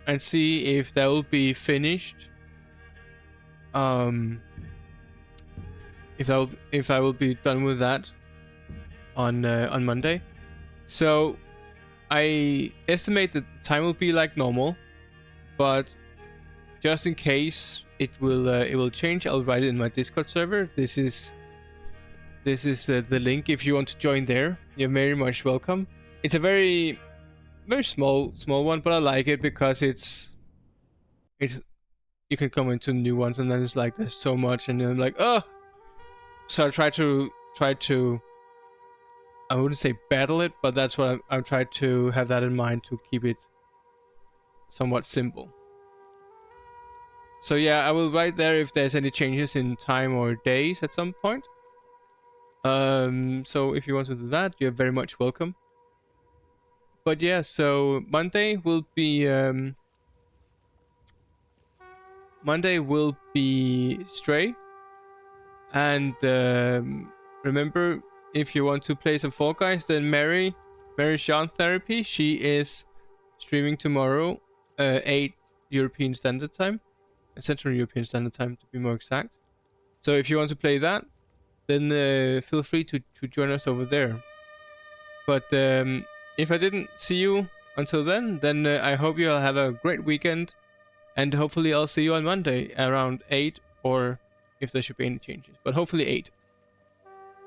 and see if that will be finished. If I will be done with that on Monday. So I estimate that the time will be like normal, but just in case it will change, I'll write it in my Discord server. This is the link. If you want to join there, you're very much welcome. It's a very small one, but I like it because it's you can come into new ones, and then it's like there's so much, and then I'm like, oh. So I try to I wouldn't say battle it, but that's what I'm trying to have that in mind, to keep it somewhat simple. So yeah, I will write there if there's any changes in time or days at some point. So if you want to do that, you're very much welcome. But yeah, so Monday will be Stray, and remember, if you want to play some Fall Guys, then Mary Sean Therapy, she is streaming tomorrow, 8 European Standard Time, Central European Standard Time to be more exact. So if you want to play that, then feel free to join us over there. But if I didn't see you until then I hope you'll have a great weekend, and hopefully I'll see you on Monday around 8, or if there should be any changes, but hopefully 8.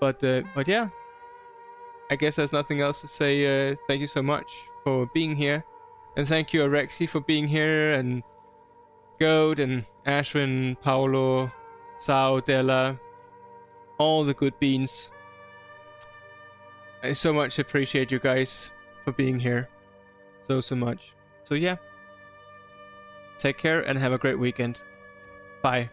But yeah, I guess there's nothing else to say. Thank you so much for being here, and thank you Arexi for being here, and Goat and Ashwin, Paolo, Sao, Della, all the good beans. I so much appreciate you guys for being here, so much. So yeah, take care and have a great weekend. Bye.